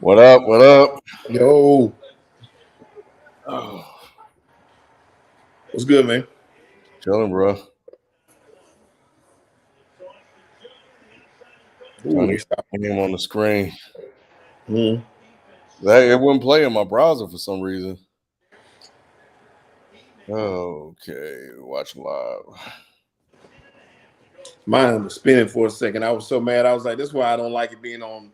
What up? What up? Yo, Oh, what's good, man? chilling, bro. Trying to Ooh, get my name on the screen. hmm. It wouldn't play in my browser for some reason. Okay, watch live. Mine was spinning for a second. I was so mad. I was like, "That's why I don't like it being on."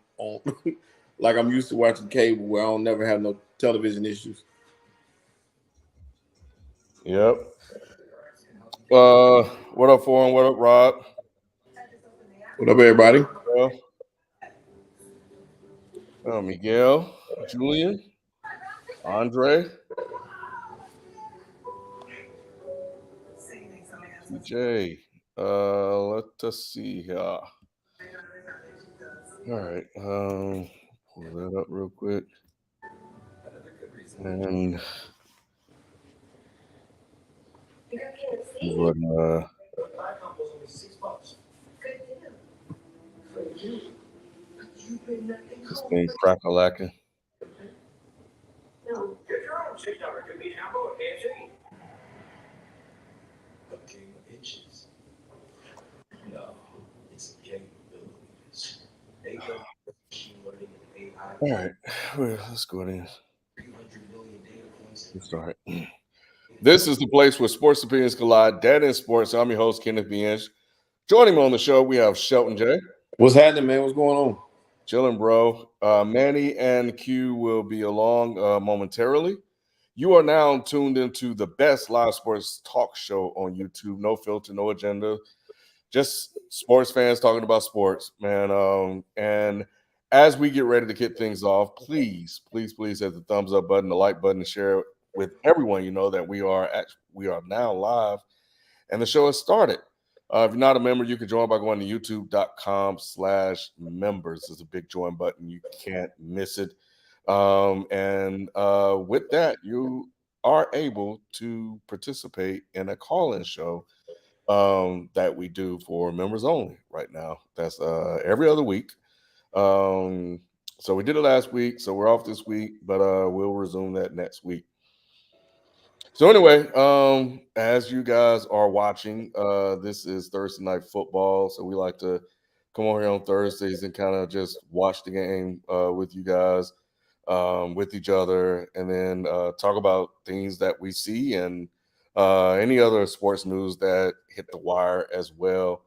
Like I'm used to watching cable, where I don't never have no television issues. Yep. What up, Foreign? What up, Rod? What up, everybody? Miguel, Julian, Andre, TJ. Let us see here. All right. Pull that up real quick. And go ahead and, this thing crack-a-lacking. Get your own $6 convenience hamburger or KFC. A game of inches. No, it's a game of millimeters. They go machine learning and AI. All right, well, let's go ahead and 300 million data points. get started. This is the place where sports opinions collide. Dead in sports. I'm your host, Kenneth Biench. Joining me on the show, we have Shelton J. What's happening, man? What's going on? Chilling, bro. Manny and Q will be along momentarily. You are now tuned into the best live sports talk show on YouTube. No filter, no agenda. Just sports fans talking about sports, man. And as we get ready to kick things off, please hit the thumbs up button, the like button, and share it with everyone. You know that we are now live, and the show has started. If you're not a member, you can join by going to youtube.com/members. There's a big join button. You can't miss it. And with that, you are able to participate in a call-in show that we do for members only right now. That's every other week. So we did it last week, so we're off this week, but we'll resume that next week. So anyway, as you guys are watching, this is Thursday Night Football. So we like to come on here on Thursdays and kind of just watch the game with you guys, with each other, and then talk about things that we see and any other sports news that hit the wire as well,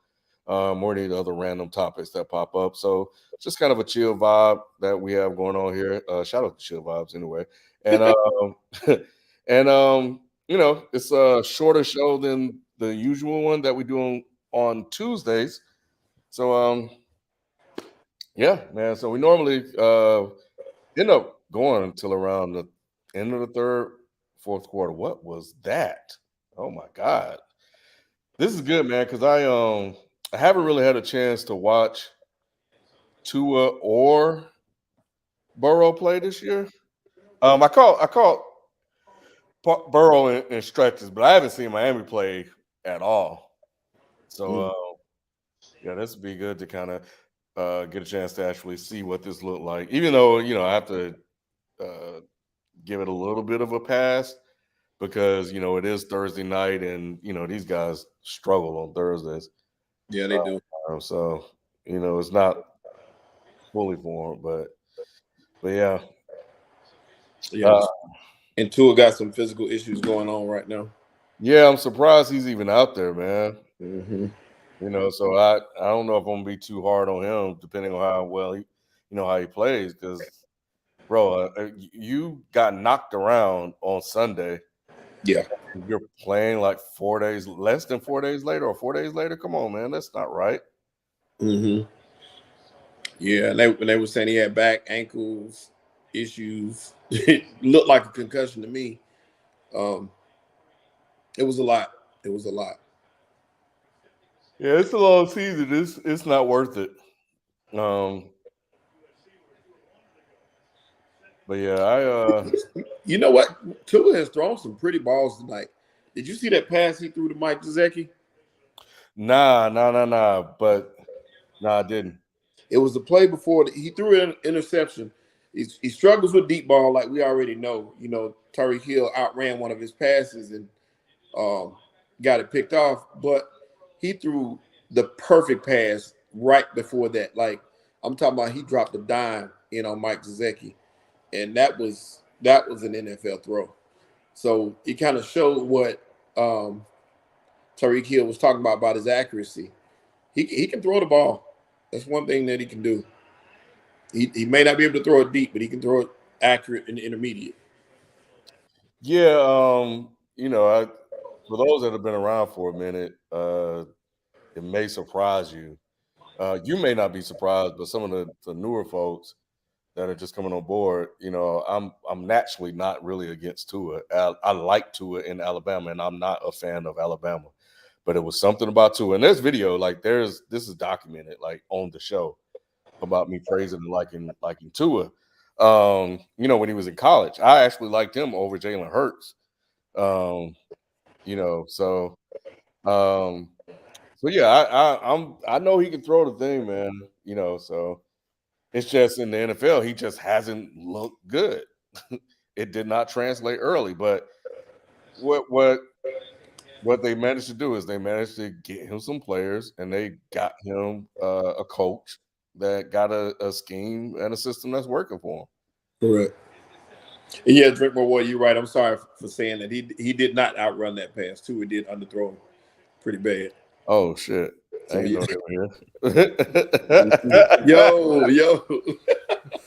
or any other random topics that pop up. So just kind of a chill vibe that we have going on here. Shout out to Chill Vibes anyway. And and it's a shorter show than the usual one that we do on Tuesdays. So yeah, man. So we normally end up going until around the end of the third, fourth quarter. What was that? Oh my God. This is good, man, because I haven't really had a chance to watch Tua or Burrow play this year. I caught Burrow in stretches, but I haven't seen Miami play at all. So yeah, this would be good to kind of get a chance to actually see what this looked like. Even though I have to give it a little bit of a pass because it is Thursday night, and these guys struggle on Thursdays. Yeah, they do. So it's not fully formed, but yeah. Yeah, and Tua got some physical issues going on right now. Yeah, I'm surprised he's even out there, man. Mm-hmm. So I don't know if I'm gonna be too hard on him, depending on how well he, how he plays. Because, bro, you got knocked around on Sunday. Yeah, You're playing like less than 4 days later, or 4 days later. Come on, man, that's not right. Mm-hmm. Yeah, and they were saying he had back, ankles issues. It looked like a concussion to me. It was a lot. It was a lot. Yeah, it's a long season. It's not worth it. But yeah, You know what? Tua has thrown some pretty balls tonight. Did you see that pass he threw to Mike Gesicki? nah. But I didn't. It was the play before he threw an interception, he struggles with deep ball, like we already know. You know, Tyreek Hill outran one of his passes and got it picked off, but he threw the perfect pass right before that. Like I'm talking about, he dropped a dime in on Mike Gesicki, and that was an NFL throw. So it kind of showed what Tyreek Hill was talking about his accuracy. He can throw the ball. That's one thing that he can do. He may not be able to throw it deep, but he can throw it accurate and intermediate. Yeah, for those that have been around for a minute, it may surprise you. You may not be surprised, but some of the newer folks that are just coming on board, I'm naturally not really against Tua. I like Tua in Alabama, and I'm not a fan of Alabama. But it was something about Tua, and there's video, like this is documented, like on the show, about me praising and liking Tua. When he was in college, I actually liked him over Jalen Hurts. Um, so yeah, I know he can throw the thing, man. So it's just in the NFL, he just hasn't looked good. It did not translate early, but what they managed to do is they managed to get him some players, and they got him a coach that got a scheme and a system that's working for him. Correct. Yeah, Drink More Water, you're right. I'm sorry for saying that. He did not outrun that pass, too. He did underthrow him pretty bad. Oh, shit. So, I ain't yeah. know they were here. Yo.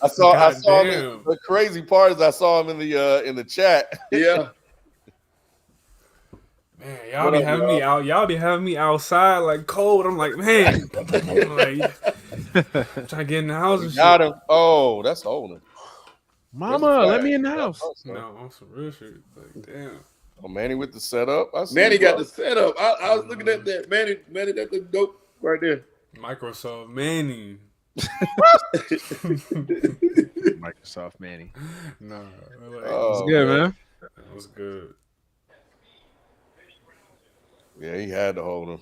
I saw the crazy part is I saw him in the chat. Yeah. Man, y'all be having me out. Y'all be having me outside like cold. I'm like, man, trying to get in the house and Got shit. him. Oh, that's holding. Mama, let me in the house. No, on some real shit. Like, damn. Oh, Manny with the setup. Manny got the setup. I was looking at that. Manny, that look dope right there. Microsoft Manny. Microsoft Manny. No, it's good, man. That was good. Yeah, he had to hold him.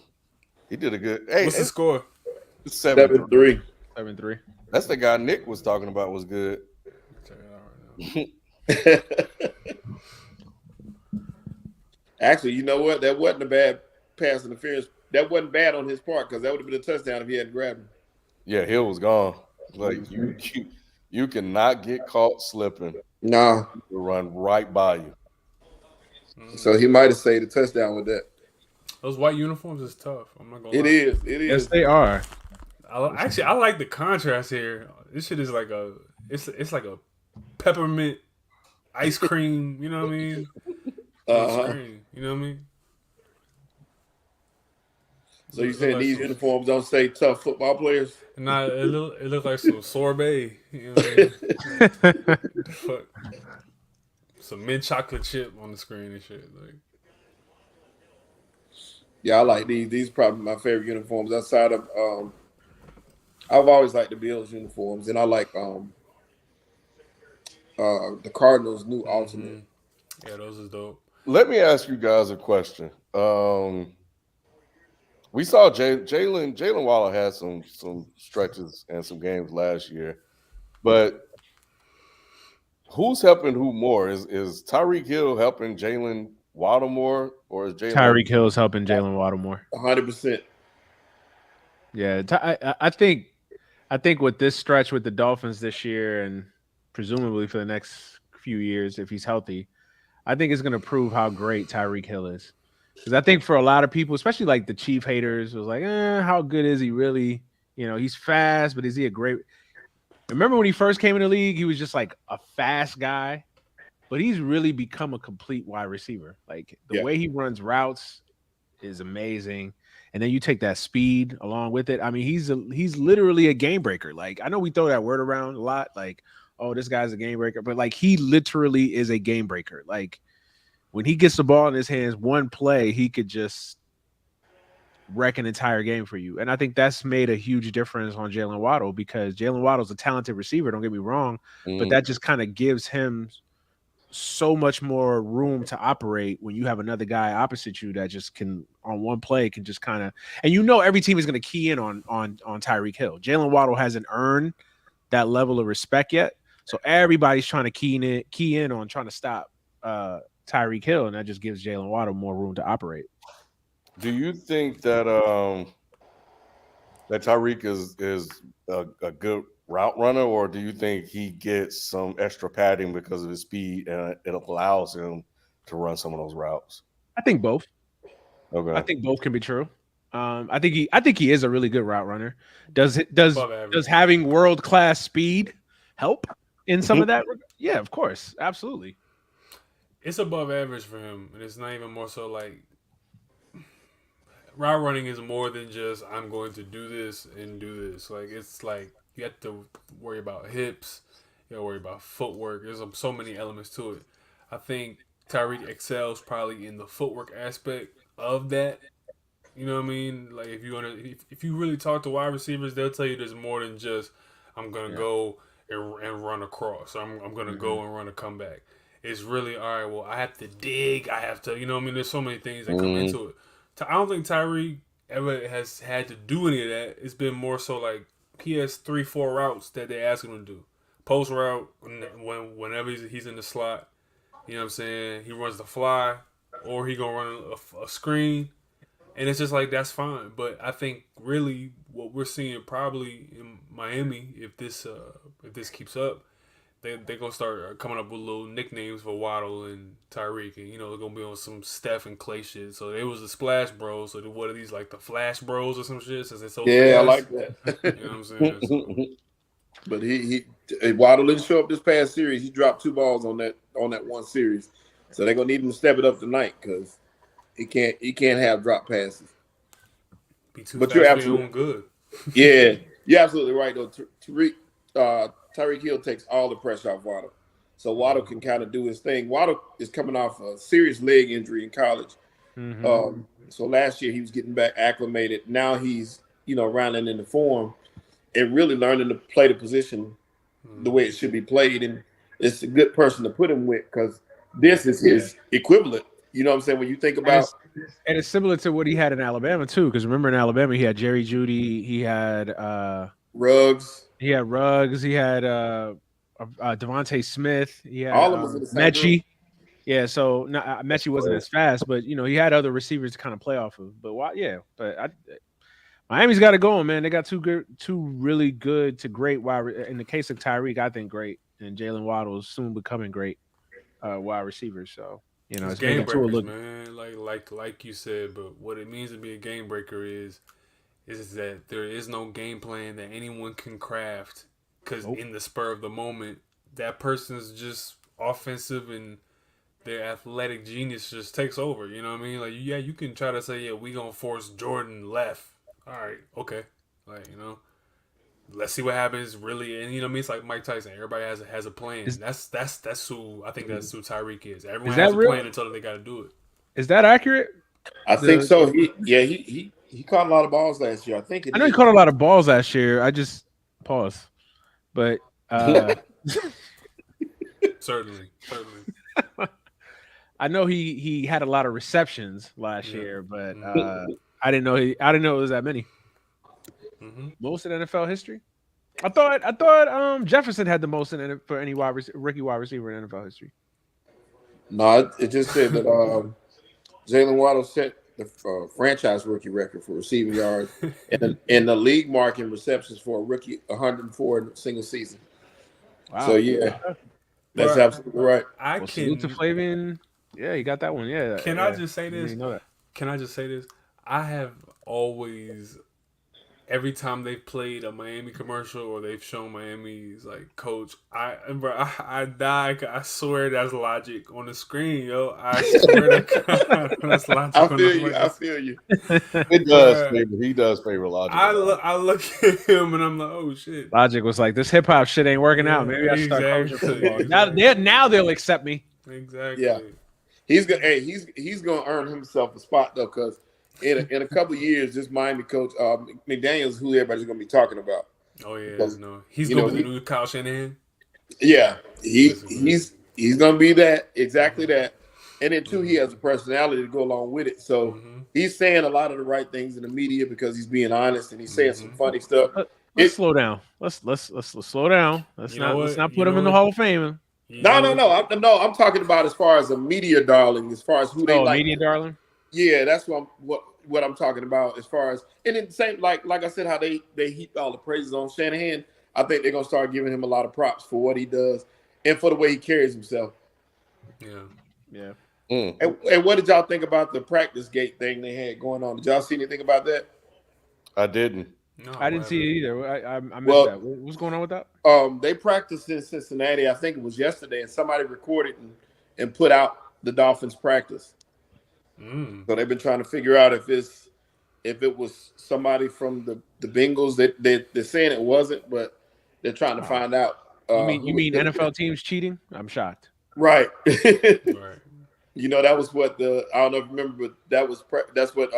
He did a good. Hey, what's the score? 7-3. 7-3. That's the guy Nick was talking about. Was good. Actually, you know what? That wasn't a bad pass interference. That wasn't bad on his part, because that would have been a touchdown if he hadn't grabbed him. Yeah, Hill was gone. Like you cannot get caught slipping. No, He'll run right by you. So he might have saved a touchdown with that. Those white uniforms is tough. I'm not gonna lie. It is. Yes, they are. I like the contrast here. This shit is like it's like a peppermint ice cream. You know what I mean? Screen, you know what I mean? So you saying these uniforms don't say tough football players? Nah, it look like some sorbet. You know what I mean? Fuck. Some mint chocolate chip on the screen and shit. Like, yeah, I like these. These are probably my favorite uniforms outside of I've always liked the Bills uniforms, and I like the Cardinals' new alternate. Yeah, those is dope. Let me ask you guys a question. We saw Jalen Waller had some stretches and some games last year, but who's helping who more? Is Tyreek Hill helping Jalen Waddle more, or is Tyreek Hill is helping Jalen Waddle more? 100%. Yeah, I think with this stretch with the Dolphins this year, and presumably for the next few years if he's healthy, I think it's going to prove how great Tyreek Hill is. Because I think for a lot of people, especially like the Chief haters, was like, how good is he really? You know, he's fast, but is he a great? Remember when he first came in the league, he was just like a fast guy, but he's really become a complete wide receiver. Like the way he runs routes is amazing. And then you take that speed along with it. I mean, he's literally a game breaker. Like, I know we throw that word around a lot, like, oh, this guy's a game breaker, but like he literally is a game breaker. Like when he gets the ball in his hands, one play, he could just wreck an entire game for you. And I think that's made a huge difference on Jalen Waddle, because Jalen Waddle's a talented receiver, don't get me wrong, but that just kind of gives him so much more room to operate when you have another guy opposite you that just can, on one play, can just kind of, and you know every team is going to key in on Tyreek Hill. Jalen Waddle hasn't earned that level of respect yet, So everybody's trying to key in on trying to stop Tyreek Hill, and that just gives Jalen Waddle more room to operate. Do you think that that Tyreek is a good route runner, or do you think he gets some extra padding because of his speed and it allows him to run some of those routes? I think both. Okay. I think both can be true. I think he is a really good route runner. Does having world-class speed help in some of that? Yeah, of course. Absolutely. It's above average for him, and it's not even more so like route running is more than just I'm going to do this and do this. Like it's like you have to worry about hips, you got to worry about footwork. There's so many elements to it. I think Tyreek excels probably in the footwork aspect of that. You know what I mean? Like if you really talk to wide receivers, they'll tell you there's more than just I'm gonna go and run across. I'm gonna go and run a comeback. It's really all right. Well, I have to dig. I have to. You know what I mean? There's so many things that come into it. I don't think Tyreek ever has had to do any of that. It's been more so like he has 3-4 routes that they ask him to do. Post route whenever he's in the slot. You know what I'm saying? He runs the fly, or he gonna run a screen. And it's just like, that's fine. But I think really what we're seeing probably in Miami, if this keeps up, they're going to start coming up with little nicknames for Waddle and Tyreek. And, they're going to be on some Steph and Clay shit. So it was the Splash Bros. So what are these, like the Flash Bros or some shit? Since it's so fast. I like that. You know what I'm saying? So. But he Waddle didn't show up this past series. He dropped 2 balls on that one series. So they're going to need him to step it up tonight because he can't have drop passes. But you're absolutely good. Yeah, you're absolutely right though. Tyreek Hill takes all the pressure off Waddle, so Waddle can kind of do his thing. Waddle is coming off a serious leg injury in college, so last year he was getting back acclimated. Now he's rounding into form and really learning to play the position the way it should be played. And it's a good person to put him with because this is his equivalent. You know what I'm saying? When you think about and it's similar to what he had in Alabama too, because remember in Alabama he had Jerry Jeudy, he had Ruggs, he had Devontae Smith, he had all of them in the same Mechie. Group. Yeah, so Mechie wasn't as fast, but he had other receivers to kind of play off of. But Miami's got to go, man. They got two really good to great wide. In the case of Tyreek, I think great, and Jalen Waddle is soon becoming great wide receivers. So. It's game breakers, man. Like you said, but what it means to be a game breaker is that there is no game plan that anyone can craft because in the spur of the moment, that person's just offensive and their athletic genius just takes over. You know what I mean? Like, yeah, you can try to say, we gonna force Jordan left. All right, okay, let's see what happens. Really, and what I mean, it's like Mike Tyson. Everybody has a plan. That's who I think that's who Tyreek is. Everyone has a plan until they got to do it. Is that accurate? I think so. He caught a lot of balls last year. I know he caught a lot of balls last year. I just pause, but certainly. I know he had a lot of receptions last year, but I didn't know it was that many. Most in NFL history. I thought Jefferson had the most for any rookie wide receiver in NFL history. No, it just said that Jalen Waddle set the franchise rookie record for receiving yards and the league mark in receptions for a rookie, 104 in a single season. Wow. So that's absolutely right. Salute to Flavian. Yeah, he got that one. Yeah. Can I just say this? Can I just say this? I have always. Every time they've played a Miami commercial or they've shown Miami's coach, I die. I swear that's Logic on the screen, yo. I swear to God, that's Logic on the screen. I feel you. He does favor Logic. I look at him and I'm like, oh shit. Logic was like, this hip hop shit ain't working out. Maybe I should start coaching football. Now they'll accept me. Exactly. Yeah. He's gonna earn himself a spot though, because in a couple of years, this Miami coach McDaniel's who everybody's gonna be talking about. Oh yeah, he's gonna be the new Kyle Shanahan. Yeah, he's gonna be that exactly that, and then too he has a personality to go along with it. So he's saying a lot of the right things in the media because he's being honest and he's saying some funny stuff. Let's slow down. Let's slow down. Let's not put him in the Hall of Fame. No. I'm talking about as far as a media darling, as far as who they like. Media darling. Yeah, that's what I'm talking about. As far as and then the same like I said, how they heaped all the praises on Shanahan. I think they're gonna start giving him a lot of props for what he does and for the way he carries himself. Yeah. And what did y'all think about the practice gate thing they had going on? Did y'all see anything about that? I didn't. No, I didn't see it either. I missed that. What's going on with that? They practiced in Cincinnati. I think it was yesterday, and somebody recorded and put out the Dolphins practice. So they've been trying to figure out if it was somebody from the Bengals. They're saying it wasn't, but they're trying to find out. You mean NFL teams cheating? I'm shocked. Right. Right. You know, that was what I don't know if you remember, but that's what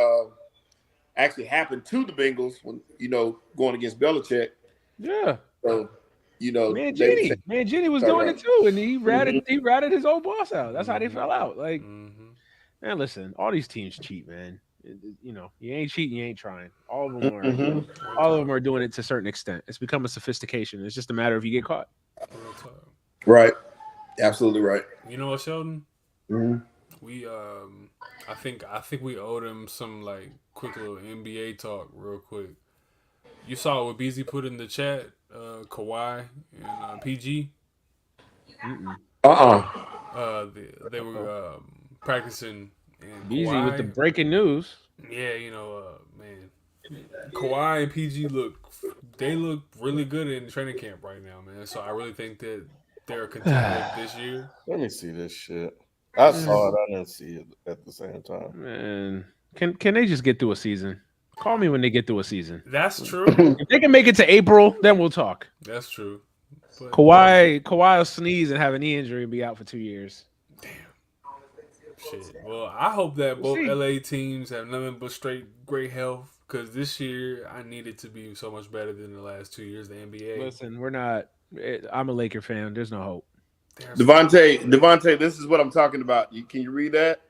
actually happened to the Bengals when, going against Belichick. Yeah. So, Jenny was doing it too, and he ratted his old boss out. That's how they fell out. Like, man, listen, all these teams cheat, man. You ain't cheating, you ain't trying. All of them are doing it to a certain extent. It's become a sophistication. It's just a matter of you get caught. Right. Absolutely right. You know what, Sheldon? Mm-hmm. We I think we owed him some like quick little NBA talk real quick. You saw what Beasley put in the chat, Kawhi and PG. They were practicing. And Beasley with the breaking news. Yeah, man. Kawhi and PG look really good in training camp right now, man. So I really think that they're a contender this year. Let me see this shit. I saw it. I didn't see it at the same time. Man, can they just get through a season? Call me when they get through a season. That's true. If they can make it to April, then we'll talk. That's true. But Kawhi will sneeze and have a knee injury and be out for 2 years. Damn. Shit. Well, I hope that both LA teams have nothing but great health, because this year I need it to be so much better than the last 2 years of the NBA. Listen, we're not. I'm a Laker fan. There's no hope. Devontae, this is what I'm talking about. Can you read that?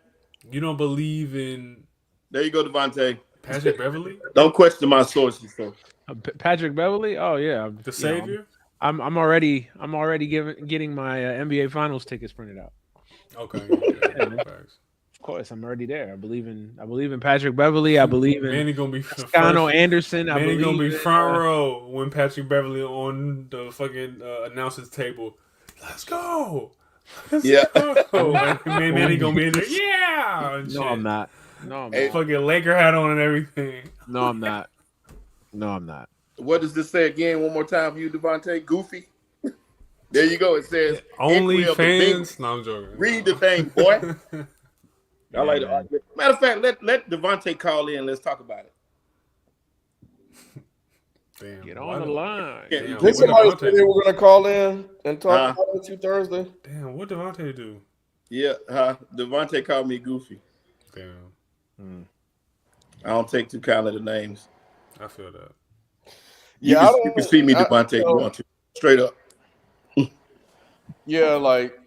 You don't believe in? There you go, Devontae. Patrick Beverly? Don't question my sources, though. Patrick Beverly? Oh yeah, the savior. I'm already getting my NBA Finals tickets printed out. Okay. Of course, I'm already there. I believe in Patrick Beverly. I believe in Manny gonna be Toscano Anderson. Manny gonna be front row when Patrick Beverly on the fucking announcer's table. Let's go. Manny gonna be in there. Yeah. No, I'm not. Fucking Laker hat on and everything. No, I'm not. What does this say again? One more time for you, Devontae. Goofy. There you go. It says only fans. No, I'm joking. Read the thing, boy. I like the argument. Matter of fact, let Devontae call in. Let's talk about it. Damn, get on the line. Did somebody say they were going to call in and talk about it you Thursday? Damn, what Devontae do? Yeah, Devontae called me Goofy. Damn. I don't take too kindly to names. I feel that. Yeah, you can see me, Devontae. You want to straight up. Yeah, like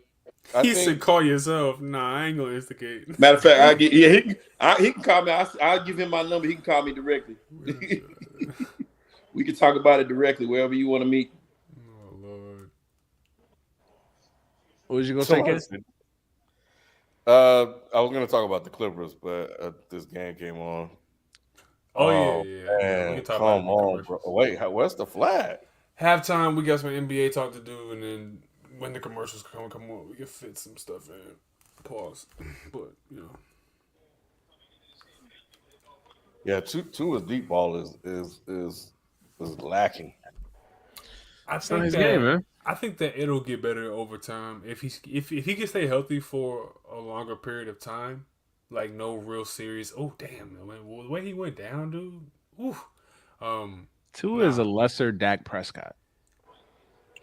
he said, "Call yourself." Nah, I ain't gonna instigate. Matter of fact, he can call me. I'll give him my number. He can call me directly. We can talk about it directly wherever you want to meet. Oh Lord. What was you gonna say, Ken? I was gonna talk about the Clippers, but this game came on. Oh yeah. Man, come on, bro. Wait, where's the flag? Halftime, we got some NBA talk to do, and then when the commercials come on, we can fit some stuff in. Pause. But Yeah, Tua's deep ball is lacking. I think that it'll get better over time if he can stay healthy for a longer period of time, like no real serious. Oh damn, man! The way he went down, dude. Oof. Tua is a lesser Dak Prescott.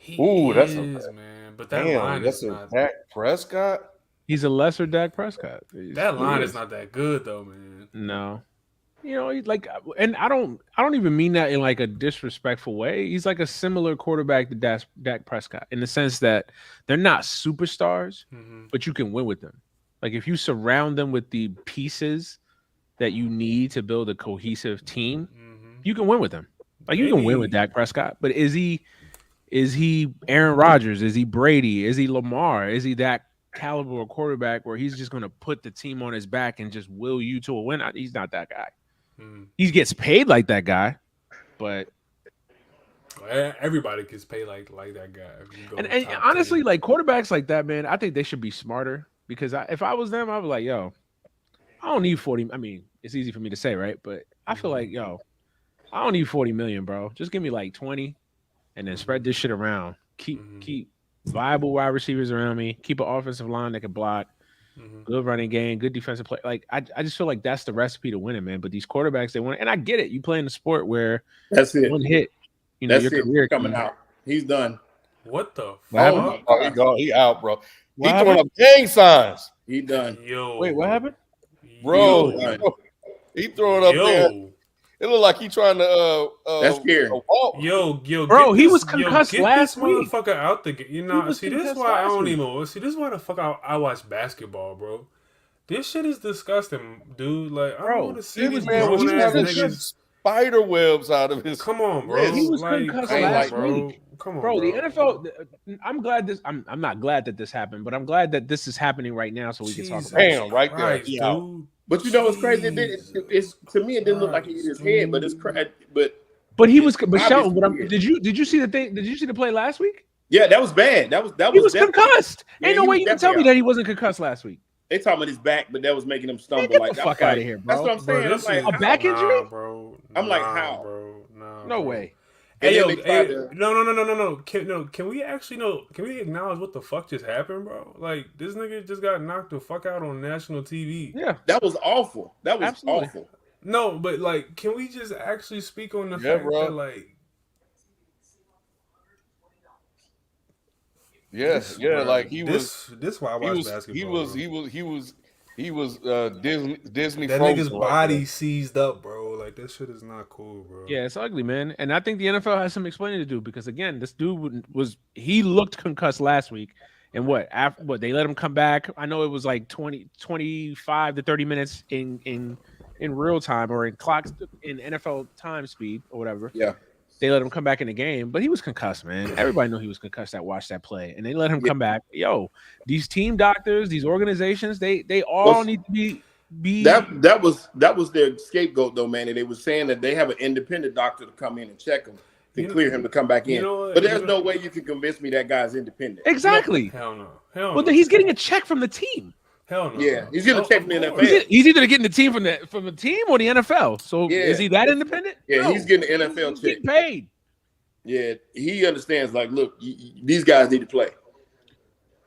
That's man. But that line is not Dak Prescott. He's a lesser Dak Prescott. That line is not that good though, man. No. Like, and I don't even mean that in like a disrespectful way. He's like a similar quarterback to Dak Prescott in the sense that they're not superstars, but you can win with them. Like if you surround them with the pieces that you need to build a cohesive team, you can win with them. Like you can win with Dak Prescott, but is he Aaron Rodgers? Is he Brady? Is he Lamar? Is he that caliber of quarterback where he's just going to put the team on his back and just will you to a win? He's not that guy. He gets paid like that guy, but everybody gets paid like that guy. And honestly, 10. Like quarterbacks like that, man, I think they should be smarter because if I was them, I was like, yo, I don't need 40. I mean, it's easy for me to say, right? But I feel like, yo, I don't need 40 million, bro. Just give me like 20 and then spread this shit around. Keep viable wide receivers around me. Keep an offensive line that can block. Good running game, good defensive play. Like I just feel like that's the recipe to winning, man. But these quarterbacks, they want, and I get it. You play in a sport where that's it. One hit, you know, that's your career coming out. He's done. What the fuck? Oh, he out, bro. What he throwing up gang signs. He done. Yo, wait, what happened, bro? He throwing up there. It looked like he trying to. That's scary. Yo, bro, he was concussed last week. Motherfucker out the game. You know, see, this is why I don't even. See, this is why the fuck I watch basketball, bro. This shit is disgusting, dude. Like, I don't want to see these grown ass niggas. Spider webs out of his. Come on, bro. He was like, concussed last week. Come on, bro. The NFL. I'm glad this. I'm not glad that this happened, but I'm glad that this is happening right now, so we can talk about it. Right there, dude. But you know what's crazy? It's to me, it didn't look like he hit his head, but it's crazy. But he was. But Shelton, did you see the thing? Did you see the play last week? Yeah, that was bad. He was concussed. Ain't no way you can tell me that he wasn't concussed last week. They talking about his back, but that was making him stumble. Man, get the fuck out of here, bro. That's what I'm saying. Bro, I'm like, a back injury, bro. I'm like, how, bro? No way. Hey, yo, no. Can we actually Can we acknowledge what the fuck just happened, bro? Like, this nigga just got knocked the fuck out on national TV. Yeah, that was awful. That was awful. No, but like, can we just actually speak on the fact that like. Yes, like he was. This why I watch basketball. He was Disney. That nigga's body seized up, bro. Like, this shit is not cool, bro. Yeah, it's ugly, man. And I think the NFL has some explaining to do because again, this dude he looked concussed last week, and what they let him come back. I know it was like 25 to 30 minutes in real time or in clocks in NFL time speed or whatever. Yeah. They let him come back in the game, but he was concussed, man. Everybody knew he was concussed that watched that play, and they let him come back. Yo, these team doctors, these organizations, they all need to be. That was their scapegoat, though, man. And they were saying that they have an independent doctor to come in and check him to clear him to come back in. But there's no way you can convince me that guy's independent. Exactly. Hell no. Well, then he's getting a check from the team. Hell no. Yeah, he's getting a check from the NFL. He's either getting the team from the team or the NFL. So is he that independent? Yeah, no, he's getting the NFL check. Getting paid. Yeah, he understands. Like, look, these guys need to play.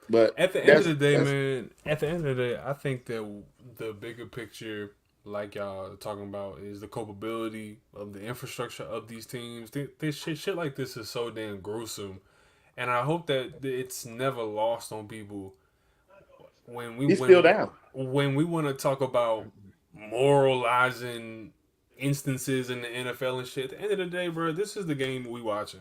But at the end of the day, man, I think that the bigger picture, like y'all are talking about, is the culpability of the infrastructure of these teams. This shit like this is so damn gruesome, and I hope that it's never lost on people. When we want to talk about moralizing instances in the NFL and shit, at the end of the day, bro, this is the game we watching.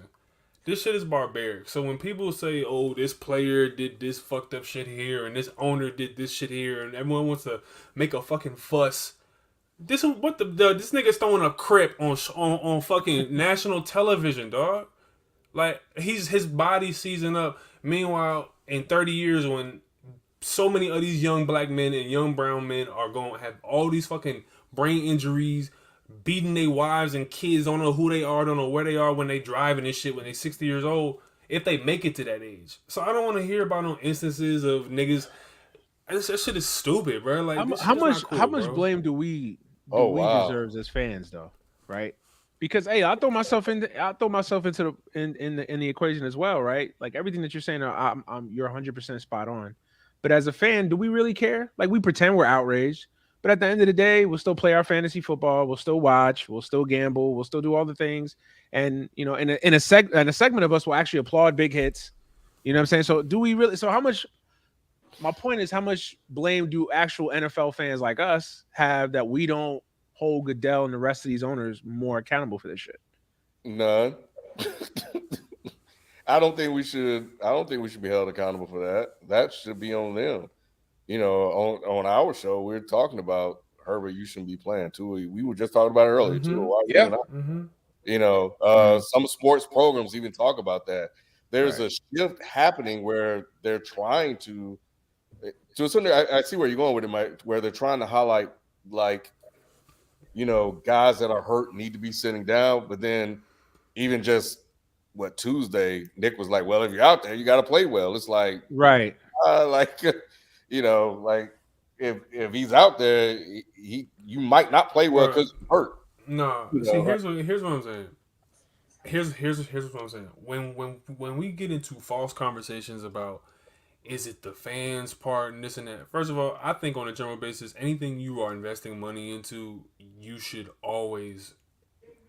This shit is barbaric. So when people say, "Oh, this player did this fucked up shit here, and this owner did this shit here," and everyone wants to make a fucking fuss, this nigga's throwing a crip on fucking national television, dog. Like his body seizing up. Meanwhile, in 30 years, when so many of these young black men and young brown men are going to have all these fucking brain injuries, beating their wives and kids, don't know who they are, don't know where they are when they driving and shit when they 60 years old, if they make it to that age. So I don't want to hear about no instances of niggas. That shit is stupid, bro. Like, how much blame do we deserve as fans, though? Right? Because hey, I throw myself into the equation as well, right? Like everything that you're saying, you're 100% spot on. But as a fan, do we really care? Like we pretend we're outraged, but at the end of the day, we'll still play our fantasy football. We'll still watch. We'll still gamble. We'll still do all the things. And you know, in a segment of us will actually applaud big hits. You know what I'm saying? So do we really? So how much? My point is, how much blame do actual NFL fans like us have that we don't hold Goodell and the rest of these owners more accountable for this shit? None. I don't think we should be held accountable for that. That should be on them. You know, on our show, we're talking about Herbert. You shouldn't be playing too. We were just talking about it earlier too. Yeah. Some sports programs even talk about that. There's a shift happening where they're trying to a certain I see where you're going with it, Mike, where they're trying to highlight like, guys that are hurt need to be sitting down, but then even just Tuesday, Nick was like, well, if you're out there, you got to play well. It's like, right. Like, like if he's out there, you might not play well because you're hurt. No, see, here's what I'm saying. Here's what I'm saying. When we get into false conversations about is it the fans' part and this and that? First of all, I think on a general basis, anything you are investing money into, you should always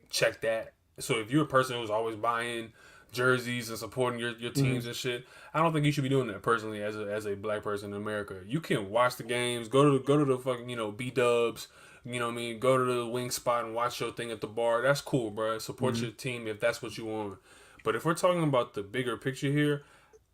check that. So if you're a person who's always buying jerseys and supporting your teams and shit, I don't think you should be doing that personally as a black person in America. You can watch the games, go to the fucking B-dubs, you know what I mean, go to the wing spot and watch your thing at the bar. That's cool, bro. Support your team if that's what you want. But if we're talking about the bigger picture here,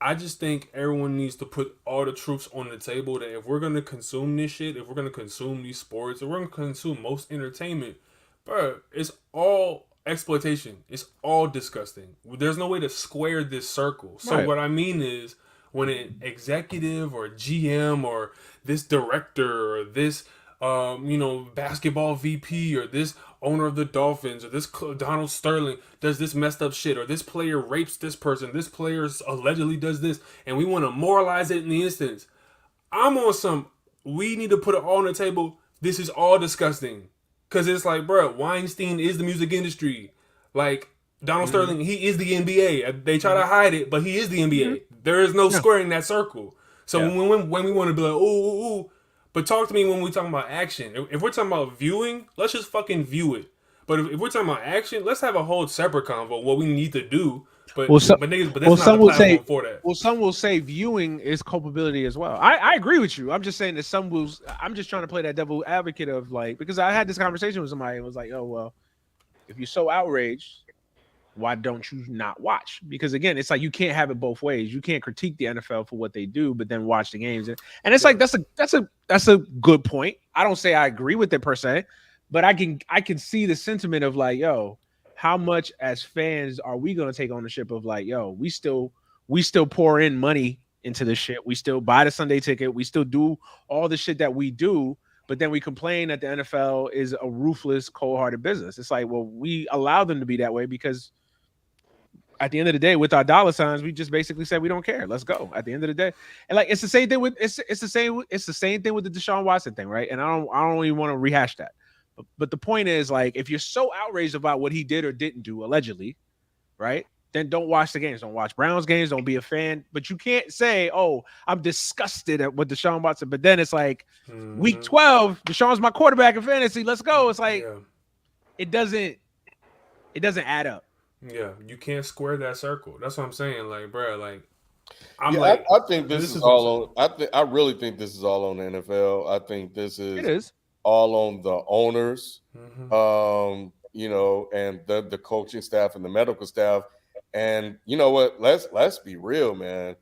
I just think everyone needs to put all the truths on the table that if we're going to consume this shit, if we're going to consume these sports, if we're going to consume most entertainment, bro, it's all exploitation. It's all disgusting. There's no way to square this circle. So what I mean is when an executive or GM or this director or this basketball VP or this owner of the Dolphins or this Donald Sterling does this messed up shit, or this player rapes this person, this player allegedly does this, and we want to moralize it in the instance. I'm on some, we need to put it all on the table. This is all disgusting. Because it's like, bro, Weinstein is the music industry. Like, Donald Sterling, he is the NBA. They try to hide it, but he is the NBA. There is no squaring that circle. So when we want to be like, ooh, but talk to me when we're talking about action. If we're talking about viewing, let's just fucking view it. But if we're talking about action, let's have a whole separate convo what we need to do. But that's not a platform for that. Well, some will say viewing is culpability as well. I agree with you. I'm just saying that I'm just trying to play that devil advocate of like, because I had this conversation with somebody and was like, oh, well, if you're so outraged, why don't you not watch? Because again, it's like you can't have it both ways. You can't critique the NFL for what they do, but then watch the games. And it's like that's a good point. I don't say I agree with it per se, but I can see the sentiment of like, yo, how much as fans are we going to take ownership of like, yo, we still pour in money into this shit. We still buy the Sunday ticket. We still do all the shit that we do, but then we complain that the NFL is a ruthless, cold-hearted business. It's like, well, we allow them to be that way because at the end of the day, with our dollar signs, we just basically said we don't care. Let's go. At the end of the day, and like it's the same thing with it's the same thing with the Deshaun Watson thing, right? And I don't even want to rehash that. But the point is, like, if you're so outraged about what he did or didn't do, allegedly, right? Then don't watch the games. Don't watch Browns games. Don't be a fan. But you can't say, oh, I'm disgusted at what Deshaun Watson. But then it's like week 12, Deshaun's my quarterback in fantasy. Let's go. It's like it doesn't add up. Yeah, you can't square that circle. That's what I'm saying. Like, bro, like, I think this is all on. I really think this is all on the NFL. I think this is all on the owners, and the coaching staff and the medical staff. And you know what? Let's be real, man.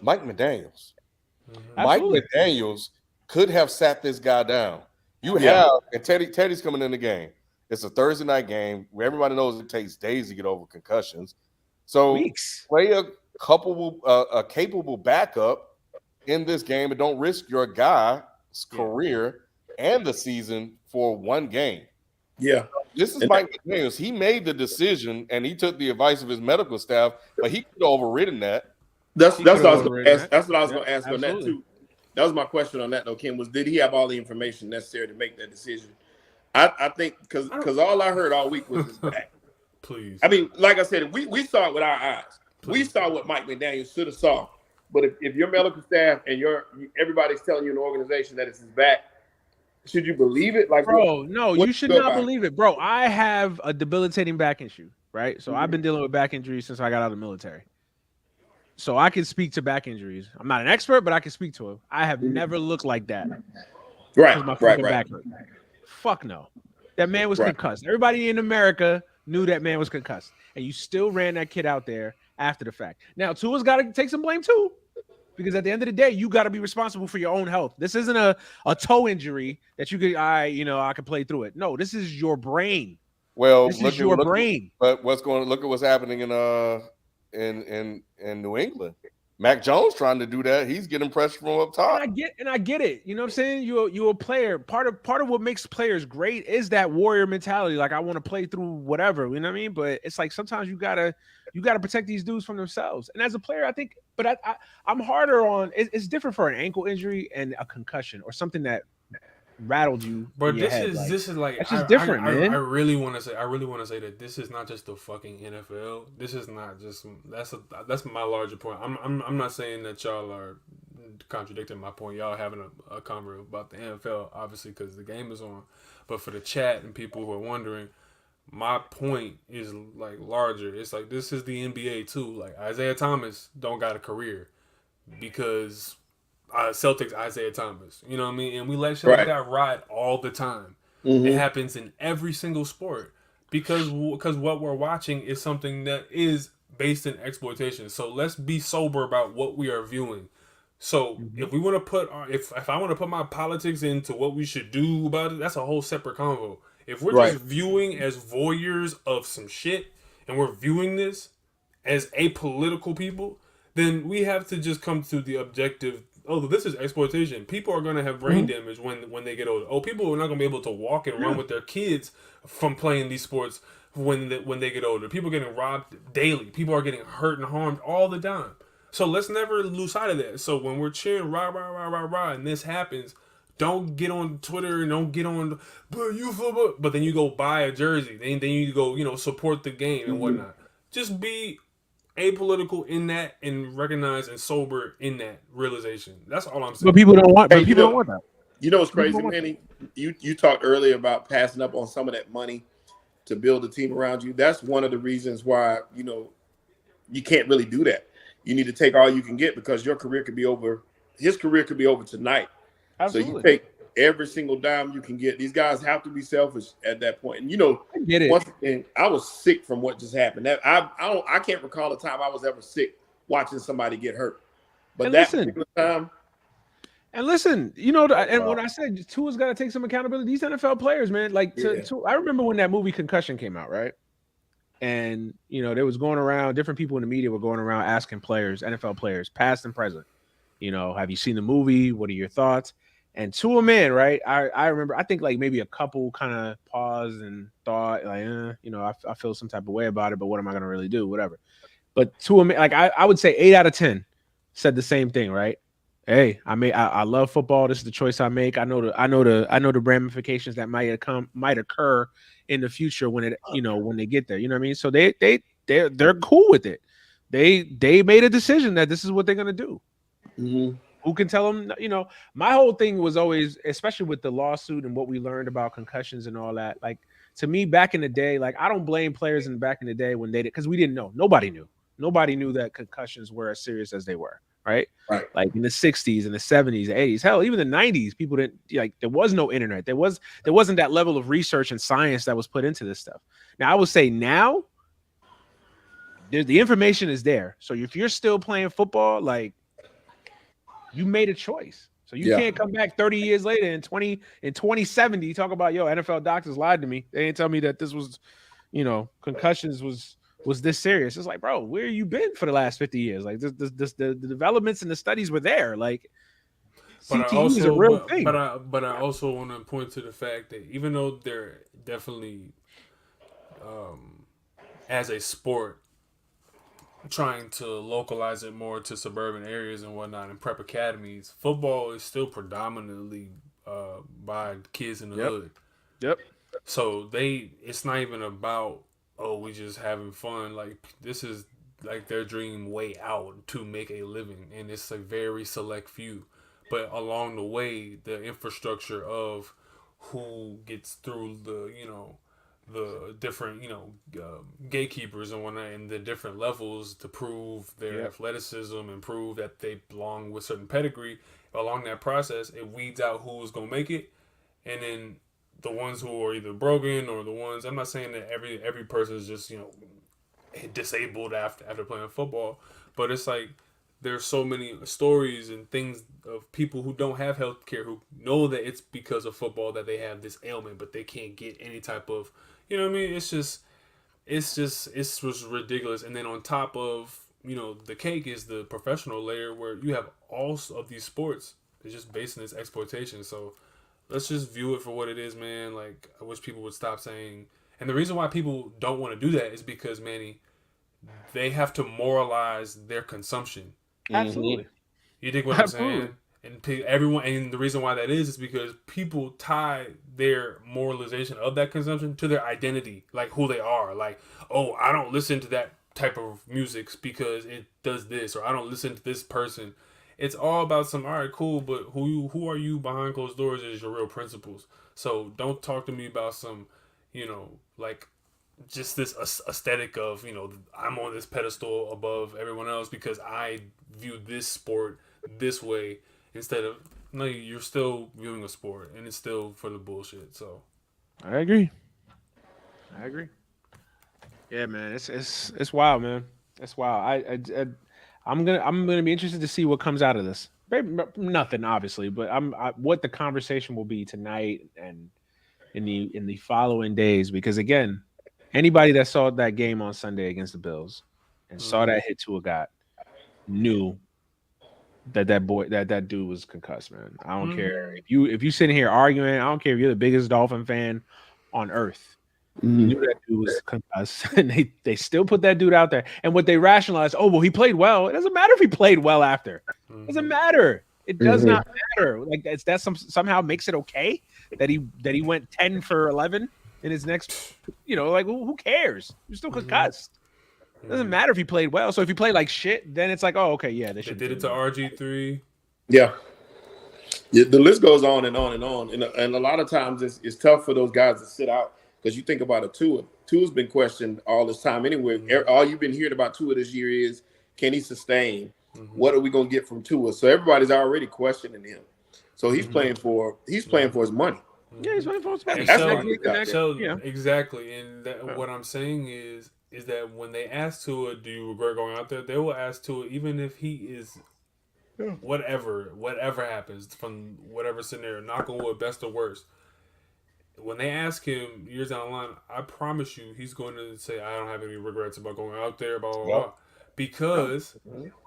Mike McDaniels. Mike McDaniels could have sat this guy down. And Teddy's coming in the game. It's a Thursday night game where everybody knows it takes days to get over concussions. So play a capable backup in this game and don't risk your guy's career and the season for one game. Yeah. This is Mike McDaniels. He made the decision and he took the advice of his medical staff, but he could have overridden that. That's what I was going to ask. That's what I was going to ask on that too. That was my question on that though, Kim, was did he have all the information necessary to make that decision? I think because all I heard all week was his back. Please. I mean, like I said, we saw it with our eyes. Please. We saw what Mike McDaniels should have saw. But if your medical staff and everybody's telling you in the organization that it's his back, should you believe it? Like, bro, no, you should not believe it, bro. I have a debilitating back issue, right? So I've been dealing with back injuries since I got out of the military. So I can speak to back injuries. I'm not an expert, but I can speak to it. I have never looked like that. Right. Back hurt. Fuck no. That man was concussed. Everybody in America knew that man was concussed. And you still ran that kid out there after the fact. Now, Tua's got to take some blame too. Because at the end of the day, you got to be responsible for your own health. This isn't a toe injury that you could, I can play through it. No, this is your brain. Well, This is your brain. but look at what's happening in New England. Mac Jones trying to do that. He's getting pressure from up top. And I get it. You know what I'm saying? You're a player. Part of what makes players great is that warrior mentality. Like I want to play through whatever. You know what I mean? But it's like sometimes you gotta protect these dudes from themselves. And as a player, I think. But I'm harder on. It's different for an ankle injury and a concussion or something that rattled you. But in your head. this is like that's just different, man. I really want to say that this is not just the fucking NFL. This is not just that's my larger point. I'm not saying that y'all are contradicting my point. Y'all having a convo about the NFL, obviously, because the game is on. But for the chat and people who are wondering, my point is like larger. It's like this is the NBA too. Like Isaiah Thomas don't got a career because Celtics Isaiah Thomas. You know what I mean? And we let shit like that ride all the time. It happens in every single sport because what we're watching is something that is based in exploitation. So let's be sober about what we are viewing. So if we want to put if I want to put my politics into what we should do about it, that's a whole separate convo. If we're just viewing as voyeurs of some shit and we're viewing this as apolitical people, then we have to just come to the objective. Oh, this is exploitation. People are going to have brain damage when they get older. Oh, people are not going to be able to walk and run with their kids from playing these sports when they get older. People are getting robbed daily. People are getting hurt and harmed all the time. So let's never lose sight of that. So when we're cheering rah rah rah rah rah and this happens, don't get on Twitter and don't get on but you football. But then you go buy a jersey. Then you go support the game and whatnot. Just be apolitical in that and recognize and sober in that realization. That's all I'm saying. But people don't want. But people don't want that. You know what's crazy, Manny? You talked earlier about passing up on some of that money to build a team around you. That's one of the reasons why you can't really do that. You need to take all you can get because your career could be over. His career could be over tonight. Absolutely. So you take every single dime you can get. These guys have to be selfish at that point. And I get it. Once again, I was sick from what just happened. That I can't recall a time I was ever sick watching somebody get hurt. But that particular time. And listen, and when I said Tua's got to take some accountability, these NFL players, man, I remember when that movie Concussion came out, right? And they was going around, different people in the media were going around asking players, NFL players, past and present, have you seen the movie? What are your thoughts? And Tua, man, right? I remember, I think like maybe a couple kind of paused and thought like, I feel some type of way about it, but what am I going to really do? Whatever. But Tua, like I would say 8 out of 10 said the same thing, right? Hey, I love football. This is the choice I make. I know the ramifications that might occur in the future when they get there. You know what I mean? So they're cool with it. They made a decision that this is what they're gonna do. Who can tell them? My whole thing was always, especially with the lawsuit and what we learned about concussions and all that. Like to me, back in the day, like I don't blame players back in the day when they did because we didn't know. Nobody knew that concussions were as serious as they were. Right. Like in the 60s and the 70s, 80s, hell, even the 90s, people didn't there was no internet. There wasn't that level of research and science that was put into this stuff. Now, I would say now the information is there. So if you're still playing football, like you made a choice. So you can't come back 30 years later in 2070, talk about, NFL doctors lied to me. They didn't tell me that this was, concussions was this serious. It's like, bro, where you been for the last 50 years? Like the developments and the studies were there. Like CTE is a real thing. But I also want to point to the fact that even though they're definitely as a sport trying to localize it more to suburban areas and whatnot and prep academies, football is still predominantly by kids in the hood. Yep. So it's not even about we just having fun. Like this is like their dream way out to make a living, and it's a very select few. But along the way, the infrastructure of who gets through the different gatekeepers and whatnot, and the different levels to prove their athleticism and prove that they belong with certain pedigree. Along that process, it weeds out who is gonna make it, and then the ones who are either broken or the ones. I'm not saying that every person is just disabled after playing football, but it's like there's so many stories and things of people who don't have health care who know that it's because of football that they have this ailment, but they can't get any type of, you know what I mean? It's just ridiculous. And then on top of, the cake is the professional layer where you have all of these sports. It's just based on this exploitation. So let's just view it for what it is, man. Like, I wish people would stop saying. And the reason why people don't want to do that is because, Manny, they have to moralize their consumption. Absolutely. You dig what I'm saying? And everyone, and the reason why that is because people tie their moralization of that consumption to their identity, like who they are. Like, oh, I don't listen to that type of music because it does this, or I don't listen to this person. It's all about some, all right, cool, but who are you behind closed doors is your real principles. So don't talk to me about some, like just this aesthetic of, I'm on this pedestal above everyone else because I view this sport this way instead of, no, you're still viewing a sport and it's still for the bullshit. So I agree. Yeah, man, it's wild, man. It's wild. I'm gonna be interested to see what comes out of this. Maybe nothing, obviously, but what the conversation will be tonight and in the following days, because again, anybody that saw that game on Sunday against the Bills and saw that hit Tua got knew that dude was concussed, man. I don't care if you sitting here arguing. I don't care if you're the biggest Dolphin fan on earth. You knew that dude was concussed, and they still put that dude out there. And what they rationalized, oh well, he played well. It doesn't matter if he played well after. It doesn't matter. It does not matter. Like that somehow makes it okay that he went 10 for 11 in his next. Like who cares? You're still concussed. It doesn't matter if he played well. So if he played like shit, then it's like, oh, okay, yeah, they did it to RG3. Yeah. The list goes on and on and on. And a lot of times it's tough for those guys to sit out because you think about it, Tua. Tua's been questioned all this time anyway. All you've been hearing about Tua this year is, can he sustain? What are we going to get from Tua? So everybody's already questioning him. So he's playing for his money. Yeah, he's playing for his money. Exactly. And what I'm saying is that when they ask Tua, do you regret going out there? They will ask Tua, even if he is whatever happens from whatever scenario, knock on wood, best or worst. When they ask him years down the line, I promise you, he's going to say, I don't have any regrets about going out there, blah, blah, blah. Because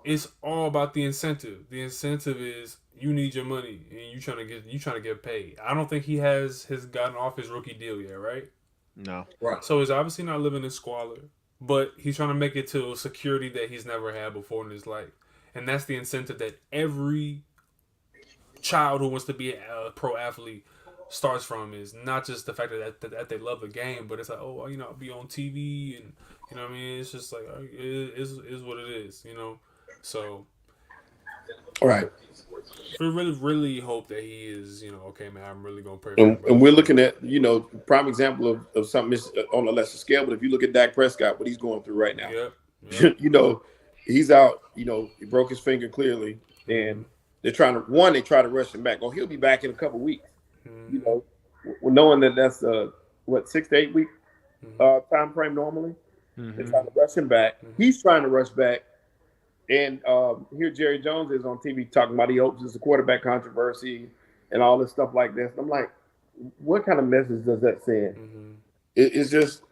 it's all about the incentive. The incentive is you need your money and you trying to get paid. I don't think he has gotten off his rookie deal yet, right? No. Right. So he's obviously not living in squalor, but he's trying to make it to a security that he's never had before in his life. And that's the incentive that every child who wants to be a pro athlete starts from, is not just the fact that they love the game, but it's like, oh, I'll be on TV and, you know what I mean? It's just like, it is what it is, So, all right. We really, really hope that he is, okay, man, I'm really going to pray for him. him. And we're looking at, prime example of something on a lesser scale. But if you look at Dak Prescott, what he's going through right now, Yep. He's out, he broke his finger clearly. And they try to rush him back. Oh, he'll be back in a couple weeks. Knowing that that's 6 to 8 week time frame normally. They're trying to rush him back. He's trying to rush back. And here Jerry Jones is on TV talking about he hopes it's a quarterback controversy and all this stuff like this. I'm like, what kind of message does that send? It's just,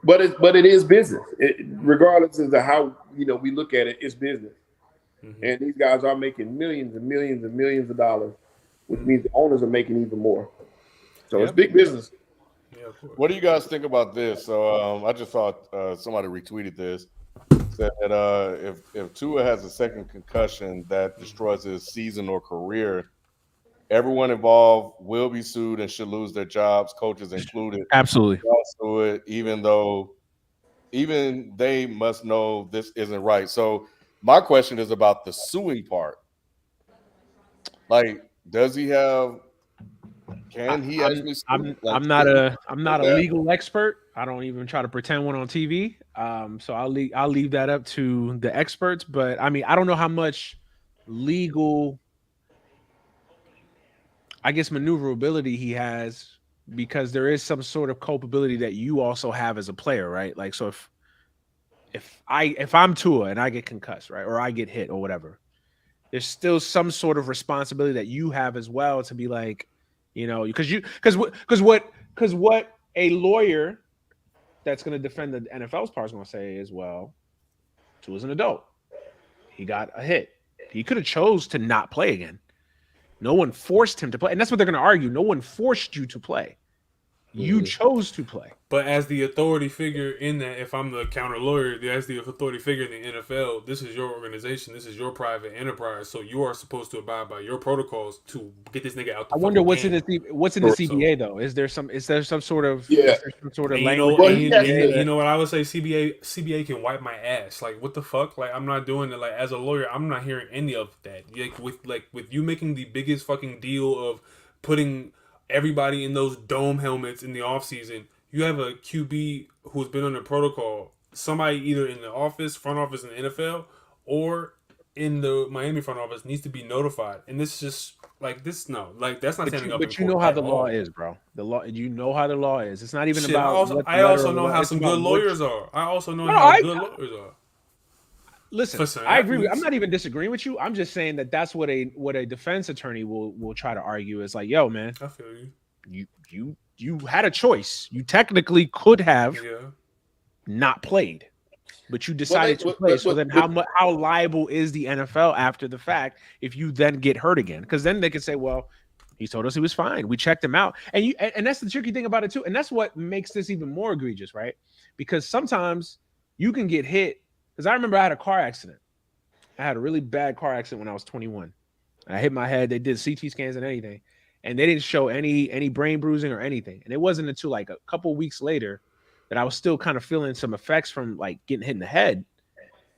but it is business. Regardless of how we look at it, it's business. And these guys are making millions and millions and millions of dollars, which means the owners are making even more. So it's big business. Yeah, of course. What do you guys think about this? So I just saw somebody retweeted this. Said that if Tua has a second concussion that destroys his season or career, everyone involved will be sued and should lose their jobs, coaches included. Absolutely. Even they must know this isn't right. So my question is about the suing part. Like, does he have? Can he actually? I'm not a legal expert. I don't even try to pretend one on TV. So I'll leave that up to the experts. But I mean, I don't know how much legal, I guess, maneuverability he has, because there is some sort of culpability that you also have as a player, right? Like, so if I'm Tua and I get concussed, right, or I get hit or whatever, there's still some sort of responsibility that you have as well to be like, because what a lawyer that's going to defend the NFL's part is going to say is, well, Tua's an adult. He got a hit. He could have chose to not play again. No one forced him to play, and that's what they're going to argue. No one forced you to play. You chose to play. But as the authority figure in that, if I'm the counter lawyer, as the authority figure in the NFL, this is your organization. This is your private enterprise. So you are supposed to abide by your protocols to get this nigga out the I wonder what's game. in the CBA though. Is there some sort of And language? you know what I would say? CBA can wipe my ass. Like, what the fuck? Like, I'm not doing it. Like, as a lawyer, I'm not hearing any of that. With you making the biggest fucking deal of putting everybody in those dome helmets in the offseason, you have a QB who's been under protocol. Somebody either in the front office in the NFL, or in the Miami front office needs to be notified. And this is just like this. No, like that's not standing up. But you know how the law is, bro. The law. You know how the law is. It's not even about. I also know how some good lawyers are. I also know how good lawyers are. Listen, I agree. I'm not even disagreeing with you. I'm just saying that that's what a defense attorney will try to argue is like, yo, man, I feel you. You had a choice. You technically could have not played, but you decided to play. So then, how liable is the NFL after the fact if you then get hurt again? Because then they can say, well, he told us he was fine. We checked him out, and that's the tricky thing about it too. And that's what makes this even more egregious, right? Because sometimes you can get hit. Because I remember I had a car accident. I had a really bad car accident when I was 21. I hit my head. They did CT scans and anything, and they didn't show any brain bruising or anything. And it wasn't until like a couple weeks later that I was still kind of feeling some effects from like getting hit in the head.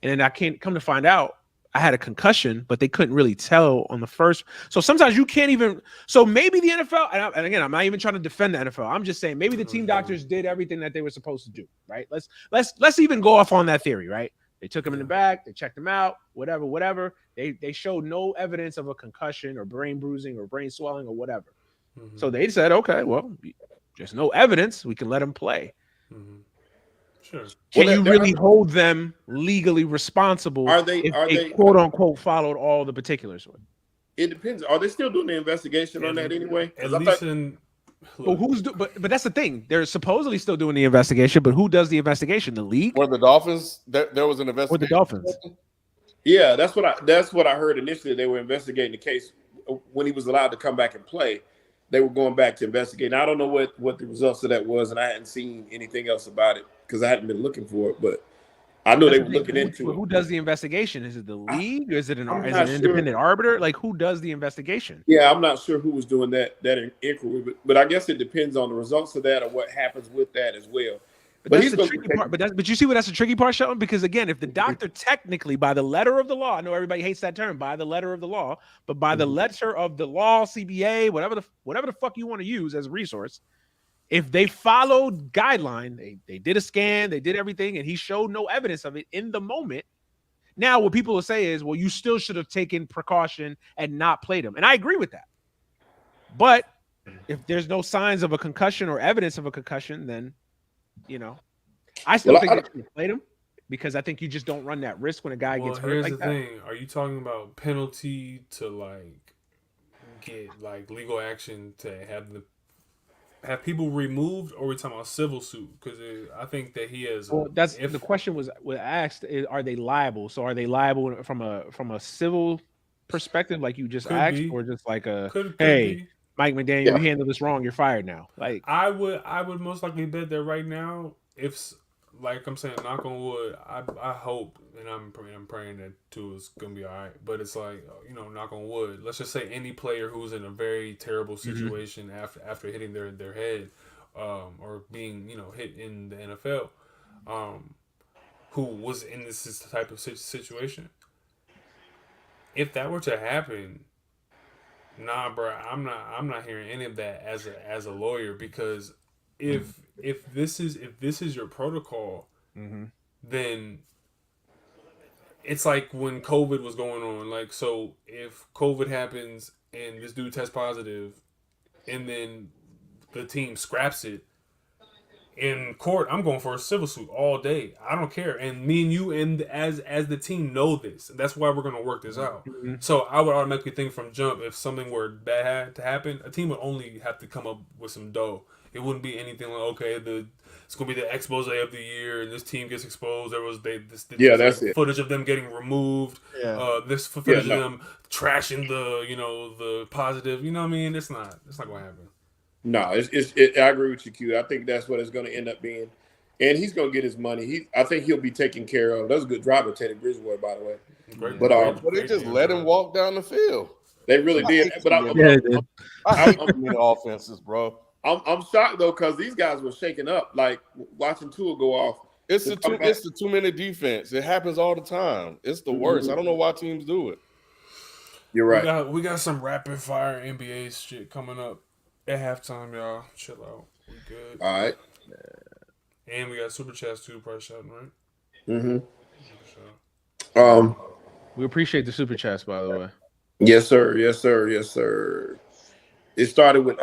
And then I can't come to find out I had a concussion, but they couldn't really tell on the first. So sometimes you can't even. So maybe the NFL, and again, I'm not even trying to defend the NFL. I'm just saying maybe the team doctors did everything that they were supposed to do. Right? Let's even go off on that theory. Right? They took him in the back. They checked him out. Whatever. They showed no evidence of a concussion or brain bruising or brain swelling or whatever. Mm-hmm. So they said, okay, well, just no evidence. We can let him play. Mm-hmm. Sure. Can you really hold them legally responsible if they quote unquote followed all the particulars? It depends. Are they still doing the investigation on that anyway? At least but that's the thing. They're supposedly still doing the investigation, but who does the investigation? The league? Or the Dolphins? There was an investigation. Or the Dolphins? Yeah, that's what I heard initially. They were investigating the case when he was allowed to come back and play. They were going back to investigate. Now, I don't know what the results of that was, and I hadn't seen anything else about it because I hadn't been looking for it. But I know they were looking into it. Who does the investigation? Is it the league? Is it an independent arbiter? Like, who does the investigation? Yeah, I'm not sure who was doing that inquiry, but I guess it depends on the results of that or what happens with that as well. But that's the tricky part. But you see what that's the tricky part, Shelton? Because again, if the doctor technically, by the letter of the law, I know everybody hates that term, by the letter of the law, but by the letter of the law, CBA, whatever the fuck you want to use as a resource, if they followed guideline, they did a scan, they did everything, and he showed no evidence of it in the moment. Now, what people will say is, well, you still should have taken precaution and not played him. And I agree with that. But if there's no signs of a concussion or evidence of a concussion, then I still think they should have played him because I think you just don't run that risk when a guy gets hurt like that. Here's the thing. Are you talking about penalty to like get like legal action to have people removed, or are we talking about civil suit? Because I think that he has. Well, the question was asked: are they liable? So are they liable from a civil perspective, like you just asked, or just like could be. Mike McDaniel, you handled this wrong. You're fired now. Like I would most likely bet that right now, if like I'm saying, knock on wood, I hope and I'm praying that Tua's gonna be all right. But it's like knock on wood. Let's just say any player who's in a very terrible situation after hitting their head, or being hit in the NFL, who was in this type of situation. If that were to happen. Nah, bro, I'm not hearing any of that as a lawyer, because if this is your protocol, then it's like when COVID was going on. Like, so if COVID happens and this dude tests positive, and then the team scraps it, in court, I'm going for a civil suit all day. I don't care. And me and you and as the team know this. And that's why we're going to work this out. Mhm. So I would automatically think from jump, if something were bad to happen, a team would only have to come up with some dough. It wouldn't be anything like, okay, it's going to be the expose of the year, and this team gets exposed. There's that's like it. footage of them getting removed. Yeah. This footage no. of them trashing the positive. You know what I mean? It's not going to happen. No, I agree with you, Q. I think that's what it's going to end up being, and he's going to get his money. I think he'll be taken care of. That was a good drive by Teddy Bridgewater, by the way. Great, But But they just let him walk down the field. they really did. But I hate too many offenses, bro. I'm shocked though because these guys were shaking up, like watching Tua go off. It's the 2-minute defense. It happens all the time. It's the worst. I don't know why teams do it. You're right. We got some rapid fire NBA shit coming up at halftime, y'all. Chill out. We good. All right. And we got super chats too, price shouting, right? Mm-hmm. We appreciate the super chats, by the way. Yes, sir. Yes, sir. Yes, sir. It started with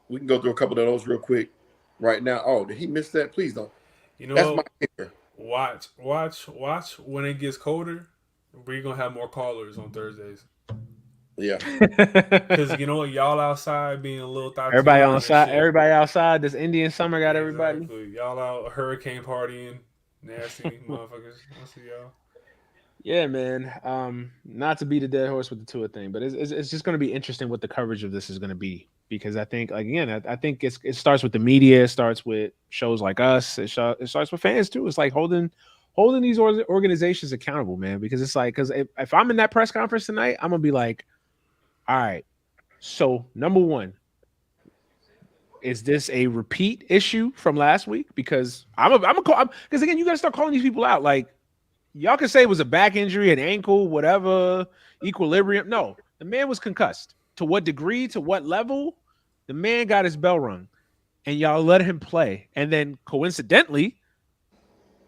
we can go through a couple of those real quick right now. Oh, did he miss that? Please don't. You know, that's my kicker. Watch when it gets colder. We're gonna have more callers on Thursdays. Yeah, because you know what, y'all outside being a little thought. Everybody outside. This Indian summer got everybody. Exactly. Y'all out hurricane partying, nasty motherfuckers. I see y'all. Yeah, man. Not to beat a dead horse with the Tua thing, but it's just going to be interesting what the coverage of this is going to be, because I think, like, again, I think it starts with the media, it starts with shows like us, it starts with fans too. It's like holding these organizations accountable, man, because it's like, because if I'm in that press conference tonight, I'm gonna be like, all right, so number one, is this a repeat issue from last week? Because because again, you got to start calling these people out. Like, y'all can say it was a back injury, an ankle, whatever, equilibrium. No, the man was concussed. To what degree, to what level? The man got his bell rung, and y'all let him play. And then coincidentally,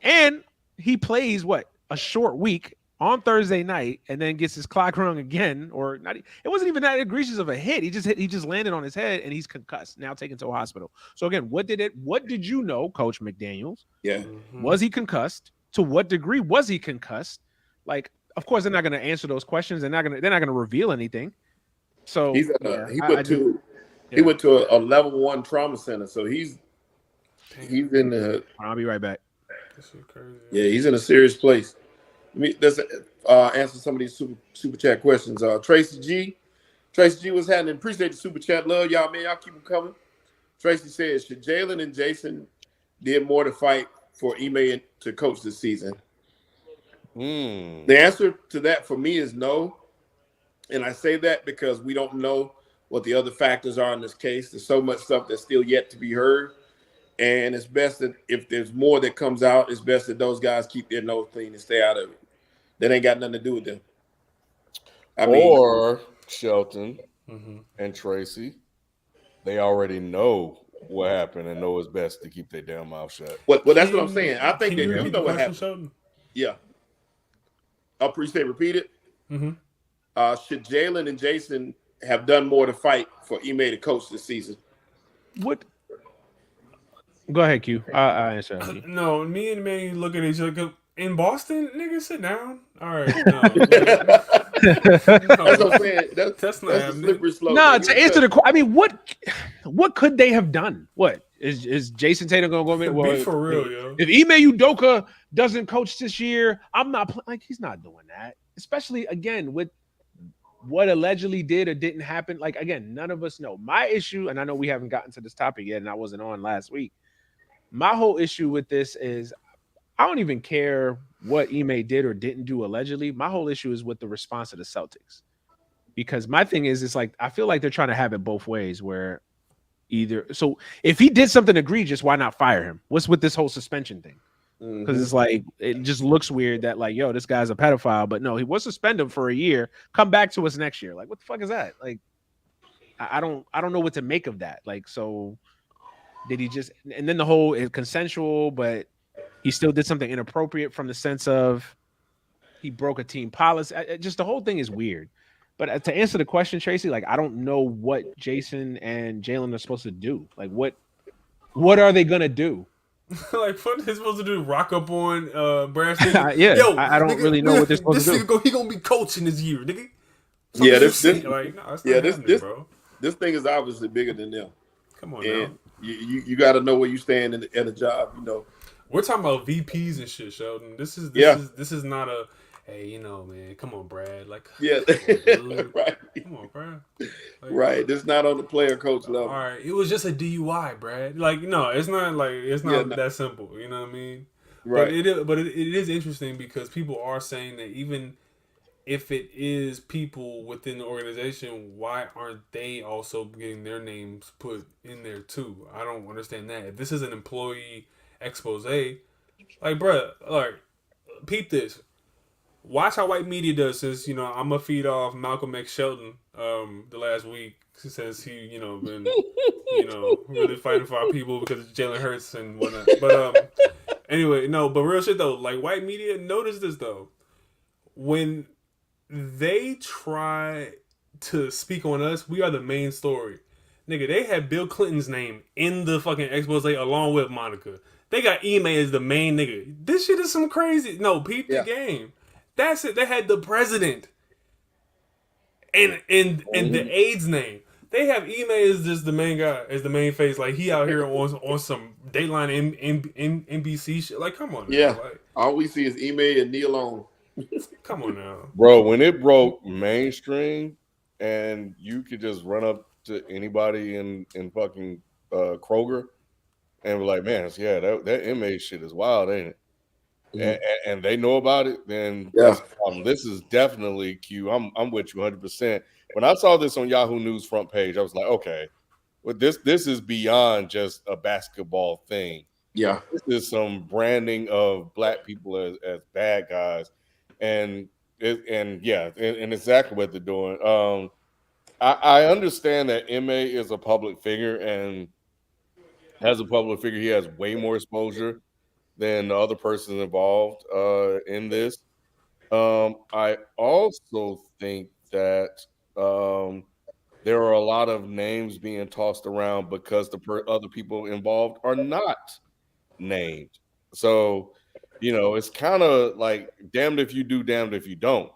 and he plays a short week on Thursday night, and then gets his clock rung again, or not. It wasn't even that egregious of a hit. He just landed on his head, and he's concussed. Now taken to a hospital. So again, what did you know, Coach McDaniels? Yeah, was he concussed? To what degree was he concussed? Like, of course, they're not going to answer those questions. They're not going to reveal anything. So he went to a level 1 trauma center. So he's in the. I'll be right back. This is crazy. Yeah, he's in a serious place. Let's answer some of these super chat questions. Tracy G was happening. Appreciate the super chat. Love y'all, man. Y'all keep them coming. Tracy says, should Jalen and Jason did more to fight for Ime to coach this season? The answer to that for me is no. And I say that because we don't know what the other factors are in this case. There's so much stuff that's still yet to be heard. And it's best that if there's more that comes out, it's best that those guys keep their nose clean and stay out of it. That ain't got nothing to do with them. Or Shelton and Tracy, they already know what happened and know it's best to keep their damn mouth shut. Well, that's what I'm saying. I think they do know what happened. Shelton? Yeah. I'll repeat it. Should Jalen and Jason have done more to fight for Ime to coach this season? What? Go ahead, Q. I answer. No, me and Manny look at each other. In Boston, nigga, sit down. All right. No. That's what I'm saying. That's not a slippery slope. No, to answer the question, I mean, what could they have done? What is Jason Tatum going to go in? Be for real, yo. If Ime Udoka doesn't coach this year, I'm not like, he's not doing that. Especially again with what allegedly did or didn't happen. Like, again, none of us know. My issue, and I know we haven't gotten to this topic yet, and I wasn't on last week. My whole issue with this is I don't even care what Ime did or didn't do allegedly. My whole issue is with the response of the Celtics. Because my thing is, it's like, I feel like they're trying to have it both ways, where so if he did something egregious, why not fire him? What's with this whole suspension thing? Because it's like, it just looks weird that, like, yo, this guy's a pedophile, but no, he was suspended for a year. Come back to us next year. Like, what the fuck is that? Like, I don't know what to make of that. Like, so did he just, and then the whole consensual, but he still did something inappropriate from the sense of he broke a team policy. Just the whole thing is weird. But to answer the question, Tracy, like, I don't know what Jason and Jalen are supposed to do. Like, what What are they gonna do? Like, what are they supposed to do? Rock up on Brad Stevens? Yeah, Yo, I don't nigga, really know what they're supposed this to do. nigga he gonna be coaching this year, nigga. Fuck Yeah, is you this saying? Like, no, that's yeah not this happening, this bro. this thing is obviously bigger than them, Come on and now. you got to know where you stand in a job. We're talking about VPs and shit, Sheldon. Yeah, This is not a hey, man. Come on, Brad. Like, yeah, come on, dude. right, Come on, Brad. Like, right. This not on the player coach all level. right, it was just a DUI, Brad. Like, no, it's Yeah, not no, that simple. You know what I mean? right. But it is interesting because people are saying that even if it is people within the organization, why aren't they also getting their names put in there too? I don't understand that. If this is an employee expose, like, bruh, like, peep this. Watch how white media does. Since I'm gonna feed off Malcolm X Shelton the last week since he been really fighting for our people because of Jalen Hurts and whatnot. But anyway, no, but real shit though. Like, white media, notice this though. When they try to speak on us, we are the main story. Nigga, they had Bill Clinton's name in the fucking expose along with Monica. They got Ime as the main nigga. This shit is some crazy. No, peep the Yeah. game. That's it. They had the president and the Mhm. AIDS name. They have Ime as just the main guy, as the main face. Like, he out here on some Dateline NBC shit. Like, come on now. Yeah. Like, All we see is Ime and Neil on. come on now. Bro, when it broke mainstream and you could just run up to anybody in fucking Kroger and be like, man, yeah, that inmate shit is wild, ain't it? Mhm. And they know about it, then Yeah. that's a problem. This is definitely Q. I'm with you 100%. When I saw this on Yahoo News front page, I was like, okay, well, this is beyond just a basketball thing. Yeah. This is some branding of black people as bad guys, and and exactly what they're doing. I understand that Ma is a public figure, and as a public figure, he has way more exposure than the other persons involved in this. I also think that um, there are a lot of names being tossed around because the other people involved are not named. So, it's kind of like damned if you do, damned if you don't.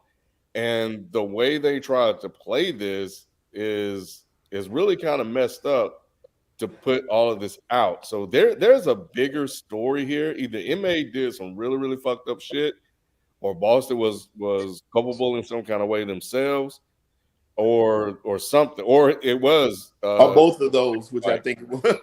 And the way they tried to play this is really kind of messed up to put all of this out. So there's a bigger story here. Either MA did some really, really fucked up shit, or Boston was culpable in some kind of way themselves, or something, or it was Or both of those, which I like think it was.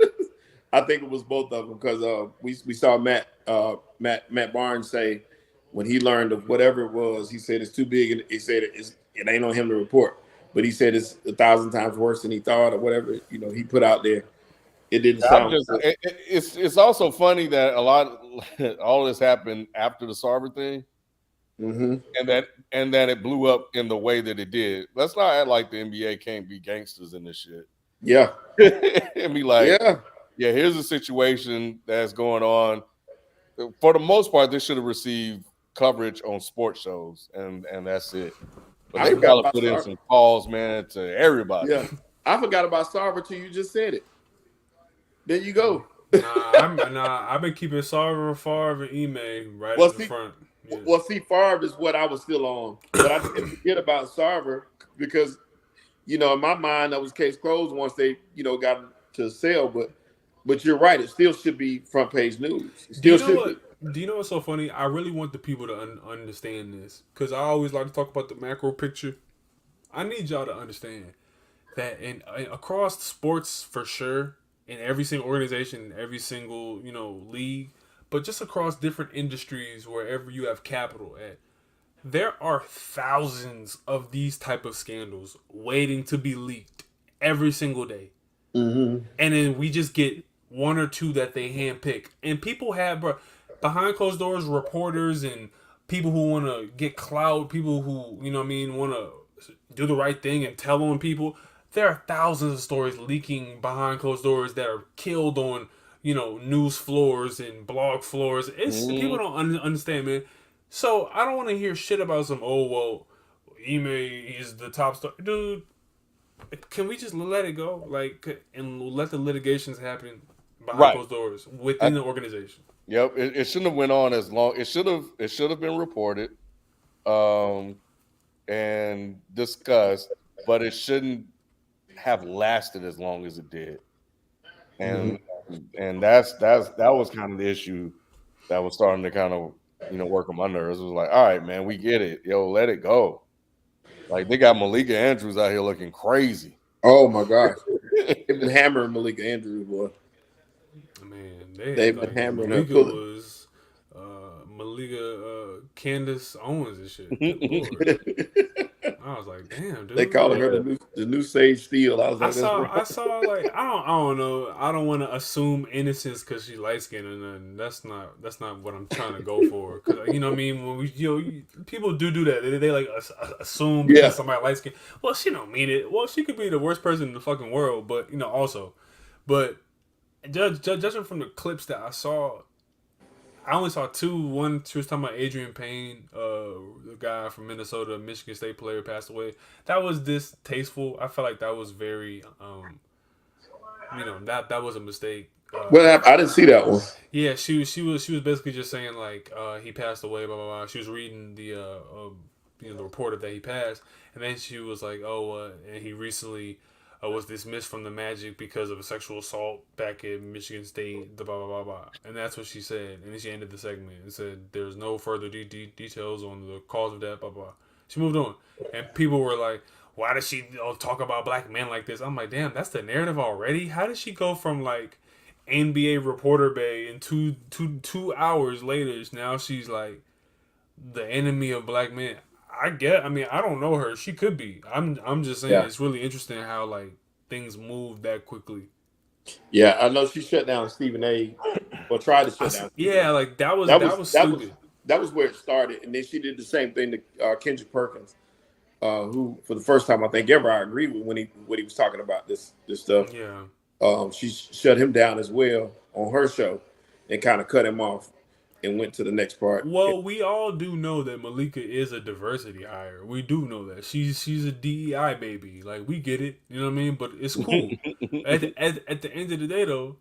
I think it was both of them because we saw Matt Barnes say when he learned of whatever it was, he said it's too big, and he said it ain't on him to report. But he said it's 1,000 times worse than he thought, or whatever he put out there. It didn't I'm sound just good. it's also funny that all of this happened after the Sarver thing, Mm-hmm. and that it blew up in the way that it did. Let's not act like the NBA can't be gangsters in this shit. Yeah, And be like, yeah. yeah, here's a situation that's going on. For the most part, this should have received coverage on sports shows, and that's it. But I they forgot probably about put in Sarver. some calls, man, to everybody. Yeah, I forgot about Sarver till you just said it. There you go. I've been keeping Sarver, Favre, and Ime right Well, at the see, front. Yeah. Favre is what I was still on, but I didn't forget about Sarver because in my mind that was case closed once they got to sell. But you're right, it still should be front page news. It Do still you know should be. what? Do you know what's so funny? I really want the people to understand this because I always like to talk about the macro picture. I need y'all to understand that across sports for sure, in every single organization, every single league, but just across different industries, wherever you have capital at, there are thousands of these type of scandals waiting to be leaked every single day. Mm-hmm. And then we just get one or two that they handpick. And people have, bro, behind closed doors, reporters and people who want to get clout, people who, want to do the right thing and tell on people. There are thousands of stories leaking behind closed doors that are killed on, news floors and blog floors. It's Mhm. people don't understand, man. So I don't want to hear shit about some, oh, well, Ime is the top star. Dude, can we just let it go, like, and let the litigations happen behind Right. closed doors within the organization. Yep. It shouldn't have went on as long. It should have been reported, and discussed, but it shouldn't have lasted as long as it did. And that was kind of the issue that was starting to kind of work them under. It was like, all right, man, we get it. Yo, let it go. Like they got Malika Andrews out here looking crazy. Oh my gosh, they've been hammering Malika Andrews, boy. Man, They've been hammering her. Malika was Malika Candace Owens and shit. Good Lord. I was like, damn, dude. They calling her the new Sage Steele. I was like, I saw like I don't know. I don't want to assume innocence because she's light skinned and nothing. That's not what I'm trying to go for. Because you know what I mean. When we people do that. They like assume because somebody light skinned. Well, she don't mean it. Well, she could be the worst person in the fucking world. But also, but judging from the clips that I saw. I only saw two. One, she was talking about Adrian Payne, the guy from Minnesota, Michigan State player, passed away. That was distasteful. I felt like that was very, that was a mistake. well, I didn't see that one. Yeah, she was basically just saying like he passed away, blah blah blah. She was reading the the report that he passed, and then she was like, and he recently was dismissed from the Magic because of a sexual assault back in Michigan State, blah, blah, blah, blah. And that's what she said. And then she ended the segment and said, there's no further details on the cause of that, blah, blah. She moved on. And people were like, why does she talk about black men like this? I'm like, damn, that's the narrative already? How did she go from, like, NBA reporter bay and two hours later, now she's, like, the enemy of black men? I don't know her. She could be. I'm just saying It's really interesting how like things move that quickly. Yeah, I know she shut down Stephen A. Or tried to shut down. Yeah, like that was stupid. That was where it started, and then she did the same thing to Kendrick Perkins, who for the first time I think ever I agree with when he was talking about this stuff. Yeah. She shut him down as well on her show, and kind of cut him off. And went to the next part. Well, we all do know that Malika is a diversity hire. We do know that she's a DEI baby. Like we get it, you know what I mean. But it's cool. at the end of the day, though,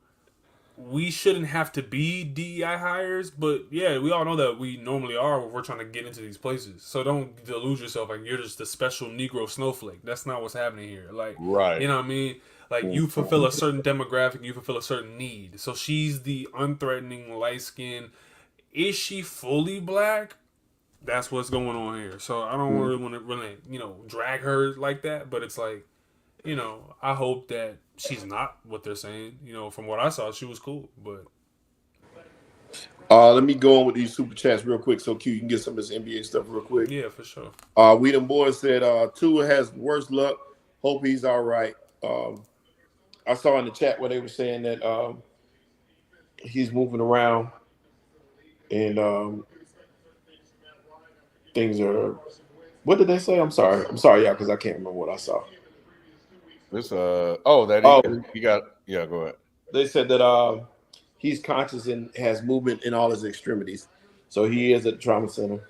we shouldn't have to be DEI hires. But yeah, we all know that we normally are when we're trying to get into these places. So don't delude yourself like you're just a special Negro snowflake. That's not what's happening here. Like, right? You know what I mean? Like you fulfill a certain demographic, you fulfill a certain need. So she's the unthreatening, light skinned. Is she fully black? That's what's going on here. So I don't really want to drag her like that. But it's like, I hope that she's not what they're saying. From what I saw, she was cool. But let me go on with these super chats real quick, so Q you can get some of this NBA stuff real quick. Yeah, for sure. We them boys said Tua has worse luck. Hope he's all right. I saw in the chat where they were saying that he's moving around. And things are. What did they say? I'm sorry, y'all, because I can't remember what I saw. This he got. Yeah, go ahead. They said that he's conscious and has movement in all his extremities, so he is at the trauma center.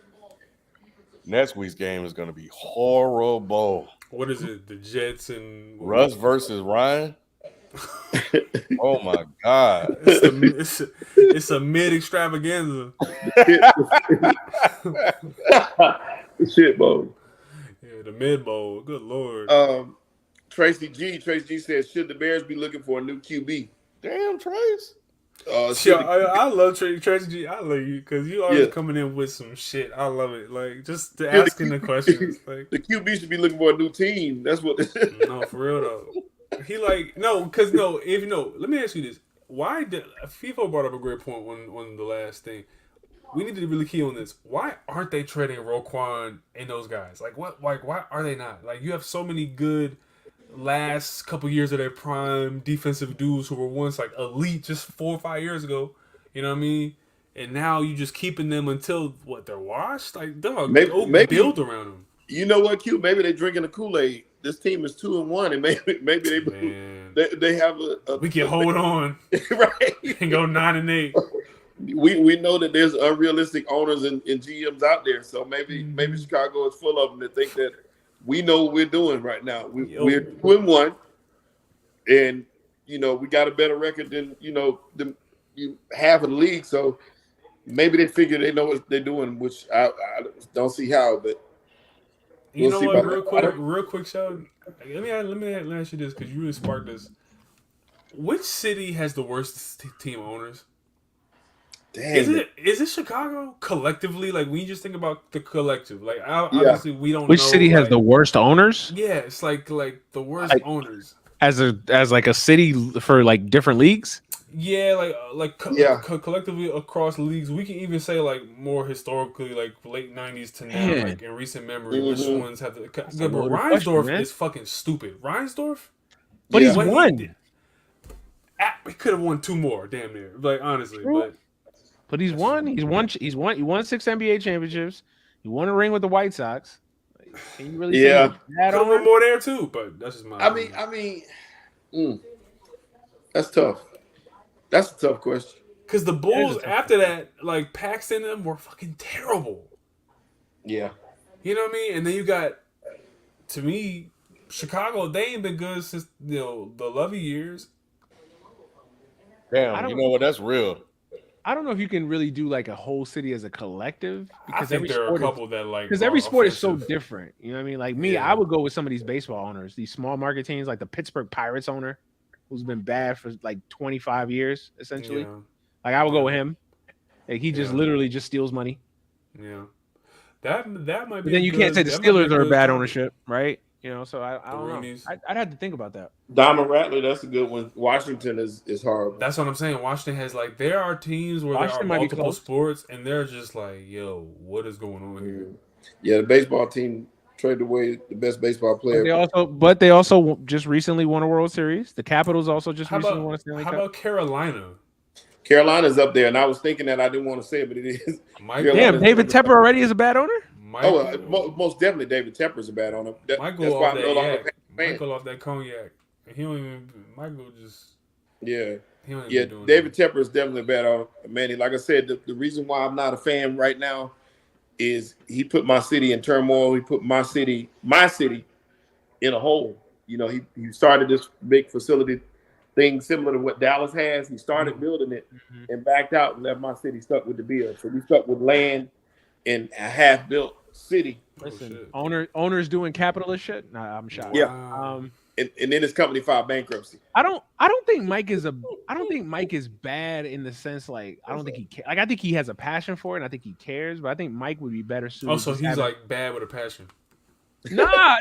Next week's game is going to be horrible. What is it? The Jets and Russ versus Ryan. Oh my God! It's a mid extravaganza. Shit bowl. Yeah, the mid bowl. Good Lord. Tracy G says, should the Bears be looking for a new QB? Damn, Trace. I love Tracy G. I love you because you always coming in with some shit. I love it. Like just asking the questions. Like the QB should be looking for a new team. That's what. No, for real though. He like because let me ask you this: why did FIFA brought up a great point on the last thing? We need to really key on this. Why aren't they trading Roquan and those guys? Like what? Like why are they not? Like you have so many good last couple years of their prime defensive dudes who were once like elite just 4 or 5 years ago. You know what I mean? And now you just keeping them until they're washed. Like maybe build around them. You know what, Q? Maybe they're drinking the Kool-Aid. This team is 2-1, and maybe they have a we can hold on, right, and go 9-8. We know that there's unrealistic owners and GMs out there, so maybe Chicago is full of them that think that we know what we're doing right now. We're 2-1, and we got a better record than half of the league. So maybe they figure they know what they're doing, which I don't see how, but You we'll know see what? about that. Real quick, Sheldon. Let me ask you this because you really sparked this. Which city has the worst team owners? Dang. Is it Chicago collectively? Like when you just think about the collective, like Yeah. obviously we don't Which know. city has like, the worst owners? Yeah, it's like the worst Like- owners. As like a city for like different leagues? Yeah, Yeah. collectively across leagues, we can even say like more historically, like late '90s to now, Man. like in recent memory, which Mhm. ones have the? a Yeah, but loaded question, Reinsdorf man. is fucking stupid. Reinsdorf, But he's Yeah. won. he could have won 2 more, damn near. Like honestly, True. But he's won. He won 6 NBA championships. He won a ring with the White Sox. Can you really say Yeah. he's bad could have owner? won more there too. But that's just my. I mean, that's tough. That's a tough question. Because the Bulls tough after that, like Paxton and them were fucking terrible. Yeah. You know what I mean? And then you got, to me, Chicago. They ain't been good since the Lovey years. Damn, you know what? That's real. I don't know if you can really do like a whole city as a collective I because think every there are a sport couple that like because every are sport is so offensive. different. You know what I mean? Like me, Yeah. I would go with some of these baseball owners, these small market teams, like the Pittsburgh Pirates owner, who's been bad for like 25 years, essentially. Yeah, Like I would go with him. Like he just literally just steals money. yeah. That might be. But then you can't say the that might be Steelers are a good bad topic. ownership, right? You know, so I don't know. Rooney's. I'd have to think about that. Diamond Rattler, that's a good one. Washington is horrible. That's what I'm saying. Washington has like there are teams where Washington there might are be multiple close. sports, and they're just like, yo, what is going on here? Yeah, the baseball team traded away the best baseball player. But they also just recently won a World Series. The Capitals also just How recently about won a Stanley how Cup. about Carolina? Carolina's up there, and I was thinking that I didn't want to say it, but it is. Mike, Carolina- Damn, David Tepper already is a bad owner? Most definitely David Tepper's a bad owner. That's Michael why off I'm that no longer yak. a fan. Michael off that cognac. He don't even. Michael just. Yeah. He don't even Yeah, be doing David that. Tepper is definitely a bad owner. Manny, like I said, the reason why I'm not a fan right now is he put my city in turmoil. He put my city in a hole. You know, he started this big facility thing similar to what Dallas has. He started building it and backed out and left my city stuck with the bill. So we stuck with land in a half-built city. Listen, shit. owners doing capitalist shit? Nah, I'm shocked. Yeah. Wow. And then his company filed bankruptcy. I don't think Mike is bad in the sense like I don't think he I think he has a passion for it and I think he cares, but I think Mike would be better suited. Oh, so just he's having- like bad with a passion. Nah.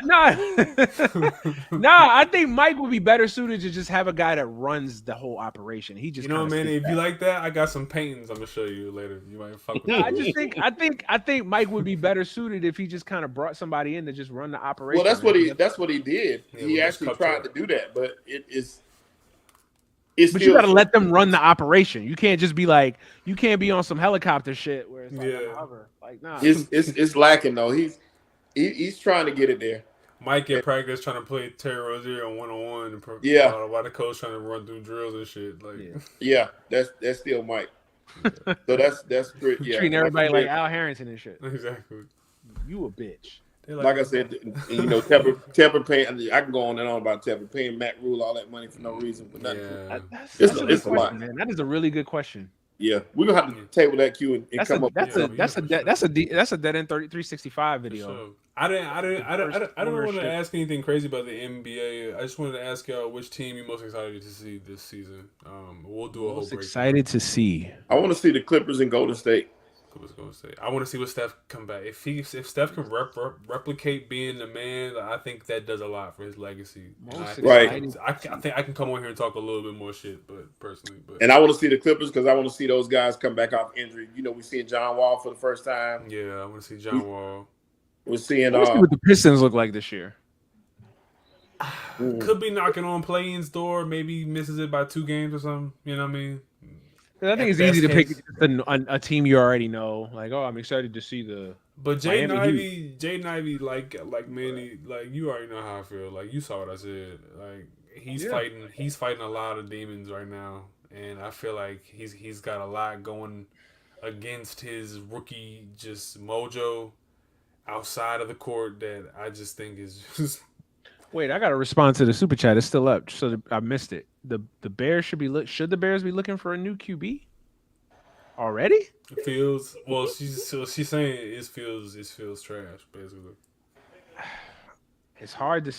Nah, I think Mike would be better suited to just have a guy that runs the whole operation. He just You know, kinda man. sits If back. you like that, I got some paintings I'm gonna show you later. You might fuck with. No, I think Mike would be better suited if he just kind of brought somebody in to just run the operation. Well, that's what he did. Yeah, He with this actually cup tried truck. to do that, but it's But you got to let them run the operation. You can't just be like, you can't be on some helicopter shit where it's like Yeah. a hover. Like, nah. it's lacking though. He's trying to get it there. Mike in practice trying to play Terry Rozier on 1-on-1. Yeah. While the coach trying to run through drills and shit. Like, Yeah. Yeah, that's still Mike. So that's pretty. Yeah, Treating everybody like Al Harrington and shit. exactly. You a bitch. They like I said, you know, Tepper paying. I can go on and on about Tepper paying Matt Rule all that money for no reason, but nothing. Yeah. That's It's a a good lot. question, man. That is a really good question. Yeah, we're gonna have to table that Q and That's come a up. that's Yeah, a that's a for dead sure. that's a dead end 365 video. So, I didn't want to ownership. ask anything crazy about the NBA. I just wanted to ask y'all which team you're most excited to see this season. We'll do a whole Most break. excited to see. I want to see the Clippers in Golden State. I was gonna say I want to see what Steph come back. If Steph can replicate being the man, I think that does a lot for his legacy. And Most Right. I think I can come on here and talk a little bit more shit, but personally, but And I want to see the Clippers because I want to see those guys come back off injury. You know, we're seeing John Wall for the first time. yeah, I want to see John Wall. We're seeing Let's see what the Pistons look like this year. Could be knocking on play-in's door. Maybe misses it by 2 games or something. You know what I mean? 'Cause I think At it's easy to best pick a team you already know. Like, oh, I'm excited to see the. But Jaden Miami Ivey, like Manny, like you already know how I feel. Like you saw what I said. Like he's fighting a lot of demons right now, and I feel like he's got a lot going against his rookie just mojo outside of the court that I just think is just. Wait, I got to respond to the super chat. It's still up, so I missed it. the Bears should the Bears be looking for a new QB already? Fields. Well, she's saying it feels trash basically. It's hard to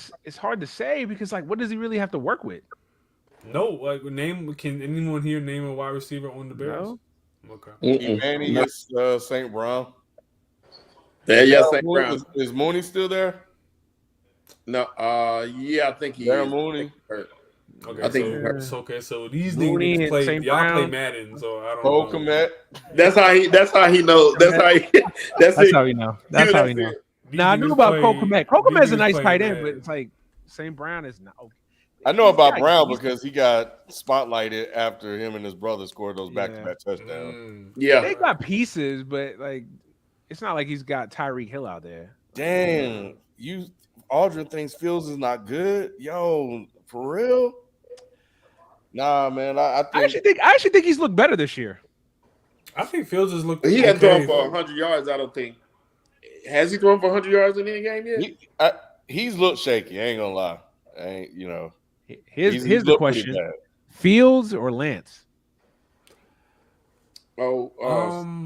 say because like, what does he really have to work with? No, like can anyone here name a wide receiver on the Bears? No. Okay. Emmanuel St. Brown. Yeah, St. Brown. Is Mooney still there? No, yeah, I think he Darren is. Mooney. Okay, I think so these Mooney niggas and play St. y'all play Brown. Madden, so I don't Cole know. Kmet. That's how he knows. That's how you know. That's how you know. These Now I knew niggas about play- Cole Kmet. Cole these Kmet's a niggas nice play tight end, Madden. but it's like St. Brown is not. Okay. I know about He's Brown nice. because he got spotlighted after him and his brother scored those Yeah. back-to-back touchdowns. Yeah. They got pieces, but like it's not like he's got Tyreek Hill out there. Damn, Aldrin thinks Fields is not good. Yo, for real? Nah, man. I I actually think he's looked better this year. I think Fields has looked. He had okay. thrown for 100 yards. I don't think. Has he thrown for 100 yards in any game yet? he's looked shaky. I ain't gonna lie. Here's the looked pretty question: bad. Fields or Lance? Well,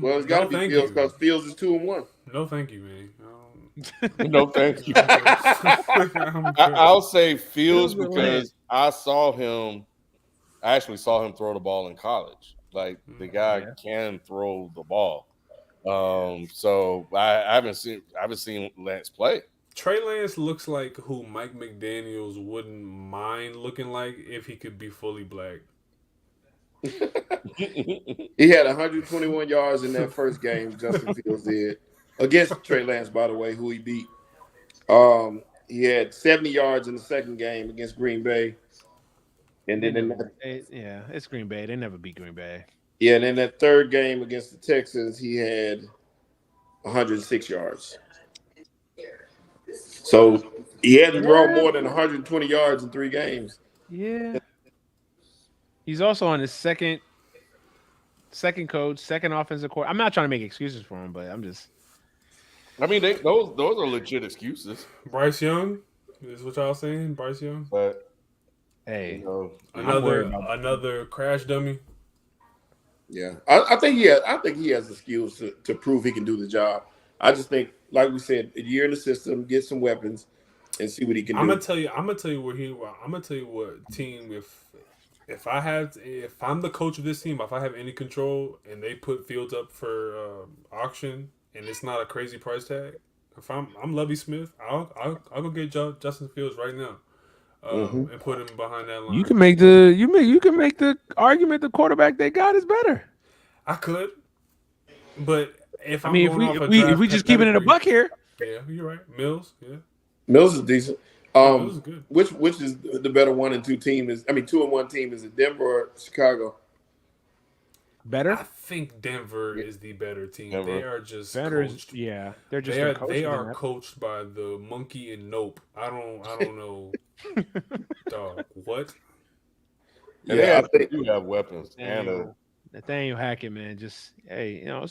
it's got to be Fields because Fields is 2-1. No, thank you, man. No, thank you. I'll say Fields because I actually saw him throw the ball in college. Like the guy can throw the ball. So I haven't seen Lance play. Trey Lance looks like who Mike McDaniels wouldn't mind looking like if he could be fully black. He had 121 yards in that first game. Justin Fields did against Trey Lance, by the way, who he beat. He had 70 yards in the second game against Green Bay, and then it's Green Bay. They never beat Green Bay. Yeah, and in that third game against the Texans, he had 106 yards. So he hadn't thrown more than 120 yards in 3 games. Yeah. He's also on his second coach, second offensive coordinator. I'm not trying to make excuses for him, but I'm just. I mean, those are legit excuses. Bryce Young is what y'all saying. Bryce Young, but hey, another crash dummy. Yeah, I think he has the skills to prove he can do the job. I just think, like we said, a year in the system, get some weapons, and see what he can do. I'm gonna tell you what team if I'm the coach of this team, if I have any control and they put Fields up for auction and it's not a crazy price tag, if I'm Lovie Smith, I'll go get Justin Fields right now and put him behind that line. You can make the argument the quarterback they got is better. I could, but if if we just keeping it a buck here, yeah, you're right. Mills is decent. Mills is good. Which is the better 1 and 2 team? 2-1 team, is it Denver or Chicago? Better. I think Denver is the better team. Denver. They are just Better. coached. Yeah, they're just they are coached by the monkey and Nope. I don't know. Dog, what? And they do have weapons. Nathaniel Hackett, man, it's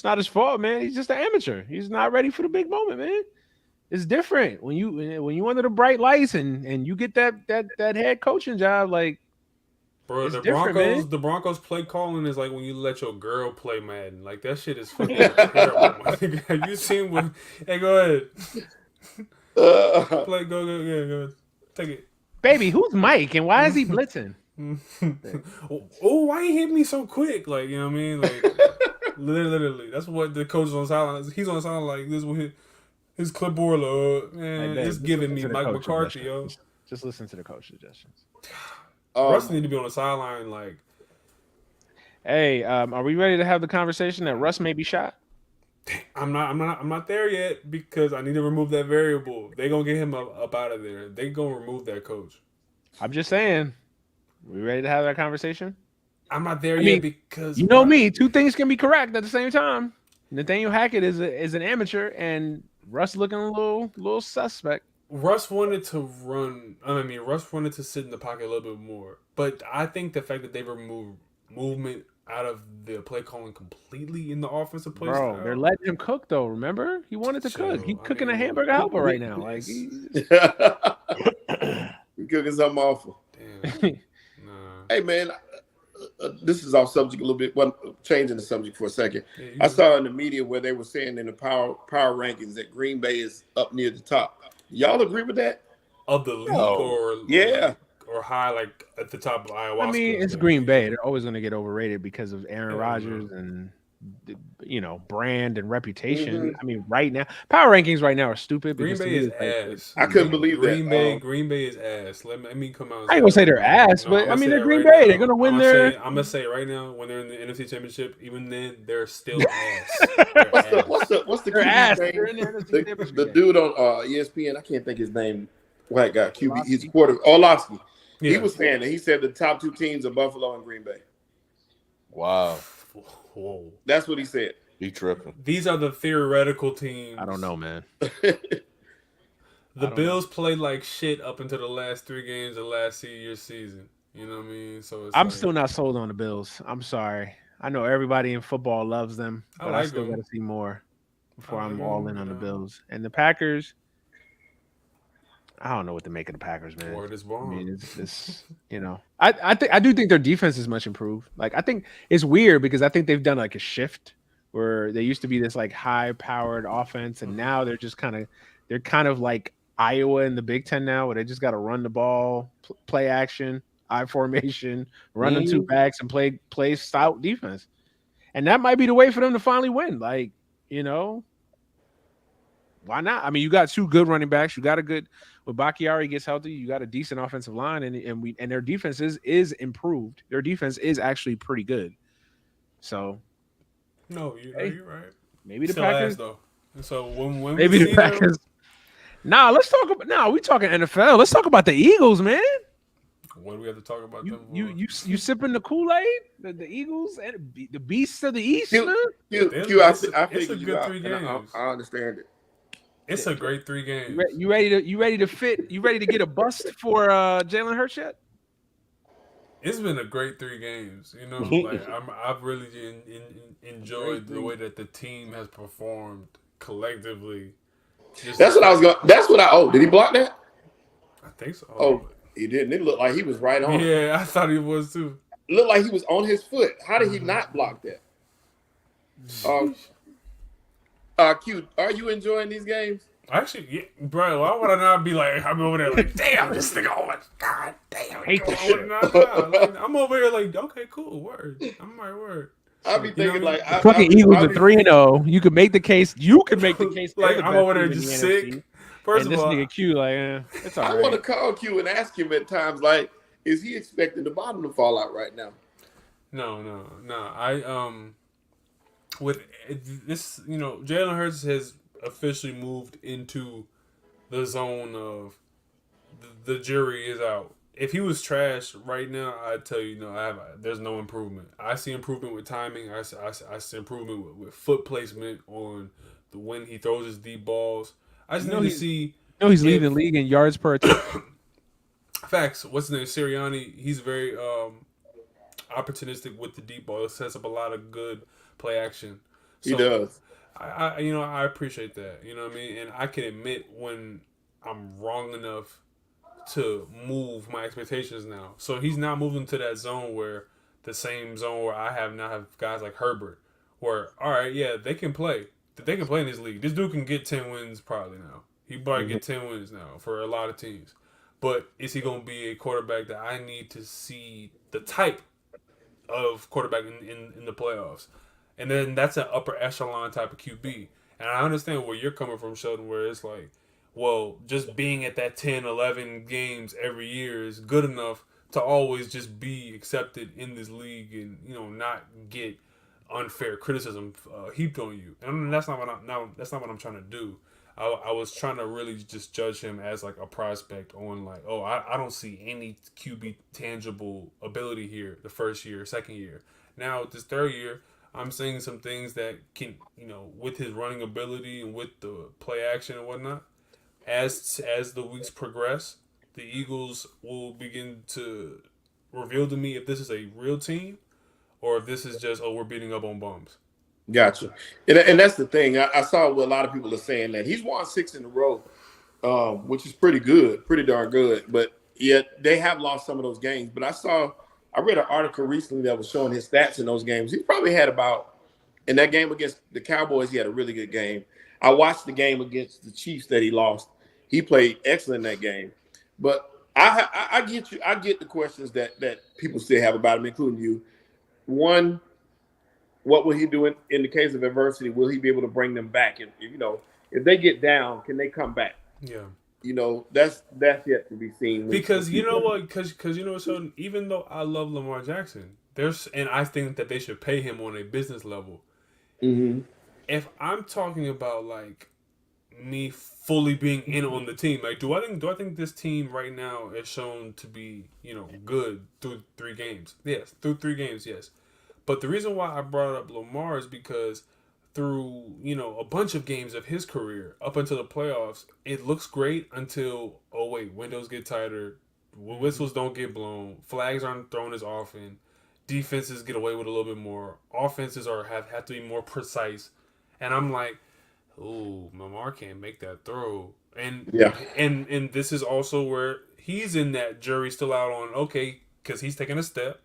not his fault, man. He's just an amateur. He's not ready for the big moment, man. It's different when you under the bright lights and you get that head coaching job, like. Bro, the Broncos play calling is like when you let your girl play Madden. Like that shit is fucking terrible. Have you seen what? Hey, go ahead. Play, go ahead. Take it. Baby, who's Mike and why is he blitzing? Oh, why he hit me so quick? Like, you know what I mean? Like, literally, that's what the coach is on the sideline. He's on the sideline like this with his clipboard. Man, it's giving me Mike McCarthy, yo. Just listen to the coach suggestions. Russ need to be on the sideline, like. Hey, are we ready to have the conversation that Russ may be shot? I'm not there yet because I need to remove that variable. They gonna get him up out of there. They gonna remove that coach. I'm just saying. We ready to have that conversation? I'm not there yet because you know me. 2 things can be correct at the same time. Nathaniel Hackett is an amateur, and Russ looking a little suspect. Russ wanted to run. Russ wanted to sit in the pocket a little bit more. But I think the fact that they removed movement out of the play calling completely in the offensive play style. They're letting him cook though. Remember, he wanted to cook. He's cooking a hamburger helper right now. Like he's cooking something awful. Damn. Hey, man, this is off subject a little bit. Well, changing the subject for a second. Yeah, I saw in the media where they were saying in the power rankings that Green Bay is up near the top. Y'all agree with that? of the league No. Yeah. or high like at the top of ayahuasca. I mean, it's Green Bay. They're always going to get overrated because of Aaron Hell Rodgers no. and brand and reputation. Mhm. I mean, right now, power rankings right now are stupid Green because to Bay me, is it's like, ass. I couldn't believe Green that. Bay, Green Bay is ass. Let me come out. And I ain't gonna say that they're right now. ass, but I'ma I mean say they're it Green right Bay. now. They're gonna win I'm gonna say it right now. When they're in the NFC Championship, even then they're still ass. They're ass. What's the They're QB ass. name? They're in the NFC The Championship. dude on ESPN, I can't think his name. White guy, QB. He's a quarter. Orlovsky. He Yeah. was saying that. He said the top two teams are Buffalo and Green Bay. Wow. Whoa. That's what he said. He tripping. These are the theoretical teams. I don't know, man. The Bills played like shit up until the last 3 games of last year's season. You know what I mean? So it's I'm like, still not sold on the Bills. I'm sorry. I know everybody in football loves them, I but I like still them. got to see more before I like I'm them, all in you on the know. Bills. And the Packers, I don't know what to make of the Packers, man. Word is I born. mean, it's I do think their defense is much improved. Like I think it's weird because I think they've done like a shift where they used to be this like high powered offense, and now they're just kind of like Iowa in the Big Ten now, where they just got to run the ball, play action, I formation, run on two backs, and play stout defense. And that might be the way for them to finally win. Like why not? I mean, you got 2 good running backs. You got a good when Bakhtiari gets healthy. You got a decent offensive line, and their defense is improved. Their defense is actually pretty good. So No, you're right. maybe the Still Packers. ass though. And so when Maybe we the see them, Packers. Let's talk about. We talking NFL. Let's talk about the Eagles, man. what do we have to talk about them? You sipping the Kool-Aid? The Eagles and the beasts of the East. Man? Q, I It's a figured you good out. 3 And games. I understand it. It's a great 3 games. You ready to fit? You ready to get a bust for Jalen Hurts yet? It's been a great 3 games. You know, like I've really enjoyed the way that the team has performed collectively. That's what I was going. That's what I. Oh, did he block that? I think so. Oh, he didn't. It looked like he was right on. Yeah, I thought he was too. It looked like he was on his foot. How did he not block that? Q, are you enjoying these games? Actually, yeah, bro, why would I not be like, I'm over there like, damn, this nigga, oh my god, damn. Hate this I shit. would not, like, I'm over here like, okay, cool, word. I'm like, word. I be thinking what I mean? like, Fucking Eagles are 3-0. You could make the case. You could make the case. Like, they're the I'm best over there team in E just the sick. NFC. First And of this all, nigga Q, like, it's all I right. want to call Q and ask him at times, like, is he expecting the bottom to fall out right now? no. I with this, Jalen Hurts has officially moved into the zone of the jury is out. If he was trash right now, I'd tell you, there's no improvement. I see improvement with timing. I see improvement with foot placement on the when he throws his deep balls. I just need to see. He's leading the league in yards per attempt. Facts. What's his name? Sirianni. He's very opportunistic with the deep ball. It sets up a lot of good play action. So He does. I appreciate that. You know what I mean? And I can admit when I'm wrong enough to move my expectations now. So he's not moving to that zone where the same zone where I have guys like Herbert, where all right, yeah, they can play. They can play in this league. This dude can get 10 wins probably now. He probably get 10 wins now for a lot of teams. But is he going to be a quarterback that I need to see the type of quarterback in the playoffs? And then that's an upper echelon type of QB. And I understand where you're coming from, Sheldon, where it's like, well, just being at that 10, 11 games every year is good enough to always just be accepted in this league and, not get unfair criticism heaped on you. And that's not what I'm trying to do. I was trying to really just judge him as like a prospect on like, I don't see any QB tangible ability here the first year, second year. Now this third year, I'm seeing some things that can, with his running ability and with the play action and whatnot. As the weeks progress, the Eagles will begin to reveal to me if this is a real team or if this is just, we're beating up on bums. Gotcha. And that's the thing. I saw what a lot of people are saying that he's won 6 in a row, which is pretty good, pretty darn good. But yet they have lost some of those games. But I saw I read an article recently that was showing his stats in those games. He probably had about in that game against the Cowboys. He had a really good game. I watched the game against the Chiefs that he lost. He played excellent in that game. But I get you. I get the questions that people still have about him, including you. One, what will he do in the case of adversity? Will he be able to bring them back? And if they get down, can they come back? Yeah. That's yet to be seen. Because you know what? Because you know, so even though I love Lamar Jackson, and I think that they should pay him on a business level. Mm-hmm. If I'm talking about like me fully being in on the team, like do I think this team right now is shown to be good through 3 games? Yes, through 3 games, yes. But the reason why I brought up Lamar is because through a bunch of games of his career up until the playoffs, it looks great until windows get tighter, whistles don't get blown, flags aren't thrown as often, defenses get away with a little bit more, offenses have to be more precise, and I'm like, ooh, Lamar can't make that throw, and Yeah. and this is also where he's in that jury still out on because he's taking a step,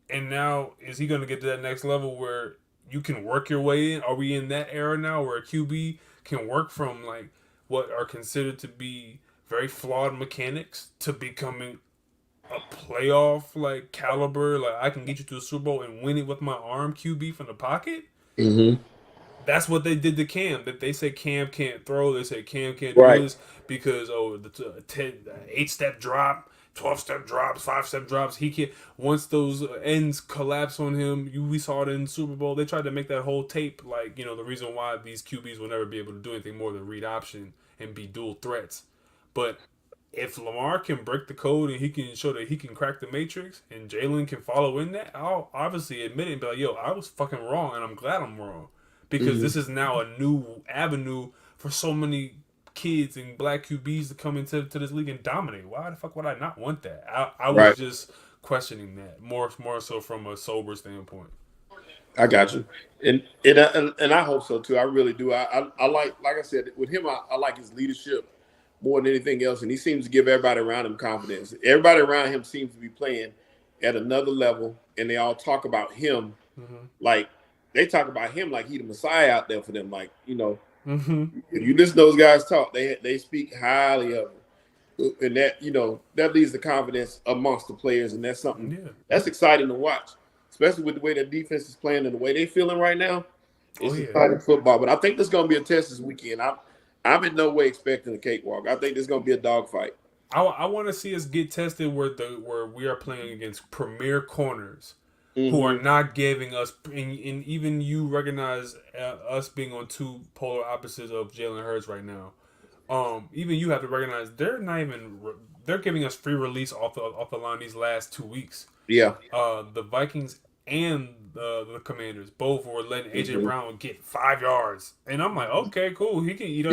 and now is he going to get to that next level where you can work your way in? Are we in that era now where a QB can work from like what are considered to be very flawed mechanics to becoming a playoff like caliber? Like I can get you to the Super Bowl and win it with my arm QB from the pocket. Mm-hmm. That's what they did to Cam. That they say Cam can't throw. They say Cam can't do Right. this because the 8-step drop, 12-step drops, 5-step drops. He can't. Once those ends collapse on him, we saw it in Super Bowl. They tried to make that whole tape like the reason why these QBs will never be able to do anything more than read option and be dual threats. But if Lamar can break the code and he can show that he can crack the matrix and Jalen can follow in that, I'll obviously admit it and be like, yo, I was fucking wrong and I'm glad I'm wrong. Because this is now a new avenue for so many kids and black QBs to come into this league and dominate. Why the fuck would I not want that? I was just questioning that more so from a sober standpoint. I got you, and I hope so too. I really do. I like I said with him. I like his leadership more than anything else, and he seems to give everybody around him confidence. Everybody around him seems to be playing at another level, and they all talk about him like. They talk about him like he the Messiah out there for them. Like, if you listen to those guys talk, they speak highly of him. And that leads to confidence amongst the players. And that's something that's exciting to watch, especially with the way the defense is playing and the way they're feeling right now. It's exciting football. But I think there's going to be a test this weekend. I'm in no way expecting a cakewalk. I think there's going to be a dogfight. I want to see us get tested where we are playing against premier corners. Who are not giving us, and even you recognize us being on two polar opposites of Jalen Hurts right now. Even you have to recognize they're giving us free release off the line these last 2 weeks. Yeah. The Vikings and the Commanders both were letting AJ Brown get 5 yards, and I'm like, okay, cool. He can eat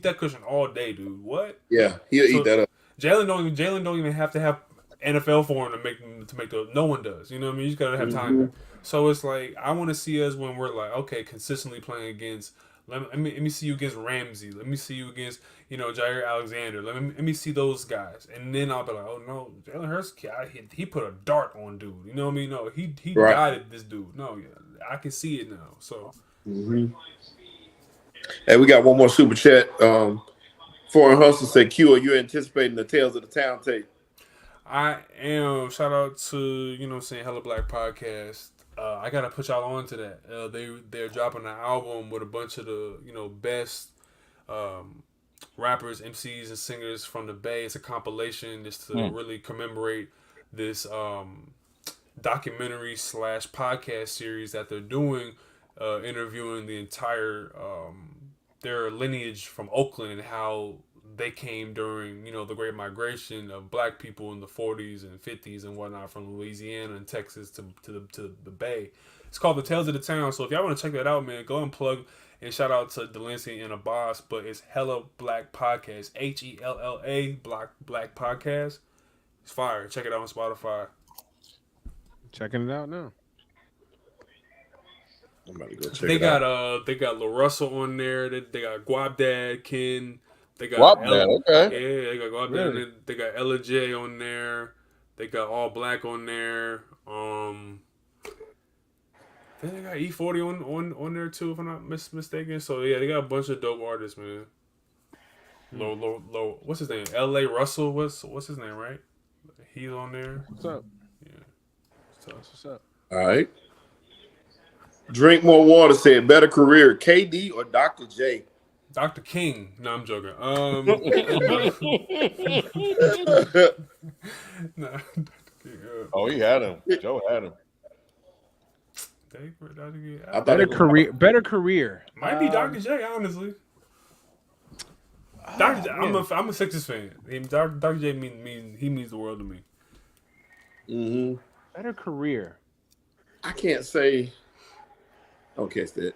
that cushion all day, dude. What? Yeah, he'll eat that up. Jalen don't even have to have NFL for him to make the. No one does. You know what I mean? You just gotta have time. So it's like I want to see us when we're like, okay, consistently playing against. Let me see you against Ramsey. Let me see you against Jair Alexander. Let me see those guys, and then I'll be like, oh no, Jalen Hurts, he put a dart on dude. You know what I mean? No, he guided this dude. No, yeah, I can see it now. So. Hey, we got one more super chat. Foreign Hustle said, Q, are you anticipating the Tales of the Town tape? I am. Shout out to Hella Black Podcast. I gotta put y'all on to that. They're dropping an album with a bunch of the best rappers, MCs, and singers from the Bay. It's a compilation just to really commemorate this documentary / podcast series that they're doing, interviewing the entire their lineage from Oakland and how they came during, the Great Migration of black people in the 40s and 50s and whatnot from Louisiana and Texas to the Bay. It's called The Tales of the Town. So if y'all want to check that out, man, go and plug and shout out to Delancey and Abbas. But it's Hella Black Podcast, HELLA Black Podcast. It's fire. Check it out on Spotify. Checking it out now. I'm about to go check they it out. They got Lil Russell on there. They got Guap Dad, Ken. They got Guap Dad, okay. Yeah, they got Guap Dad. They got Ella J on there. They got All Black on there. Then they got E40 on there too, if I'm not mistaken. So yeah, they got a bunch of dope artists, man. Low. What's his name? L.A. Russell. What's his name? Right? He's on there. What's up? Yeah. What's up? All right. Drink more water said better career, KD or Dr. J? Dr. King. No, I'm joking. Nah, Dr. King. Oh, he had him. Joe had him. I thought Better it was- career. Better career. Might be Dr. J, honestly. Dr. J, I'm a Sixers fan. Dr. J means the world to me. Mhm. Better career. I can't say. Don't catch that.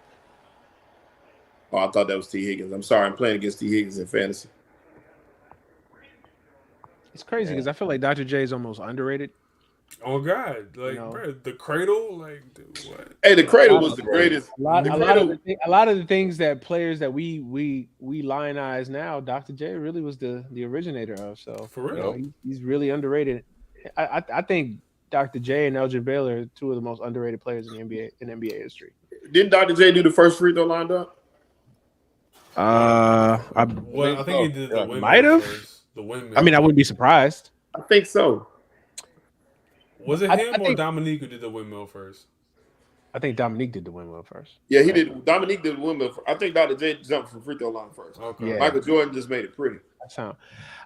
Oh, I thought that was T. Higgins. I'm sorry. I'm playing against T. Higgins in fantasy. It's crazy because I feel like Dr. J is almost underrated. Oh God, like bro, the cradle, like dude, what? Hey, the cradle was the greatest. A lot of the things that players that we lionize now, Dr. J really was the originator of. So For real, he's really underrated. I think Dr. J and Elgin Baylor are two of the most underrated players in the NBA history. Didn't Dr. J do the first free throw lined up? I think he did the windmill might have. first. The windmill. I mean, I wouldn't be surprised. I think so. Was it I him or think- Dominique who did the windmill first? I think Dominique did the windmill first. Yeah, he did. Dominique did the windmill. I think Dr. J jumped from free throw line first. Okay. Yeah. Michael Jordan just made it pretty.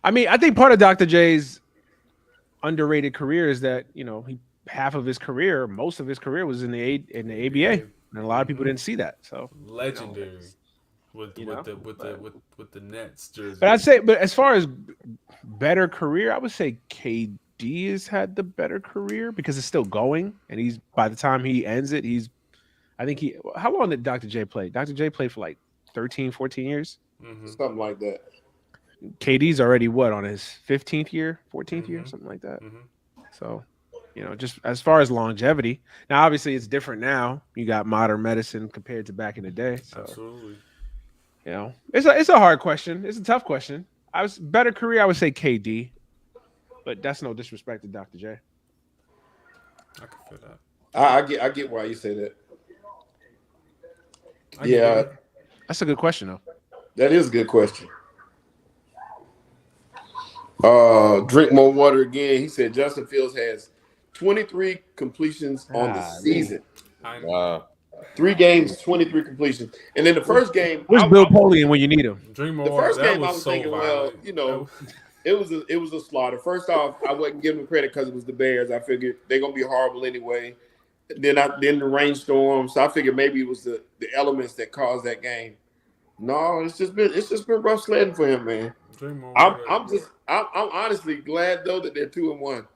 I mean, I think part of Dr. J's underrated career is that half of his career, most of his career, was in the ABA, and a lot of people didn't see that. So Legendary with the Nets jersey. But as far as better career, I would say KD has had the better career because it's still going, and by the time he ends it, how long did Dr. J play? Dr. J played for like 13, 14 years. Something like that. KD's already on his 15th year, 14th year, something like that. So, just as far as longevity, now obviously it's different now. You got modern medicine compared to back in the day. So, Absolutely. It's a hard question. It's a tough question. Better career, I would say KD, but that's no disrespect to Dr. J. I can feel that. I get why you say that. That's a good question though. That is a good question. Drink more water again. He said Justin Fields has 23 completions on the season. Wow. 3 games, 23 completions. And then the first game, where's Bill Polian when you need him? The first game, I was thinking, it was a slaughter. First off, I wasn't giving him credit because it was the Bears. I figured they're gonna be horrible anyway. Then the rainstorm, so I figured maybe it was the elements that caused that game. No, it's just been rough sledding for him, man. I'm honestly glad though that they're 2-1.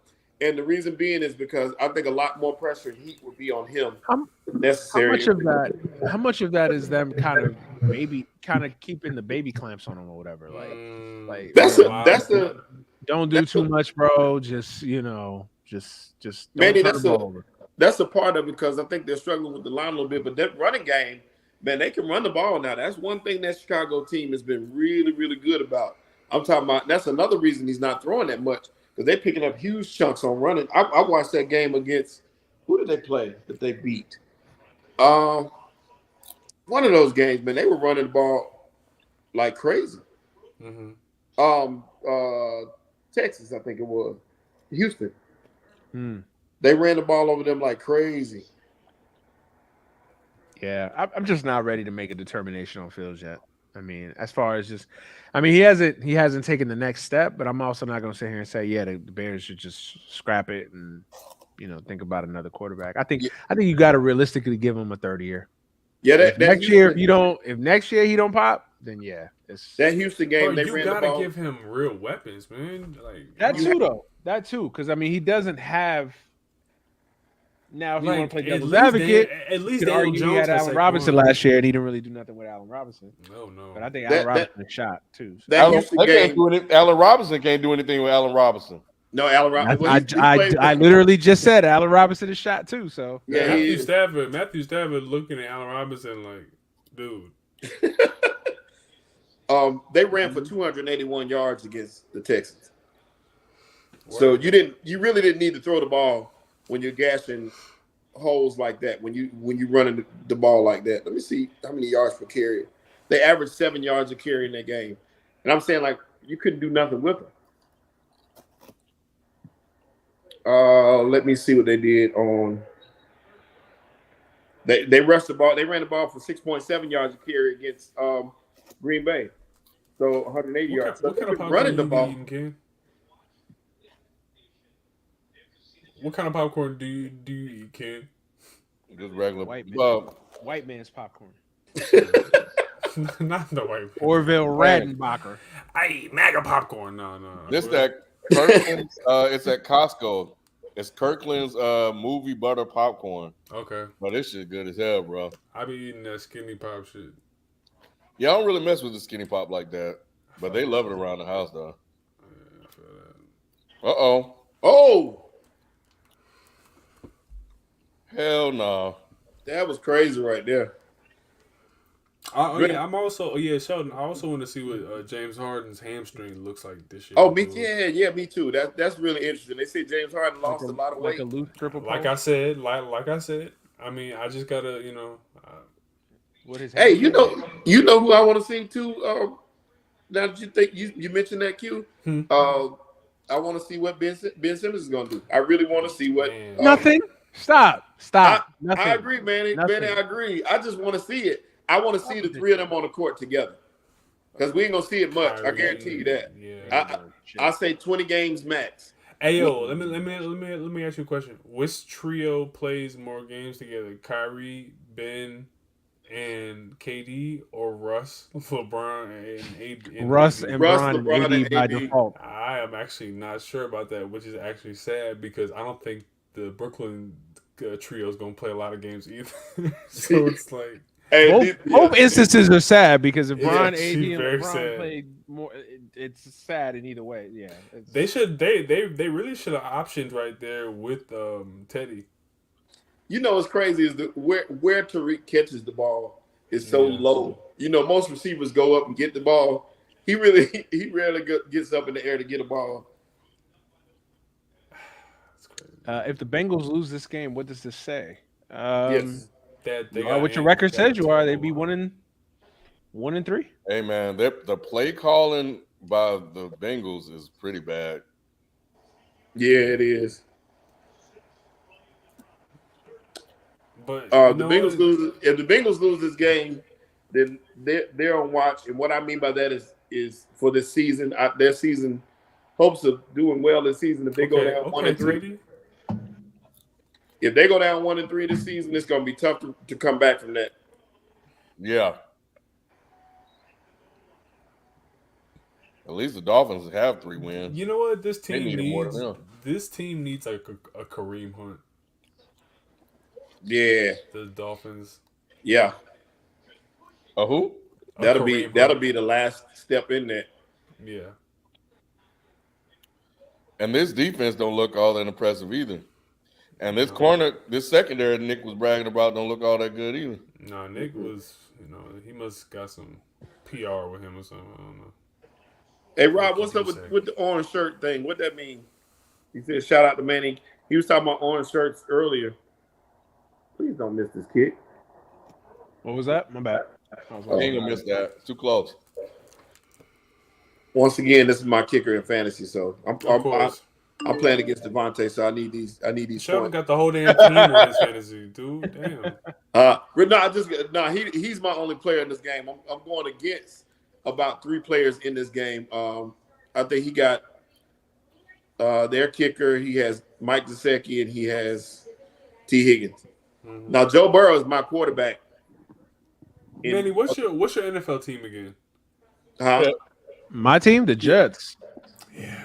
And the reason being is because I think a lot more pressure and heat would be on him. Necessary. How much of that is them kind of keeping the baby clamps on him or whatever? Don't do too much, bro. Just don't Manny, turn the ball over. That's a part of it because I think they're struggling with the line a little bit. But that running game, man, they can run the ball now. That's one thing that Chicago team has been really, really good about. I'm talking about that's another reason he's not throwing that much because they're picking up huge chunks on running. I watched that game against who did they play that they beat? One of those games, man, they were running the ball like crazy. Texas, I think it was. Houston. They ran the ball over them like crazy. Yeah, I'm just not ready to make a determination on Fields yet. I mean, as far as he hasn't taken the next step, but I'm also not going to sit here and say, the Bears should just scrap it and think about another quarterback. I think you got to realistically give him a third year. Yeah, if next year he don't pop, then it's that Houston game. Bro, you gotta give him real weapons, man. Like that too, because I mean he doesn't have. Now, if you want to play devil's least advocate, at least you could argue he had Allen Robinson last year, and he didn't really do nothing with Allen Robinson. No. But I think Allen Robinson shot too. So. Allen Robinson can't do anything with Allen Robinson. No, Allen Robinson. I literally just said Allen Robinson is shot too. So Matthew Stafford looking at Allen Robinson like, dude. They ran for 281 yards against the Texans. So you really didn't need to throw the ball when you're gashing holes like that. When you running the ball like that. Let me see how many yards per carry. They averaged 7 yards a carry in that game, and I'm saying like you couldn't do nothing with them. Let me see what they did on. They rushed the ball. They ran the ball for 6.7 yards a carry against Green Bay. So 180 yards. So What kind of popcorn running the you ball. be eating, Ken? What kind of popcorn do you eat, Ken? Just regular. White man's popcorn. Not the white. Orville Redenbacher. I eat MAGA popcorn. No. This that Kirkland's. It's at Costco. It's Kirkland's movie butter popcorn. Okay. But this shit good as hell, bro. I be eating that skinny pop shit. Yeah, I don't really mess with the skinny pop like that, but they love it around the house though. Oh. Hell no. That was crazy right there. Yeah, I'm also Sheldon. I also want to see what James Harden's hamstring looks like this year. Oh, me too. That's really interesting. They say James Harden lost a lot of weight. Like a loose triple. Like I said. I mean, I just gotta, What is? Hey, you know who I want to see too. Now that you think you mentioned that Q, I want to see what Ben Simmons is gonna do. I really want to see what. Nothing. Stop. Nothing. I agree, Manny. Manny, I agree. I just want to see it. I want to see the three of them on the court together because we ain't gonna see it much. I guarantee you that. Yeah. I say 20 games max. Hey yo, let me ask you a question. Which trio plays more games together? Kyrie, Ben, and KD, or Russ, LeBron, and AD? Russ, LeBron, and AD by AD. default. I am actually not sure about that, which is actually sad because I don't think the Brooklyn trio is gonna play a lot of games either. So it's like. Both instances are sad because if LeBron, AD, and LeBron sad. played more, it's sad in either way. Yeah, they should. They really should have optioned right there with Teddy. You know what's crazy is where Tyreek catches the ball is so low. You know, most receivers go up and get the ball. He rarely gets up in the air to get a ball. That's crazy. If the Bengals lose this game, what does this say? Yes. What your record says you are, they'd be 1-3. Hey man, the play calling by the Bengals is pretty bad. Yeah, it is. But if the Bengals lose this game, then they're on watch. And what I mean by that is for this season, their season hopes of doing well this season. If they go down 1-3. If they go down 1-3 this season, it's going to be tough to come back from that. Yeah. At least the Dolphins have 3 wins. You know what? This team needs like a Kareem Hunt. Yeah. The Dolphins. Yeah. A who? That'll be the last step in that. Yeah. And this defense don't look all that impressive either. And this secondary Nick was bragging about don't look all that good either. No, Nick was, he must got some PR with him or something. I don't know. Hey, Rob, what's up with the orange shirt thing? What that mean? He said, shout out to Manny. He was talking about orange shirts earlier. Please don't miss this kick. What was that? My bad. I ain't gonna miss that. It's too close. Once again, this is my kicker in fantasy, so I'm playing against Devontae, so I need these Sheldon points. Got the whole damn team on his fantasy, dude. Damn. He's my only player in this game. I'm going against about 3 players in this game. I think he got their kicker. He has Mike Gesicki and he has T. Higgins. Mm-hmm. Now Joe Burrow is my quarterback. Manny, what's your NFL team again? My team, the Jets. Yeah.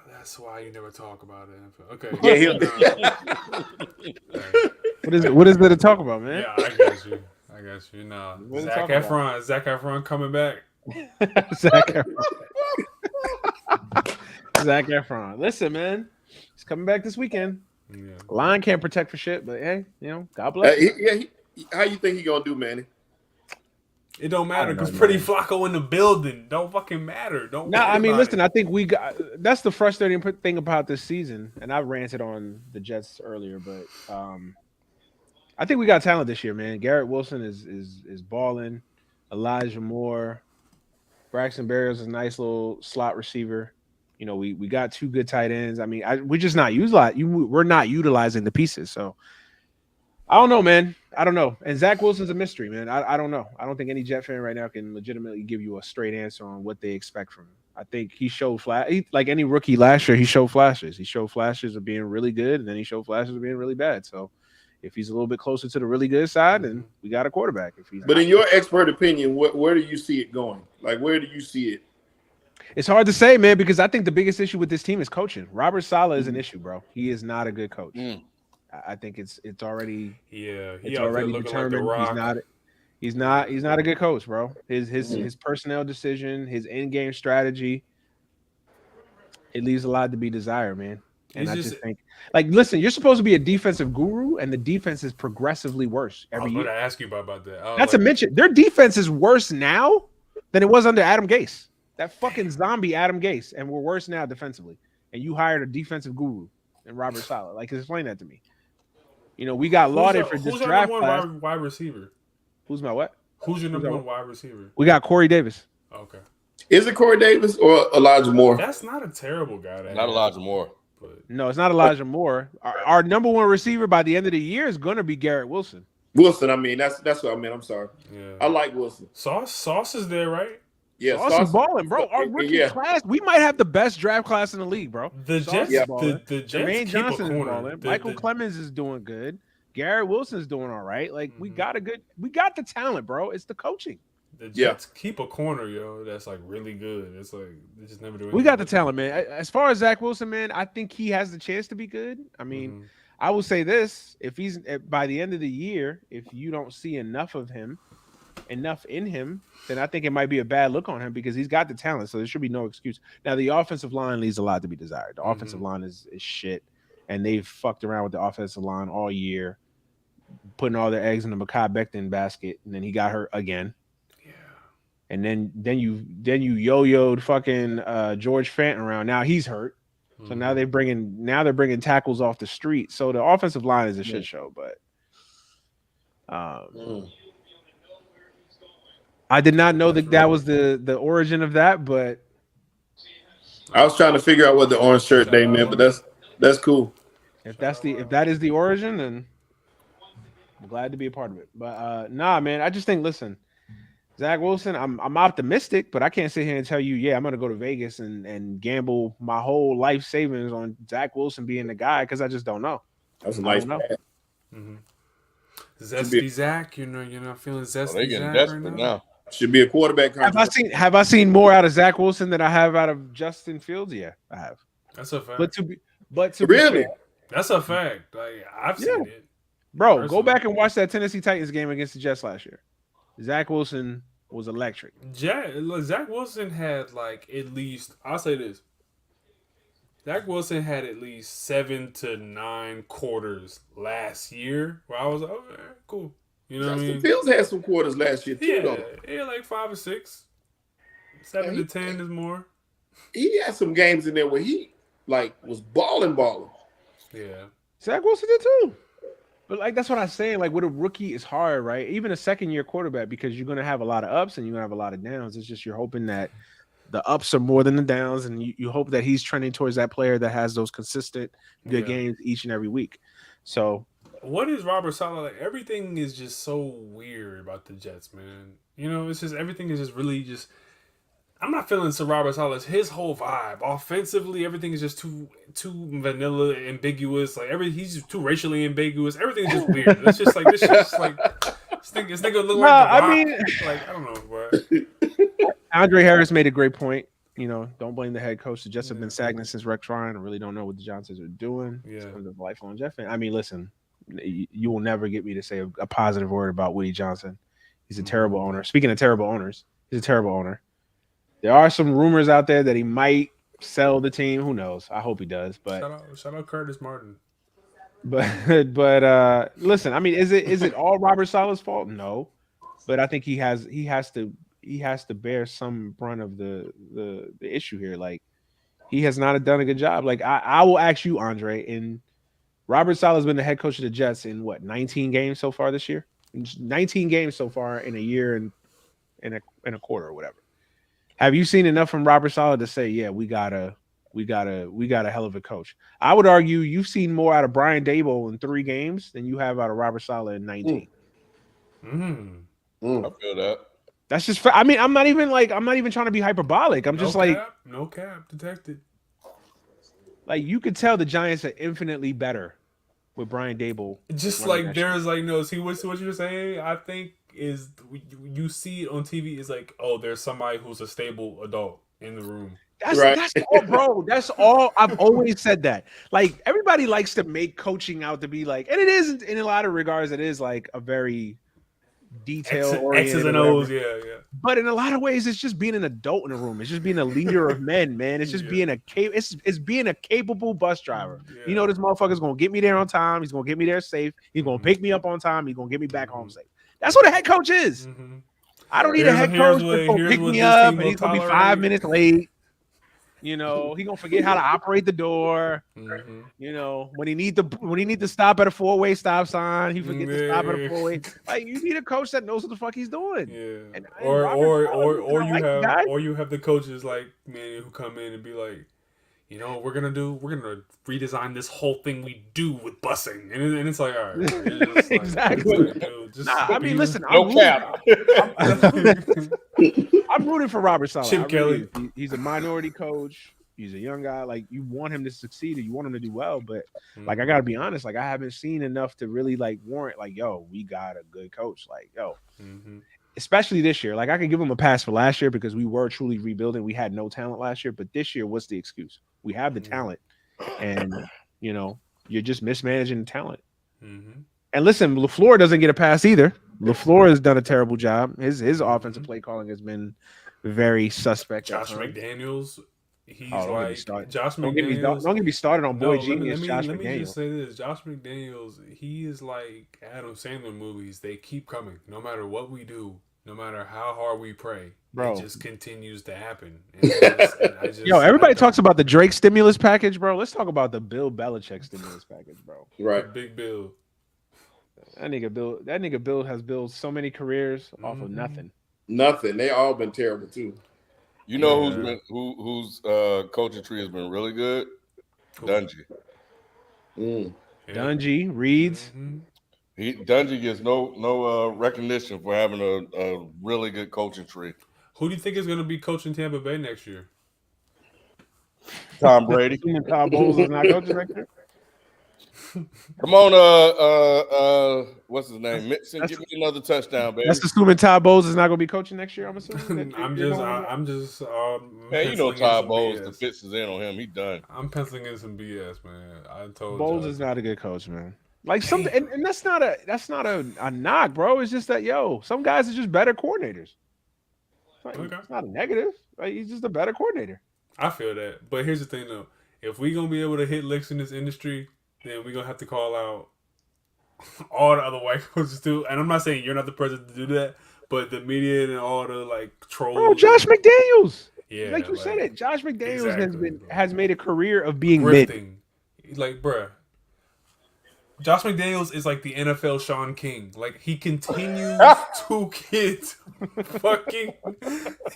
That's why you never talk about it. Okay. Yeah. What is there to talk about, man? Yeah, I got you. Nah, Zac Efron coming back. Zac Efron. Listen, man, he's coming back this weekend. Yeah. Line can't protect for shit, but hey, God bless. How you think he gonna do, Manny? It don't matter don't know, because Pretty man. Flacco in the building. Don't fucking matter. Don't No, worry I mean, about listen, it. I think we got that's the frustrating thing about this season, and I ranted on the Jets earlier, but I think we got talent this year, man. Garrett Wilson is balling. Elijah Moore, Braxton Berrios is a nice little slot receiver. You know, we got two good tight ends. I mean, we're just not we're not utilizing the pieces. So I don't know, man. I don't know. And Zach Wilson's a mystery, man. I don't know. I don't think any Jet fan right now can legitimately give you a straight answer on what they expect from him. I think he showed like any rookie last year. He showed flashes. He showed flashes of being really good, and then he showed flashes of being really bad. So if he's a little bit closer to the really good side, then we got a quarterback. If he's But not, in your expert opinion, where do you see it going? Like, where do you see it? it's hard to say, man, because I think the biggest issue with this team is coaching. Robert Saleh is an issue, bro. He is not a good coach. I think it's already He it's out there already looking like the determined. Rock. He's not a good coach, bro. His personnel decision, his in game strategy, it leaves a lot to be desired, man. And I just think, like, listen, you're supposed to be a defensive guru, and the defense is progressively worse I every was year. going to ask you about that. That's a mention. Their defense is worse now than it was under Adam Gase. That fucking zombie Adam Gase, and we're worse now defensively. And you hired a defensive guru and Robert Saleh. Like, explain that to me. You know, we got lauded for this who's your draft number class. one wide receiver? Who's my what? Who's your number one wide receiver? We got Corey Davis. Okay. Is it Corey Davis or Elijah Moore? That's not a terrible guy. Not Elijah Moore. But No, it's not Elijah Moore. Our number one receiver by the end of the year is going to be Garrett Wilson. Wilson, I mean, that's what I meant. I'm sorry. yeah. I like Wilson. Sauce is there, right? Yeah, Sauce is balling, bro. Our rookie class, we might have the best draft class in the league, bro. The Sauce Jets, is balling. the Jets Jermaine keep Johnson a is corner. balling. Michael Clemens is doing good. Garrett Wilson's doing all right. Like we got the talent, bro. It's the coaching. The Jets keep a corner, yo. That's like really good. It's like they just never do anything. We got the talent, man. As far as Zach Wilson, man, I think he has the chance to be good. I mean, I will say this: if he's by the end of the year, if you don't see enough in him, then I think it might be a bad look on him because he's got the talent. So there should be no excuse. Now the offensive line leaves a lot to be desired. The offensive line is shit, and they've fucked around with the offensive line all year, putting all their eggs in the Mekhi Becton basket, and then he got hurt again. Yeah, and then you yo-yoed fucking George Fant around. Now he's hurt, so now they're bringing tackles off the street. So the offensive line is a shit show, but I did not know that was the origin of that, but I was trying to figure out what the orange shirt they meant, but that's cool. If that is the origin, then I'm glad to be a part of it. But nah, man, I just think, listen, Zach Wilson, I'm optimistic, but I can't sit here and tell you, yeah, I'm gonna go to Vegas and gamble my whole life savings on Zach Wilson being the guy because I just don't know. That's a nice pass. Zesty Zach, you're not feeling zesty. They getting Zach desperate right now. Should be a quarterback contract. Have I seen more out of Zach Wilson than I have out of Justin Fields? Yeah, I have. That's a fact. But to be Really, fair, that's a fact. Like I've seen it. Bro, Personally. go back and watch that Tennessee Titans game against the Jets last year. Zach Wilson was electric. Zach Wilson had like at least, I'll say this. Zach Wilson had at least 7 to 9 quarters last year where I was like, okay, cool. You know what I mean? Fields had some quarters last year too, though. Yeah, like 5 or 6. 7 to 10 is more. He had some games in there where he like was balling. Yeah. Zach Wilson did too. But like that's what I'm saying. Like with a rookie, it's hard, right? Even a second-year quarterback, because you're gonna have a lot of ups and you're gonna have a lot of downs. It's just you're hoping that the ups are more than the downs, and you hope that he's trending towards that player that has those consistent good games each and every week. So what is Robert Saleh like? Everything is just so weird about the Jets, man. You know, it's just everything is just really just. I'm not feeling Sir Robert Saleh. His whole vibe, offensively, everything is just too vanilla, ambiguous. Like he's just too racially ambiguous. Everything's just weird. It's just like this. Just like this nigga look like the Rock. I mean, like I don't know, bro. Andre Harris made a great point. You know, don't blame the head coach. The Jets have been stagnant since Rex Ryan. I really don't know what the Johnsons are doing. Yeah, the lifelong Jet fan. I mean, listen, you will never get me to say a positive word about Woody Johnson. He's a terrible owner. Speaking of terrible owners, he's a terrible owner. There are some rumors out there that he might sell the team. Who knows? I hope he does. But shout out Curtis Martin. But listen, I mean, is it all Robert Saleh's fault? No. but I think he has to bear some brunt of the issue here. Like he has not done a good job. Like I will ask you, Andre, and Robert Saleh's been the head coach of the Jets in what 19 games so far this year. 19 games so far in a year and in a quarter or whatever. Have you seen enough from Robert Saleh to say, yeah, we got a hell of a coach? I would argue you've seen more out of Brian Dable in 3 games than you have out of Robert Saleh in 19. I feel that. That's just. I mean, I'm not even trying to be hyperbolic. I'm just like, no cap detected. Like you could tell the Giants are infinitely better with Brian Dable. Just like there's like no. See what you're saying. I think is you see it on TV is like, oh, there's somebody who's a stable adult in the room. That's all, bro. That's all. I've always said that. Like everybody likes to make coaching out to be like, and it isn't in a lot of regards. It is like a very detail oriented X's and O's, yeah. But in a lot of ways, it's just being an adult in a room. It's just being a leader of men, man. It's just being it's being a capable bus driver. Yeah. You know, this motherfucker's gonna get me there on time. He's gonna get me there safe. He's gonna pick me up on time. He's gonna get me back home safe. That's what a head coach is. I don't need a head coach that's gonna pick me up and he's gonna be 5 minutes late. You know, he gonna forget how to operate the door. You know, when he need to stop at a 4-way stop sign, he forgets to stop at a 4-way. Like you need a coach that knows what the fuck he's doing. Yeah. Or you have the coaches like man who come in and be like, you know what we're gonna redesign this whole thing we do with busing, and it's like, all right, it's exactly. I mean, listen, no cap. I'm rooting for Robert Saleh. Chip Kelly. He's a minority coach. He's a young guy. Like you want him to succeed, or you want him to do well. But like I gotta be honest, like I haven't seen enough to really like warrant like, yo, we got a good coach. Like, yo. Especially this year. Like I could give him a pass for last year because we were truly rebuilding. We had no talent last year, but this year, what's the excuse? We have the talent, and you know you're just mismanaging the talent. And listen, LaFleur doesn't get a pass either. LaFleur has done a terrible job. His offensive play calling has been very suspect. Josh McDaniels, he's Josh McDaniels. Don't get me started on Boy Genius. Let me just say this: Josh McDaniels, he is like Adam Sandler movies. They keep coming, no matter what we do. No matter how hard we pray, it just continues to happen. Everybody talks about the Drake stimulus package, bro. Let's talk about the Bill Belichick stimulus package, bro. Right, Big Bill. That nigga Bill has built so many careers off of nothing. Nothing. They all been terrible too. You know whose coaching tree has been really good? Dungy. Dungy, Reeds. Dungy gets no recognition for having a really good coaching tree. Who do you think is going to be coaching Tampa Bay next year? Tom Brady. Todd Bowles is not coaching next year. Come on, what's his name? Mixon, give me another touchdown, baby. That's assuming Todd Bowles is not going to be coaching next year. I'm assuming. I'm just. Man, you know Todd Bowles. The fits is in on him. He done. I'm penciling in some BS, man. I told Bowles is not a good coach, man. Like some, and that's not a knock, bro. It's just that some guys are just better coordinators. It's not a negative. Like, he's just a better coordinator. I feel that, but here's the thing though: if we gonna be able to hit licks in this industry, then we're gonna have to call out all the other white coaches too. And I'm not saying you're not the person to do that, but the media and all the like trolls. Bro, Josh McDaniels. Yeah, like you said it. Josh McDaniels has made a career of being grifting. Like, bruh. Josh McDaniels is like the NFL Sean King. Like, he continues to get fucking...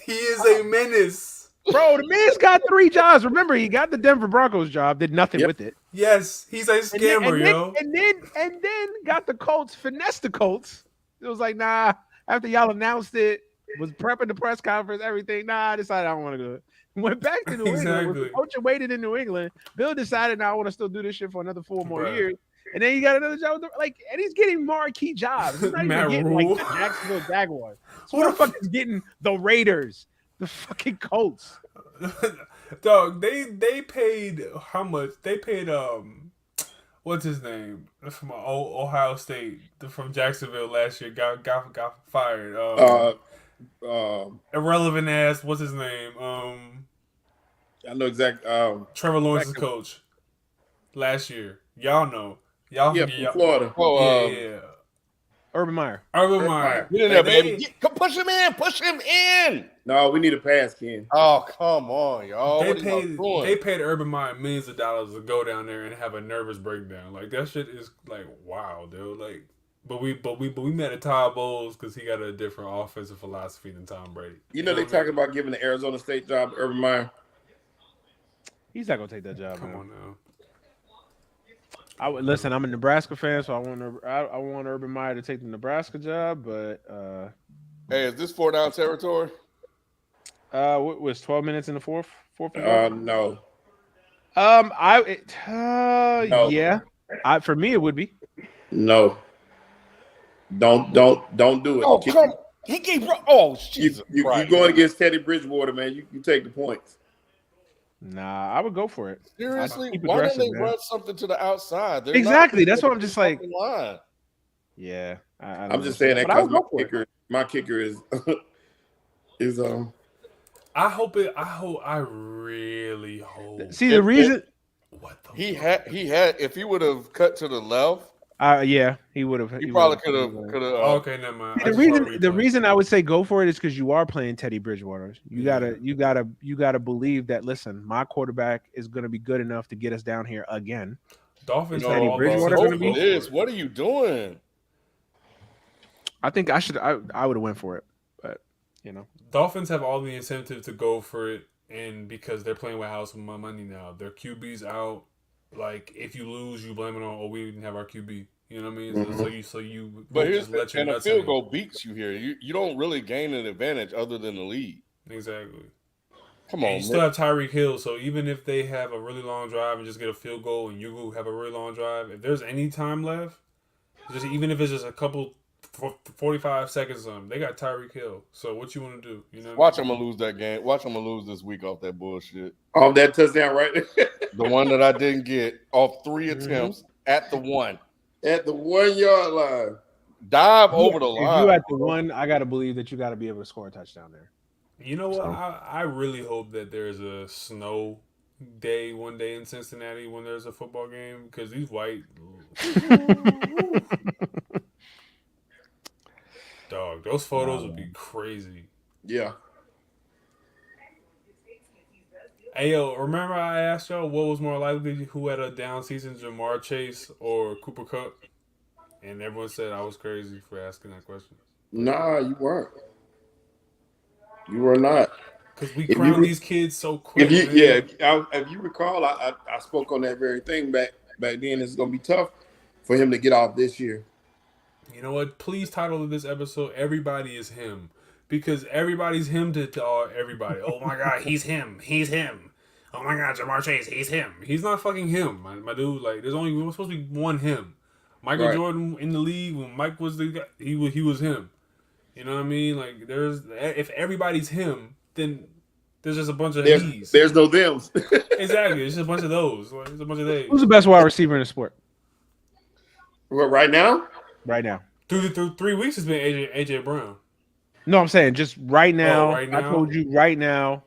He is a menace. Bro, the man's got 3 jobs. Remember, he got the Denver Broncos job, did nothing with it. Yes, he's a scammer, yo. And then got the Colts, finessed the Colts. It was like, nah, after y'all announced it, was prepping the press conference, everything. Nah, I decided I don't want to do it. Went back to New England. Was the coach waited in New England. Bill decided, I want to still do this shit for another 4 more years. And then he got another job with and he's getting marquee jobs. He's not even getting like the Jacksonville Jaguars. So what the fuck is getting the Raiders, the fucking Colts? Dog, they paid how much? They paid what's his name from Ohio State from Jacksonville last year got fired. Irrelevant ass. What's his name? I know exactly. Trevor Lawrence's coach last year. Y'all know. Y'all from Florida. Urban Meyer. Urban Urban Meyer. Meyer. Get in there, They- baby. Come push him in. Push him in. No, we need a pass, Ken. Oh, come on, y'all. They What are y'all paid doing? Urban Meyer millions of dollars to go down there and have a nervous breakdown. Like that shit is like wow, dude. Like, but we met at Todd Bowles because he got a different offensive philosophy than Tom Brady. You know they talking about giving the Arizona State job to Urban Meyer. He's not gonna take that job. Come man. on now. I would listen. I'm a Nebraska fan, so I want Urban Meyer to take the Nebraska job. But Hey, is this 4-down territory? what was 12 minutes in the fourth? No. No. Yeah. For me, it would be. No. Don't do it. Oh, come. He gave. Oh, Jesus. You Christ. going against Teddy Bridgewater, man. You take the points. Nah, I would go for it. Seriously, Keep why don't aggressive, they man. run something to the outside? They're Exactly. not- That's what I'm just like. line. Yeah, I don't I'm just know. saying that But I because would go for it. my kicker is I really hope. See the reason. What the He fuck? had. If he would have cut to the left, Yeah, he would have. he probably could have. Oh, okay, never mind. The reason I would say go for it is because you are playing Teddy Bridgewater. You gotta believe that. Listen, my quarterback is gonna be good enough to get us down here again. Dolphins You have know, all Bridgewater those- gonna be- this. What are you doing? I think I should. I would have went for it, but Dolphins have all the incentive to go for it, and because they're playing with house money now, their QB's out. Like if you lose, you blame it on we didn't have our QB. You know what I mean? Mhm. So you. But just here's let your and a nuts field hang. goal beats you here. You don't really gain an advantage other than the lead. Exactly. Come And on, you man. still have Tyreek Hill, so even if they have a really long drive and just get a field goal, and you have a really long drive, if there's any time left, just even if it's just a couple 45 seconds, they got Tyreek Hill. So what you want to do? You know, Watch them lose that game. Watch them lose this week off that bullshit. off that touchdown right The one that I didn't get off 3 Mhm. attempts at the one. at the 1 yard line. Dive over the if line. you at the one, I gotta believe that you gotta be able to score a touchdown there. You know what? So- I really hope that there's a snow day one day in Cincinnati when there's a football game because these white dog, those photos would be crazy. Yeah. Hey yo, remember I asked y'all what was more likely, who had a down season, Jamar Chase or Cooper Kupp? And everyone said I was crazy for asking that question. Nah, you weren't. You were not. Because we If crown you- these kids so quick. If man. you recall, I spoke on that very thing back then. It's gonna be tough for him to get off this year. You know what? Please title of this episode, Everybody is Him. Because everybody's him to everybody. Oh my God, he's him. He's him. Oh my God, Jamar Chase, he's him. He's not fucking him, my dude. Like, there's only supposed to be one him. Michael Right. Jordan in the league, when Mike was the guy, he was him. You know what I mean? Like, if everybody's him, then there's just a bunch of he's. There's no thems. Exactly. It's just a bunch of those. Like, it's a bunch of they. Who's the best wide receiver in the sport Well, right now, right now? Through 3 weeks, it's been AJ Brown. No, I'm saying just right now. right I now? told you right now.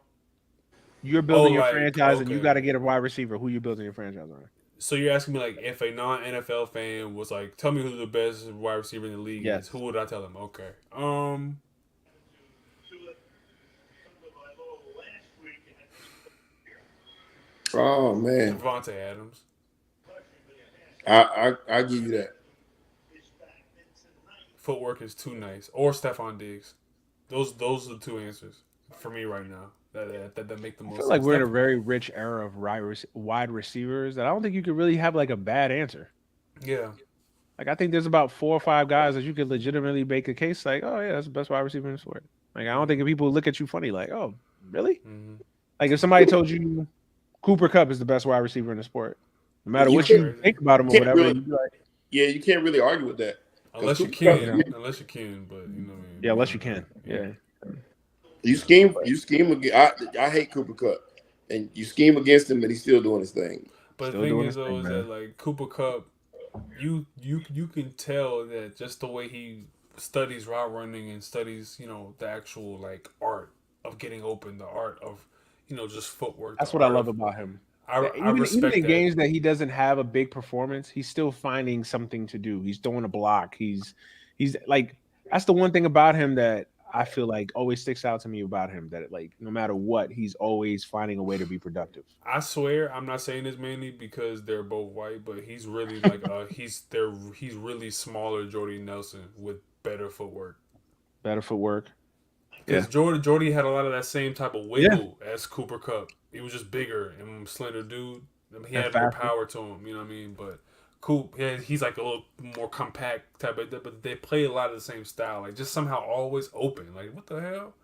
You're building your like, franchise, and you okay. got to get a wide receiver. Who you building your franchise on? So you're asking me, like, if a non-NFL fan was like, tell me who the best wide receiver in the league Yes. is, who would I tell them? Okay. oh man, Devontae Adams. I give you that. Footwork is too nice. Or Stephon Diggs. Those are the two answers for me right now that make the I most feel like sense. we're in a very rich era of wide receivers that I don't think you could really have like a bad answer. Yeah. Like I think there's about 4 or 5 guys that you could legitimately make a case like, oh yeah, that's the best wide receiver in the sport. Like I don't think people look at you funny like, oh really? Mm-hmm. Like if somebody told you Cooper Kupp is the best wide receiver in the sport, no matter You what you can't- think about him or can't whatever, really- you'd be like, Yeah, you can't really argue with that. Unless you Cooper Kupp, can. you Unless you can, but you know what I mean? yeah, unless you can, yeah. You scheme against. I hate Cooper Kupp, and you scheme against him, and he's still doing his thing. But Still the thing doing is, his though, thing, is man. that like Cooper Kupp, you can tell that just the way he studies route running and studies, the actual like art of getting open, the art of, just footwork. That's the what I art love of- about him. I Even respect in that. games that he doesn't have a big performance, he's still finding something to do. He's throwing a block. He's He's like that's the one thing about him that I feel like always sticks out to me about him. That like no matter what, he's always finding a way to be productive. I swear, I'm not saying this mainly because they're both white, but he's really like he's really smaller Jordy Nelson with better footwork. Better footwork. Because Jordy had a lot of that same type of wiggle as Cooper Kupp. He was just bigger and slender dude. I mean, he had more power to him. You know what I mean? But Coop, yeah, he's like a little more compact type of. But they play a lot of the same style. Like just somehow always open. Like what the hell?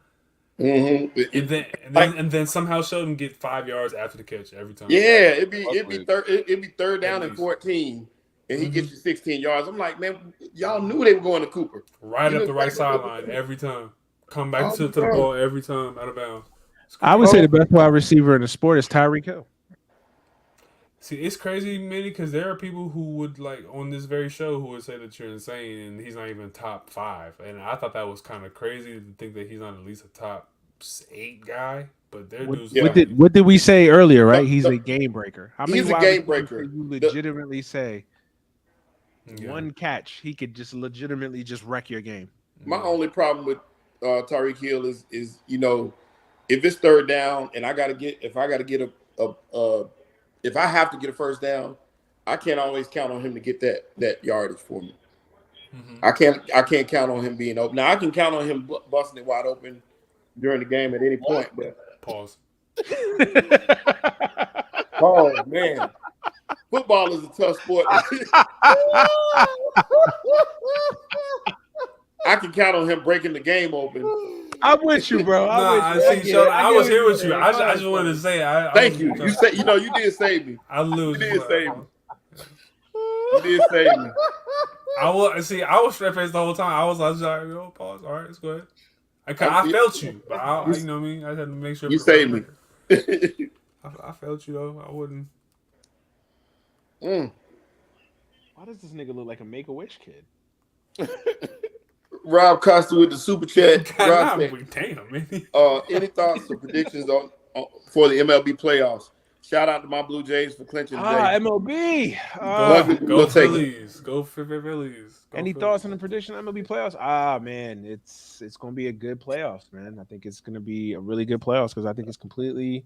Mm-hmm. And then somehow Sheldon get 5 yards after the catch every time. Yeah, it'd be third down and 14, and he gets you 16 yards. I'm like, man, y'all knew they were going to Cooper. Right up the right sideline every time. Come back to the ball every time out of bounds. I would say the best wide receiver in the sport is Tyreek Hill. See, it's crazy, Manny, because there are people who would like on this very show who would say that you're insane and he's not even top 5. And I thought that was kind of crazy to think that he's not at least a top 8 guy. But they're what did we say earlier? Right, he's a game breaker. How many he's a game breaker. You legitimately say one catch he could just legitimately just wreck your game. My only problem with Tyreek Hill is if it's third down and if I have to get a first down, I can't always count on him to get that yardage for me. Mm-hmm. I can't count on him being open. Now I can count on him busting it wide open during the game at any point. But pause. Oh man, football is a tough sport. I can count on him breaking the game open. I'm with you, bro. I was here with you. I just wanted to say. Thank you. You said, you did save me. I lose. You did save me. You did save me. I was straight faced the whole time. I was like, yo, pause. All right, let's go ahead. I felt you, but you know what I mean. I had to make sure you saved me. I felt you though. I wouldn't. Why does this nigga look like a Make-A-Wish kid? Rob Costa with the super chat. Rob said, damn, man. Any thoughts or predictions on for the MLB playoffs? Shout out to my Blue Jays for clinching today. MLB. Go Phillies. Go Phillies. Any thoughts on the prediction of MLB playoffs? Man, it's going to be a good playoffs, man. I think it's going to be a really good playoffs because I think it's completely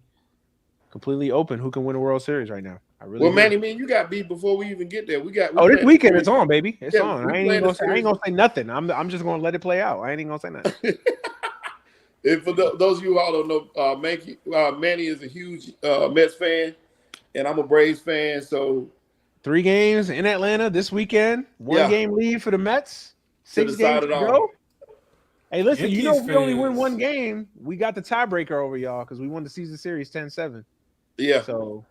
open. Who can win a World Series right now? Manny, man, you got beat before we even get there. This weekend it's on, baby. It's on. I ain't gonna say nothing. I'm just gonna let it play out. I ain't gonna say nothing. And for those of you who all don't know, Manny is a huge Mets fan, and I'm a Braves fan. So 3 games in Atlanta this weekend. 1 game lead for the Mets. 6 games to go. Hey, listen, Yankees if we only win 1 game, we got the tiebreaker over y'all because we won the season series 10-7. Yeah. So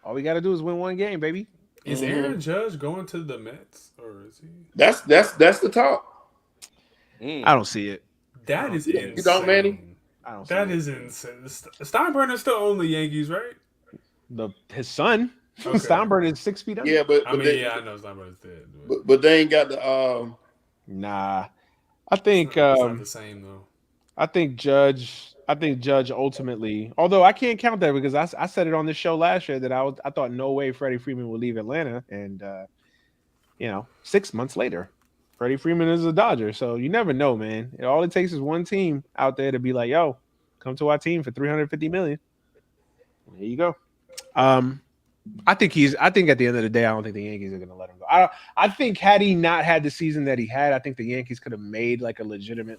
all we got to do is win 1 game, baby. Is Aaron Judge going to the Mets or is he? That's the talk. I don't see it. That is insane. You don't, Manny? I don't. That is insane. Steinbrenner still owns the Yankees, right? His son. Okay. Steinbrenner is 6 feet up. Yeah, but I know Steinbrenner's dead. But they ain't got the. Nah, I think it's not the same though. I think Judge ultimately, although I can't count that because I said it on this show last year that I thought no way Freddie Freeman would leave Atlanta, and 6 months later, Freddie Freeman is a Dodger. So you never know, man. All it takes is 1 team out there to be like, "Yo, come to our team for $350 million." There you go. I think at the end of the day, I don't think the Yankees are going to let him go. I think had he not had the season that he had, I think the Yankees could have made like a legitimate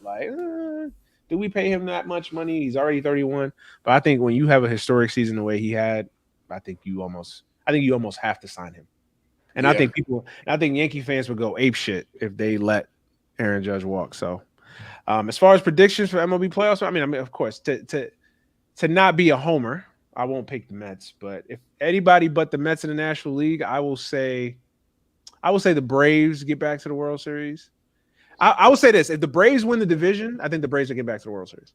do we pay him that much money? He's already 31. But I think when you have a historic season the way he had, I think you almost have to sign him. And I think Yankee fans would go ape shit if they let Aaron Judge walk. So as far as predictions for MLB playoffs, I mean, of course, to not be a homer, I won't pick the Mets. But if anybody but the Mets in the National League, I will say the Braves get back to the World Series. I will say this: if the Braves win the division, I think the Braves will get back to the World Series.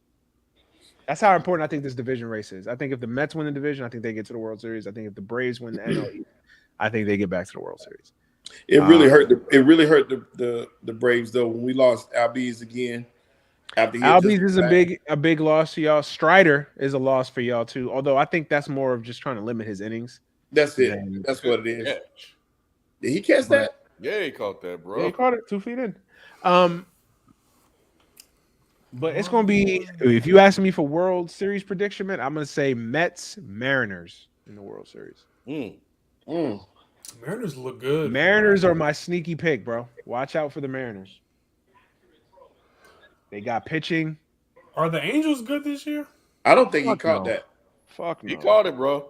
That's how important I think this division race is. I think if the Mets win the division, I think they get to the World Series. I think if the Braves win the NL East, I think they get back to the World Series. It really hurt the Braves though when we lost Albies again. Albies is a big loss to y'all. Strider is a loss for y'all too. Although I think that's more of just trying to limit his innings. That's it. That's what it is. Did he catch that? Yeah, he caught that, bro. Yeah, he caught it 2 feet in. But it's gonna be, if you ask me for World Series prediction, man, I'm gonna say Mets Mariners in the World Series. Mariners look good. Mariners are my sneaky pick, bro. Watch out for the Mariners. They got pitching. Are the Angels good this year? I don't think he Fuck caught no. that. Fuck no. He caught it, bro.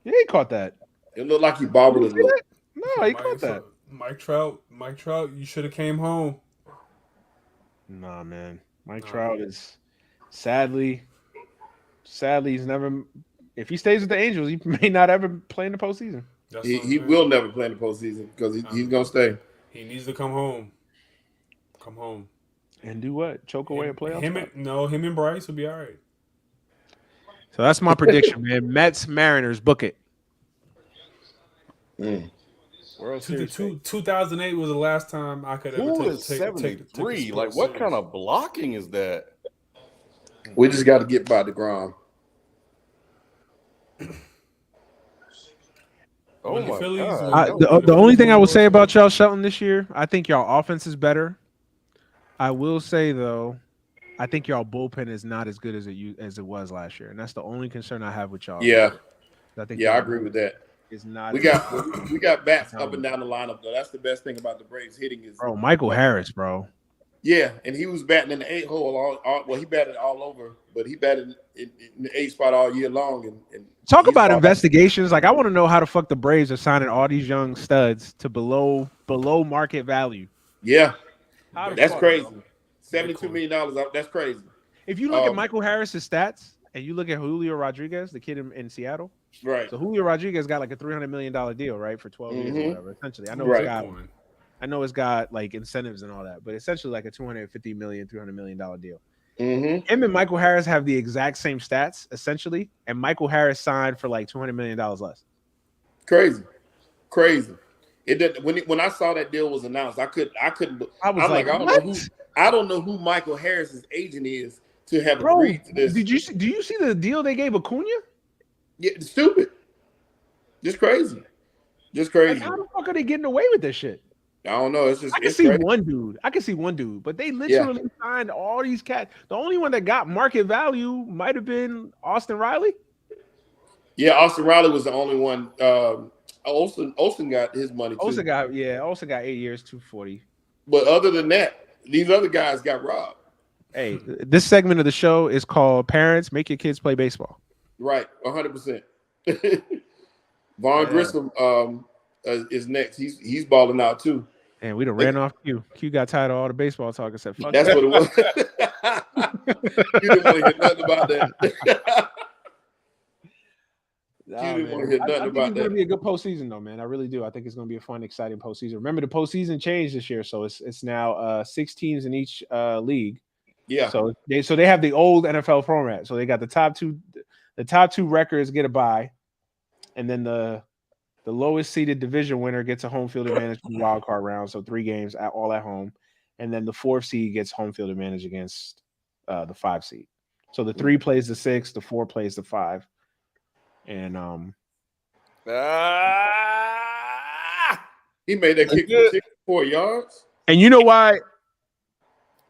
Yeah, he caught that. It looked like he bobbled it. See that? No, he caught that. Mike Trout, you should have came home. Nah, man. Mike Trout is sadly he's never. If he stays with the Angels, he may not ever play in the postseason. He will never play in the postseason because he's gonna stay. He needs to come home. Come home. And do what? Choke away a playoff? Him and Bryce will be all right. So that's my prediction, man. Mets, Mariners, book it. World Series. 2008 was the last time I could ever Who take is 73? Like, what kind of blocking is that? We just got to get by DeGrom. Oh my God. The only thing I would say about y'all Shelton this year, I think y'all offense is better. I will say though, I think y'all bullpen is not as good as it was last year, and that's the only concern I have with y'all. Yeah, I think. Yeah, I agree with that. Is not. We got bats up and down the lineup though. That's the best thing about the Braves hitting is. Bro, Michael Harris, bro. Yeah, and he was batting in the 8 hole. Well, he batted all over, but he batted in the 8 spot all year long. And talk about investigations. Like, I want to know how the fuck the Braves are signing all these young studs to below market value. Yeah, that's crazy. $72 million. That's crazy. If you look at Michael Harris's stats and you look at Julio Rodriguez, the kid in Seattle, right? So Julio Rodriguez got like a $300 million deal, right, for 12 years or whatever. Essentially, I know it's got like incentives and all that, but essentially like a $250 million, $300 million deal. Him and Michael Harris have the exact same stats essentially, and Michael Harris signed for like $200 million less. Crazy. It did, when I saw that deal was announced, I couldn't. I don't know who Michael Harris's agent is to have agreed to this. Do you see the deal they gave Acuna? Yeah, it's stupid. Just crazy. Like, how the fuck are they getting away with this shit? I don't know. It's just I can see one dude, but they literally signed all these cats. The only one that got market value might have been Austin Riley. Yeah, Austin Riley was the only one. Olsen got his money too. Olsen got 8 years, 240. But other than that, these other guys got robbed. Hey, this segment of the show is called "Parents Make Your Kids Play Baseball." Right, 100%. Vaughn Grissom is next. He's balling out too. And we done ran off Q. Q got tired of all the baseball talk and said, "Fuck." That's what it was. You didn't want to hear nothing about that. I think it's going to be a good postseason, though, man. I really do. I think it's going to be a fun, exciting postseason. Remember, the postseason changed this year, so it's now 6 teams in each league. Yeah. So they have the old NFL format. So they got the top two records get a bye, and then the lowest seeded division winner gets a home field advantage in the wild card round. So 3 games all at home, and then the 4th seed gets home field advantage against the 5 seed. So the 3 plays the 6, the 4 plays the 5. And he made that kick for 4 yards. And you know why?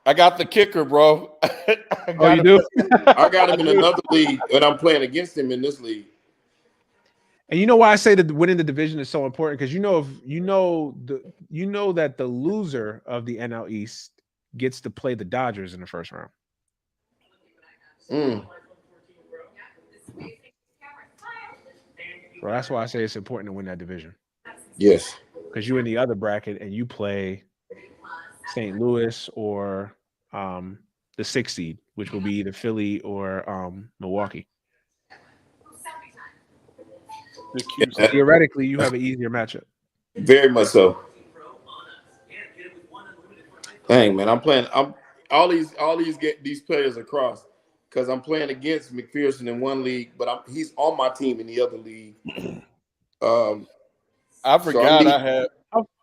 I got the kicker, bro. You do? I got him in another league, and I'm playing against him in this league. And you know why I say that winning the division is so important? Because you know that the loser of the NL East gets to play the Dodgers in the first round. So that's why I say it's important to win that division. Yes. Because you're in the other bracket and you play St. Louis or the 6th seed, which will be either Philly or Milwaukee. So theoretically, you have an easier matchup. Very much so. Dang, man, I'm all these get these players across. Because I'm playing against McPherson in one league, but he's on my team in the other league. I forgot I had.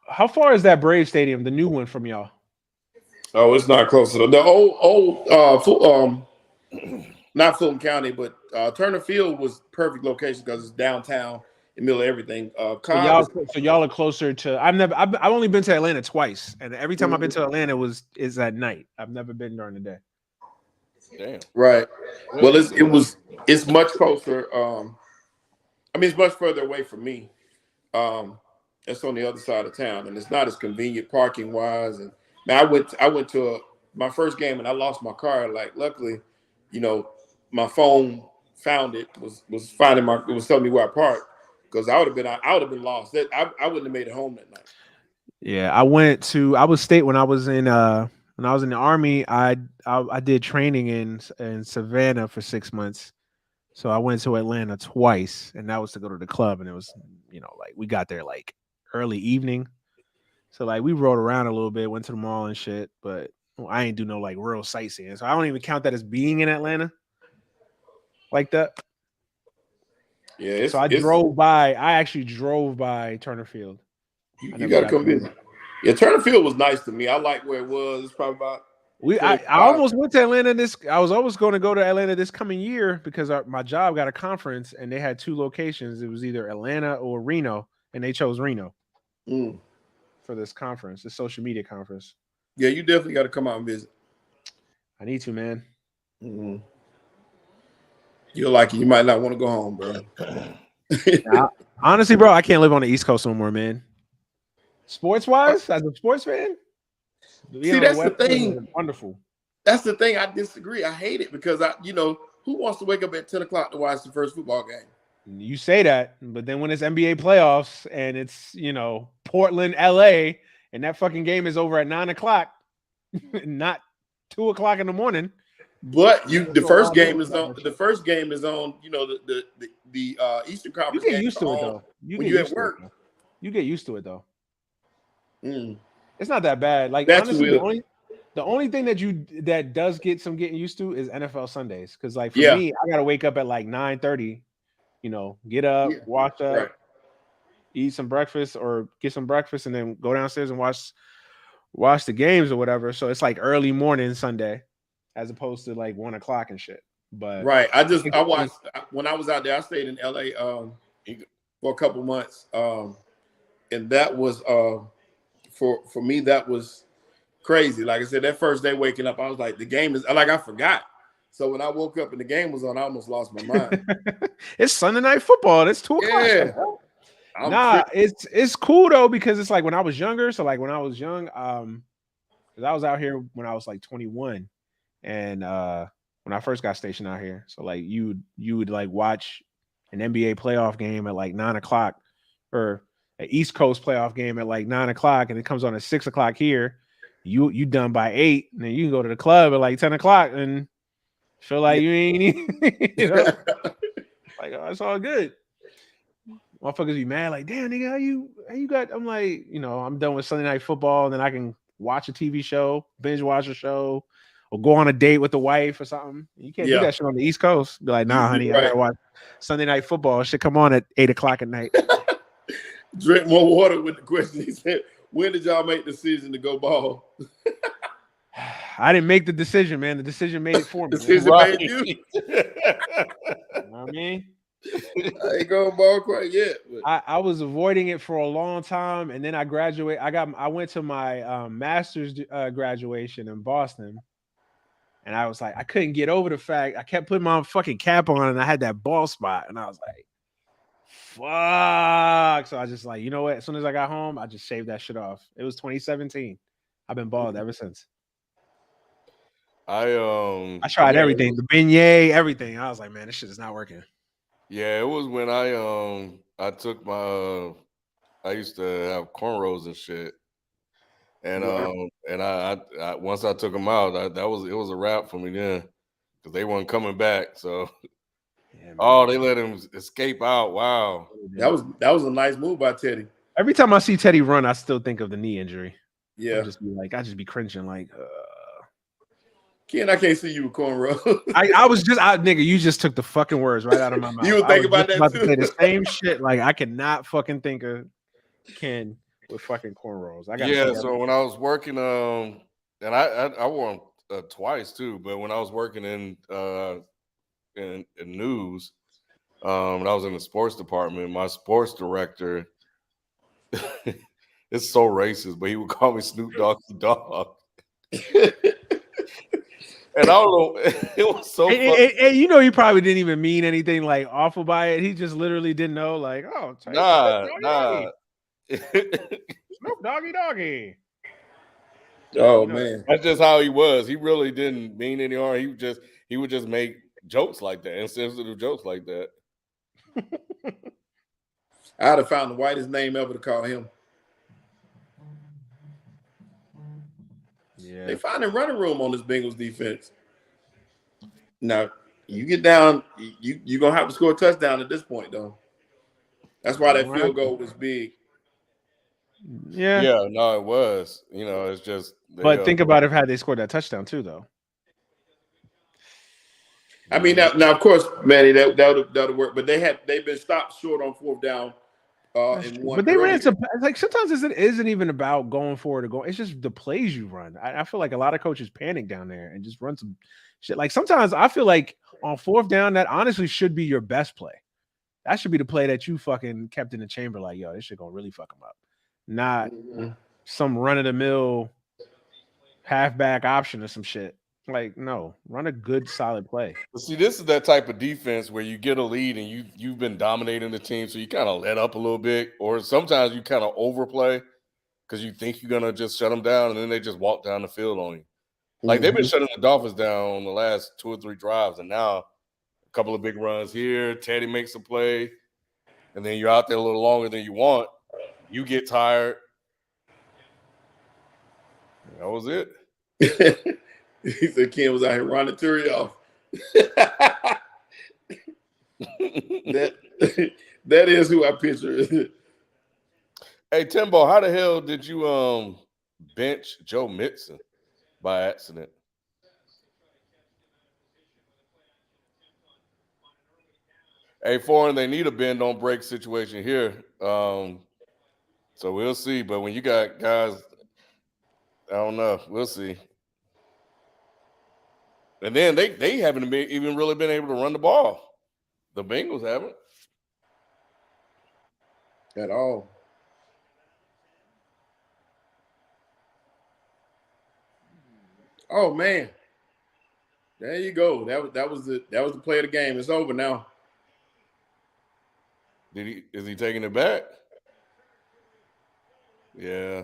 How far is that Brave Stadium, the new one, from y'all? Oh, it's not close to the old not Fulton County, but Turner Field was perfect location because it's downtown. the middle of everything. So Cobb y'all are closer to. I've only been to Atlanta twice, and every time I've been to Atlanta is at night. I've never been during the day. Damn. right. Well, it's much closer. I mean, it's much further away from me. It's on the other side of town, and it's not as convenient parking wise. And man, I went to my first game, and I lost my car. Like, luckily, my phone found it. Was finding it was telling me where I parked, because I would have been lost. I wouldn't have made it home that night. Yeah, I was state when I was in the army. I did training in Savannah for 6 months. So I went to Atlanta twice, and that was to go to the club, and it was, like we got there like early evening. So like we rode around a little bit, went to the mall and shit, but I ain't do no like real sightseeing. So I don't even count that as being in Atlanta like that. Yeah, so I actually drove by Turner Field. You got to come visit. Yeah, Turner Field was nice to me. I like where it was. It's probably about I almost went to Atlanta I was always going to go to Atlanta this coming year because my job got a conference and they had 2 locations. It was either Atlanta or Reno, and they chose Reno for this conference, this social media conference. Yeah, you definitely got to come out and visit. I need to, man. Mm-hmm. You'll like it. You might not want to go home, bro. Honestly, bro, I can't live on the East Coast no more, man. Sports wise, as a sports fan, see, that's the thing. Wonderful. That's the thing. I disagree. I hate it because who wants to wake up at 10 o'clock to watch the first football game? You say that, but then when it's NBA playoffs and it's Portland, LA, and that fucking game is over at 9 o'clock, not 2 o'clock in the morning. But the first game is on. The first game is on. The Eastern Conference. You get used to it though. When you at work, you get used to it though. Mm. It's not that bad. Like honestly, the only thing that does get some getting used to is NFL Sundays. Because like for me, I gotta wake up at like 9:30. Get up, wash up, eat some breakfast or get some breakfast, and then go downstairs and watch the games or whatever. So it's like early morning Sunday, as opposed to like 1 o'clock and shit. But right, I watched when I was out there. I stayed in LA for a couple months, and that was for me that was crazy. Like I said, that first day waking up, I was like, the game is like I forgot. So when I woke up and the game was on, I almost lost my mind. It's Sunday night football. It's 2 o'clock. Yeah. It's cool though, because it's like when I was younger. So like when I was young, because I was out here when I was like 21, and when I first got stationed out here. So like you would like watch an NBA playoff game at like 9 o'clock, or an East Coast playoff game at like 9 o'clock, and it comes on at 6 o'clock here. You done by 8, and then you can go to the club at like 10 o'clock and feel like you ain't like, oh, it's all good. Motherfuckers be mad, like, damn, nigga, how you got? I'm like, I'm done with Sunday night football, and then I can watch a TV show, binge watch a show, or go on a date with the wife or something. You can't do that shit on the East Coast. Be like, nah, honey, I gotta watch Sunday night football. Shit come on at 8 o'clock at night. Drink more water with the question. He said, when did y'all make the decision to go ball? I didn't make the decision, man. The decision made it for me. The decision made you. You know what I mean? I ain't going ball quite yet. But I was avoiding it for a long time, and then I graduated. I went to my master's graduation in Boston, and I was like, I couldn't get over the fact I kept putting my fucking cap on, and I had that bald spot, and I was like, fuck. So I just like, you know what? As soon as I got home, I just shaved that shit off. It was 2017. I've been bald ever since. I tried everything, the beignet, everything. I was like, man, this shit is not working. Yeah, it was when I took my I used to have cornrows and shit, and I once I took them out, it was a wrap for me then, because they weren't coming back. So they let him escape out. Wow, that was a nice move by Teddy. Every time I see Teddy run, I still think of the knee injury. Yeah, I just be cringing like. Ken, I can't see you with cornrows. I was just nigga. You just took the fucking words right out of my mouth. You were thinking about that too. To say the same shit. Like I cannot fucking think of Ken with fucking cornrows. So when I was working, and I wore them twice too. But when I was working in news, And I was in the sports department. My sports director, it's so racist, but he would call me Snoop Doggy Dog. And I don't know, it was so funny. And you know, he probably didn't even mean anything like awful by it. He just literally didn't know, like, oh, Nah. Snoop Doggy. Oh You know, man, That's just how he was. He really didn't mean any harm. He would just make jokes like that, insensitive jokes like that. I'd have found the whitest name ever to call him. yeah. They find a running room on this Bengals defense. Now, you get down, you're going to have to score a touchdown at this point, though. That's why that field goal was big. Yeah. Yeah, no, it was. You know, it's just. But think about if had they scored that touchdown too, though. I mean, now of course, Manny, that'll work. But they've been stopped short on fourth down. In one but they ran earlier. some, like, sometimes it isn't even about going forward or going. It's just the plays you run. I feel like a lot of coaches panic down there and just run some shit. Like sometimes I feel like on fourth down, that honestly should be your best play. That should be the play that you fucking kept in the chamber. Like, yo, this shit gonna really fuck them up. Not some run of the mill halfback option or some shit. Like, no, run a good solid play. See, this is that type of defense where you get a lead and you've been dominating the team, so you kind of let up a little bit, or sometimes you kind of overplay because you think you're gonna just shut them down, and then they just walk down the field on you. Like they've been shutting the Dolphins down on the last 2 or 3 drives, and now a couple of big runs here. Teddy makes a play, and then you're out there a little longer than you want. You get tired. That was it. He said Ken was out here running Turi off. that is who I picture. Hey, Timbo, how the hell did you bench Joe Mixon by accident? Hey, foreign, they need a bend don't break situation here. So we'll see. But when you got guys, I don't know. We'll see. And then they haven't even really been able to run the ball. The Bengals haven't. At all. Oh man. There you go. That was the play of the game. It's over now. Is he taking it back? Yeah.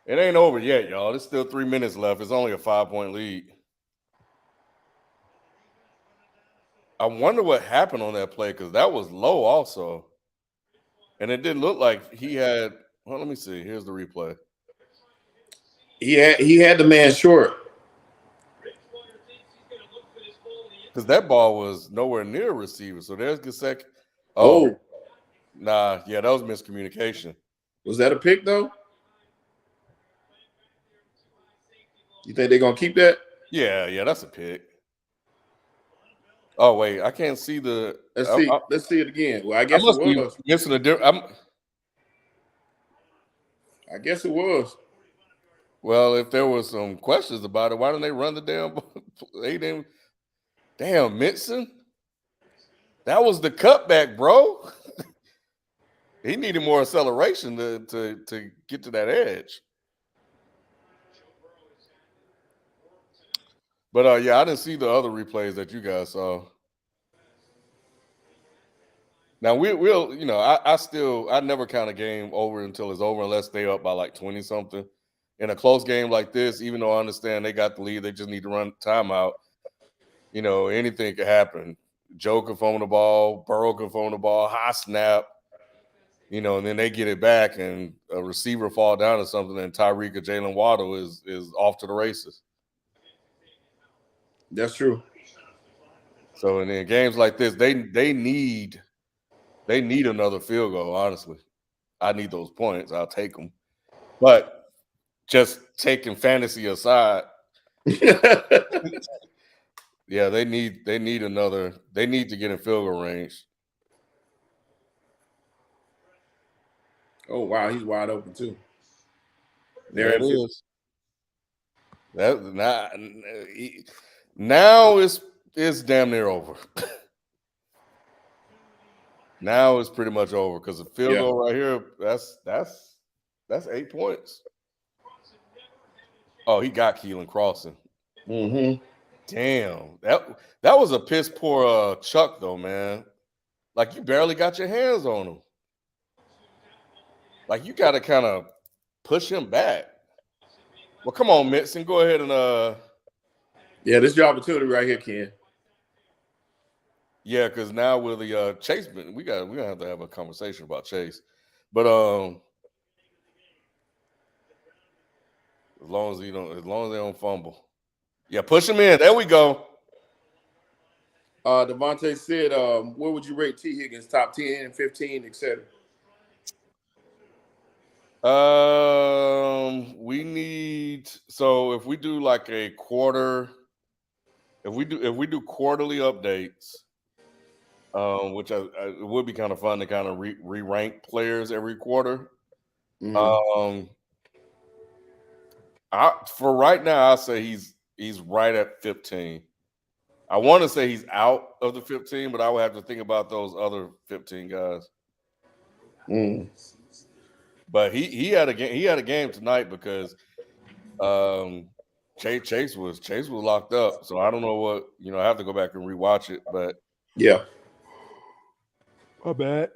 It ain't over yet, y'all. There's still 3 minutes left. It's only a 5-point lead. I wonder what happened on that play because that was low also. And it didn't look like he had. Well, let me see. Here's the replay. He had the man short. Because that ball was nowhere near a receiver. So there's Gesicki. Oh. Nah. Yeah, that was miscommunication. Was that a pick, though? You think they're going to keep that? Yeah, that's a pick. Oh, wait. I can't see the. Let's see it again. Well, I guess it was. Missing a different. I guess it was. Well, if there was some questions about it, why didn't they run the damn? They didn't. Damn, Mixon. That was the cutback, bro. He needed more acceleration to get to that edge. But yeah, I didn't see the other replays that you guys saw. Now we'll I never count a game over until it's over unless they up by like 20 something. In a close game like this, even though I understand they got the lead, they just need to run timeout. You know, anything could happen. Joe could fumble the ball, Burrow could fumble the ball, high snap, you know, and then they get it back and a receiver fall down or something, and Tyreek or Jalen Waddle is off to the races. That's true. So in games like this, they need another field goal, honestly. I need those points. I'll take them. But just taking fantasy aside, yeah, they need another. They need to get in field goal range. Oh wow, he's wide open too. There it is. That now it's damn near over. Now it's pretty much over because the field Yeah. goal right here, that's 8 points. Oh, he got Keelan crossing. Mm-hmm. Damn. That was a piss poor Chuck though, man. Like you barely got your hands on him. Like you gotta kind of push him back. Well, come on, Mitson. Go ahead and Yeah, this is your opportunity right here, Ken. yeah, because now with the Chase, we're gonna have to have a conversation about Chase. But as long as they don't fumble. Yeah, push him in. There we go. Devontae said, where would you rate T. Higgins, top 10, 15, etc.? We need so if we do like a quarter, if we do quarterly updates, which it would be kind of fun to kind of re-rank players every quarter. Mm-hmm. For right now, I'll say he's right at 15. I want to say he's out of the 15, but I would have to think about those other 15 guys. Mm. But he had a game tonight because Chase was locked up. So I don't know what I have to go back and rewatch it. But yeah, my bad.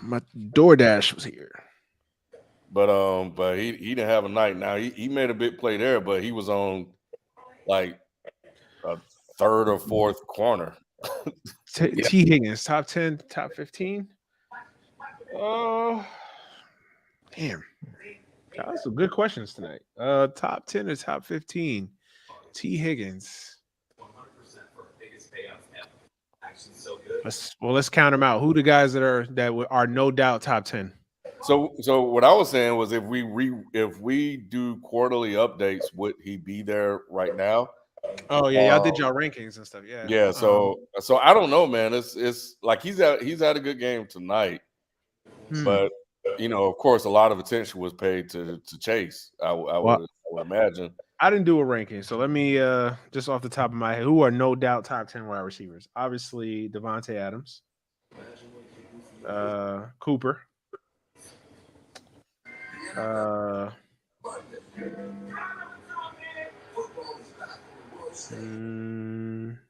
My DoorDash was here. But he didn't have a night. Now he made a big play there, but he was on like a third or fourth corner. T. Higgins, top 10, top 15. Oh, damn. That's some good questions tonight. Top 10 or top 15? T. Higgins. 100% for biggest payouts ever. Actually, so good. Let's count them out. Who the guys that are no doubt top 10? So what I was saying was if we do quarterly updates, would he be there right now? Oh yeah, y'all did y'all rankings and stuff. Yeah. Yeah. So I don't know, man. It's like he's had a good game tonight, but of course, a lot of attention was paid to Chase. I would imagine. I didn't do a ranking, so let me just off the top of my head, who are no doubt top 10 wide receivers? Obviously, Devontae Adams, Cooper,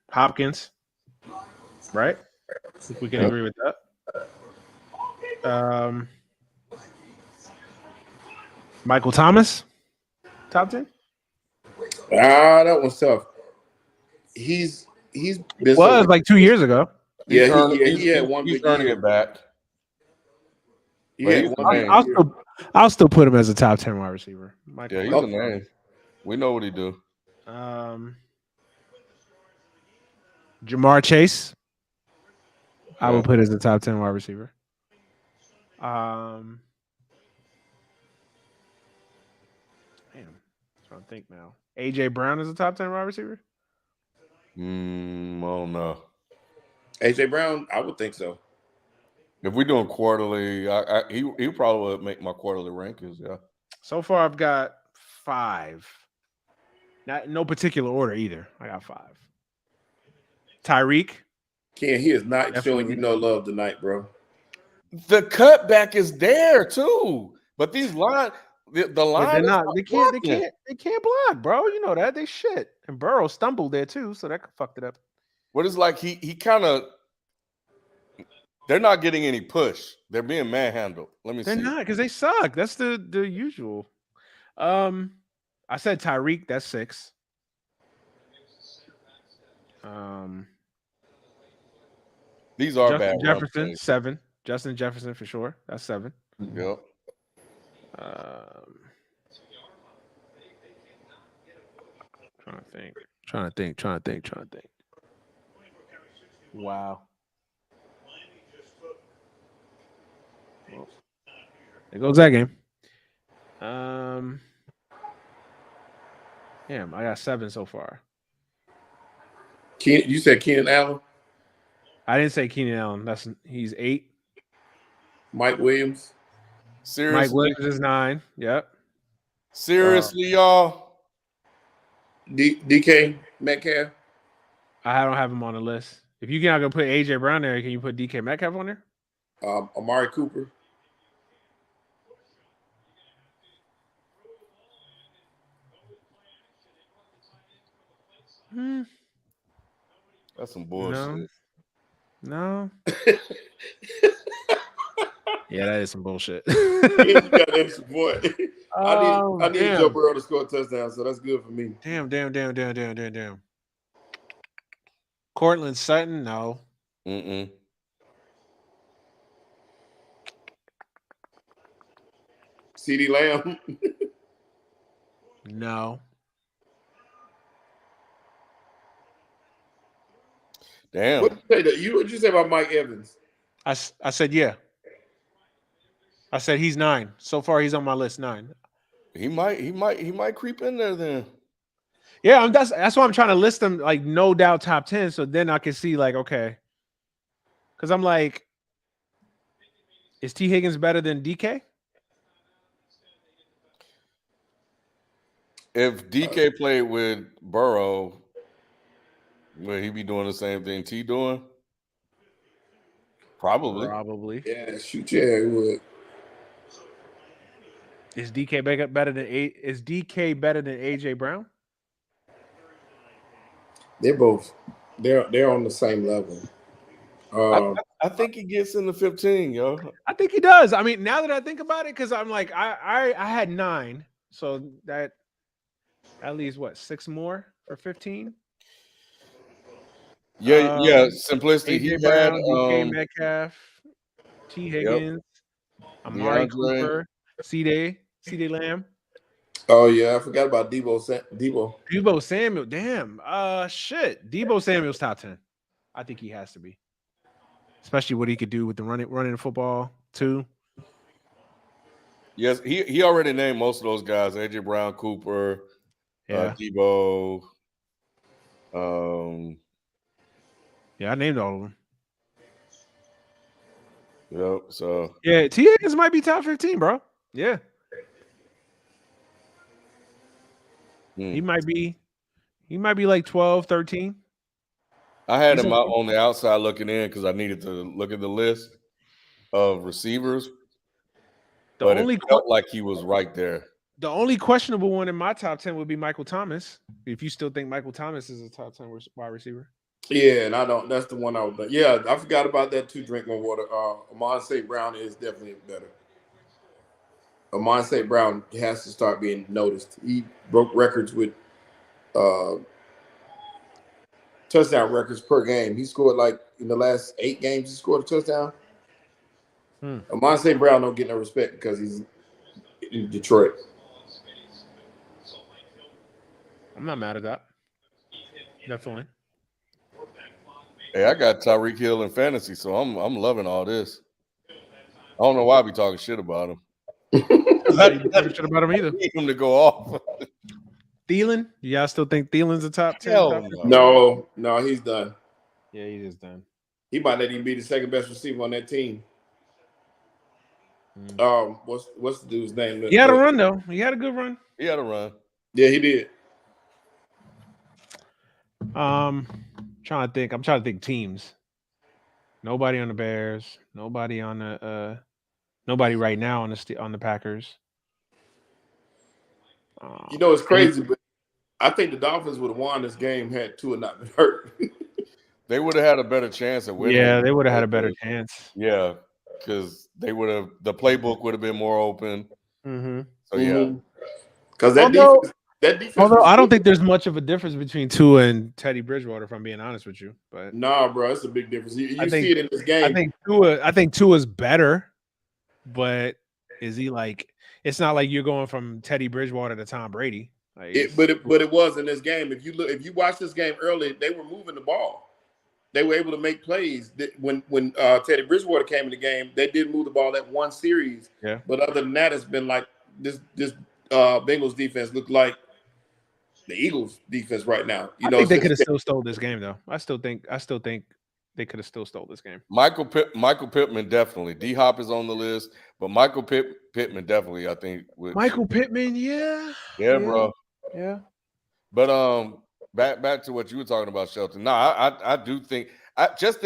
Hopkins, right? If we can agree with that. Michael Thomas, top 10. That was tough. He's been like 2 years ago. He had one he's good earning year. it back. I'll still put him as a top 10 wide receiver. He's a name. We know what he do. Jamar Chase, I would put as a top 10 wide receiver. I'm trying to think now. AJ Brown is a top 10 wide receiver. I don't know. AJ Brown, I would think so. If we're doing quarterly, he probably would make my quarterly rankings. Yeah. So far, I've got 5. Not no particular order either. I got 5. Tyreek. Ken, he is not showing you no love tonight, bro. The cutback is there too, but these line, the line, they can't block, bro. You know that they shit. And Burrow stumbled there too, so that fucked it up. What is like he kind of. They're not getting any push. They're being manhandled. Let me see. They're not because they suck. That's the usual. I said Tyreek. That's 6. These are Justin bad. Jefferson 7. Justin Jefferson for sure. That's 7. Yep. Trying to think. Wow. Well, there goes that game. Damn, I got 7 so far. You said Keenan Allen? I didn't say Keenan Allen. He's 8. Mike Williams. Seriously? Mike Williams is 9. Yep. Seriously, y'all? DK Metcalf? I don't have him on the list. If you're not gonna put AJ Brown there, can you put DK Metcalf on there? Amari Cooper. That's some No, bullshit. no. Yeah, that is some bullshit. You got that support. I need Joe Damn. Burrow to score a touchdown, so that's good for me. Damn. Cortland Sutton, no. Mm-mm. CeeDee Lamb. No. Damn. What you say about Mike Evans? I said yeah. I said he's 9. So far, he's on my list 9. He might creep in there then. Yeah, that's why I'm trying to list them like no doubt top 10. So then I can see like okay, because I'm like, is T Higgins better than DK? If DK played with Burrow, would he be doing the same thing T doing? Probably. Yeah, shoot, yeah, he would. Is DK better than AJ Brown? They're both. They're on the same level. I think he gets in the 15, yo. I think he does. I mean, now that I think about it, because I'm like, I had 9, so that at least what 6 more for 15. Yeah. Simplicity. He AJ had Brown, DK Metcalf, T Higgins, Amari DeAndre. Cooper, C-Day Lamb. Oh yeah, I forgot about Debo. Debo Samuel. Damn. Shit. Debo Samuel's top 10. I think he has to be. Especially what he could do with the running the football too. Yes, he already named most of those guys: AJ Brown, Cooper, Debo. Yeah, I named all of them. Yep. So yeah, T Higgins might be top 15, bro. Yeah. He might be like 12, 13. I had him out on the outside looking in because I needed to look at the list of receivers. But it felt like he was right there. The only questionable one in my top 10 would be Michael Thomas. If you still think Michael Thomas is a top 10 wide receiver. Yeah, and I don't. That's the one I was. Yeah, I forgot about that too. Drink more water. Amon St. Brown is definitely better. Amon St. Brown has to start being noticed. He broke records with touchdown records per game. He scored like in the last 8 games. He scored a touchdown. Amon St. Brown don't get no respect because he's in Detroit. I'm not mad at that. Definitely. Hey, I got Tyreek Hill in fantasy, so I'm loving all this. I don't know why I be talking shit about him. I didn't talk shit about him either. I need him to go off. Thielen? Y'all still think Thielen's a top 10? Hell no, he's done. Yeah, he is done. He might not even be the second best receiver on that team. What's the dude's name? He had a run though. He had a good run. He had a run. Yeah, he did. I'm trying to think teams. Nobody on the Bears. Nobody on the nobody right now on the Packers. You know, it's crazy, but I think the Dolphins would have won this game had Tua not been hurt. They would have had a better chance at winning. Yeah, they would have had a better chance. Yeah, because the playbook would have been more open. Mm-hmm. So yeah, because that defense. Although I don't think there's much of a difference between Tua and Teddy Bridgewater, if I'm being honest with you. But nah, bro, it's a big difference. You see it in this game. I think Tua's better, but is he like? It's not like you're going from Teddy Bridgewater to Tom Brady. But it was in this game. If you watch this game early, they were moving the ball. They were able to make plays. When Teddy Bridgewater came in the game, they did move the ball that one series. Yeah. But other than that, it's been like this Bengals defense looked like the Eagles defense right now. I think they could have still stole this game though. I still think they could have still stole this game. Michael Pittman definitely. D Hop is on the list, but Michael Pittman definitely. I think Michael Pittman, yeah, bro, yeah. But back to what you were talking about, Shelton. No, I do think just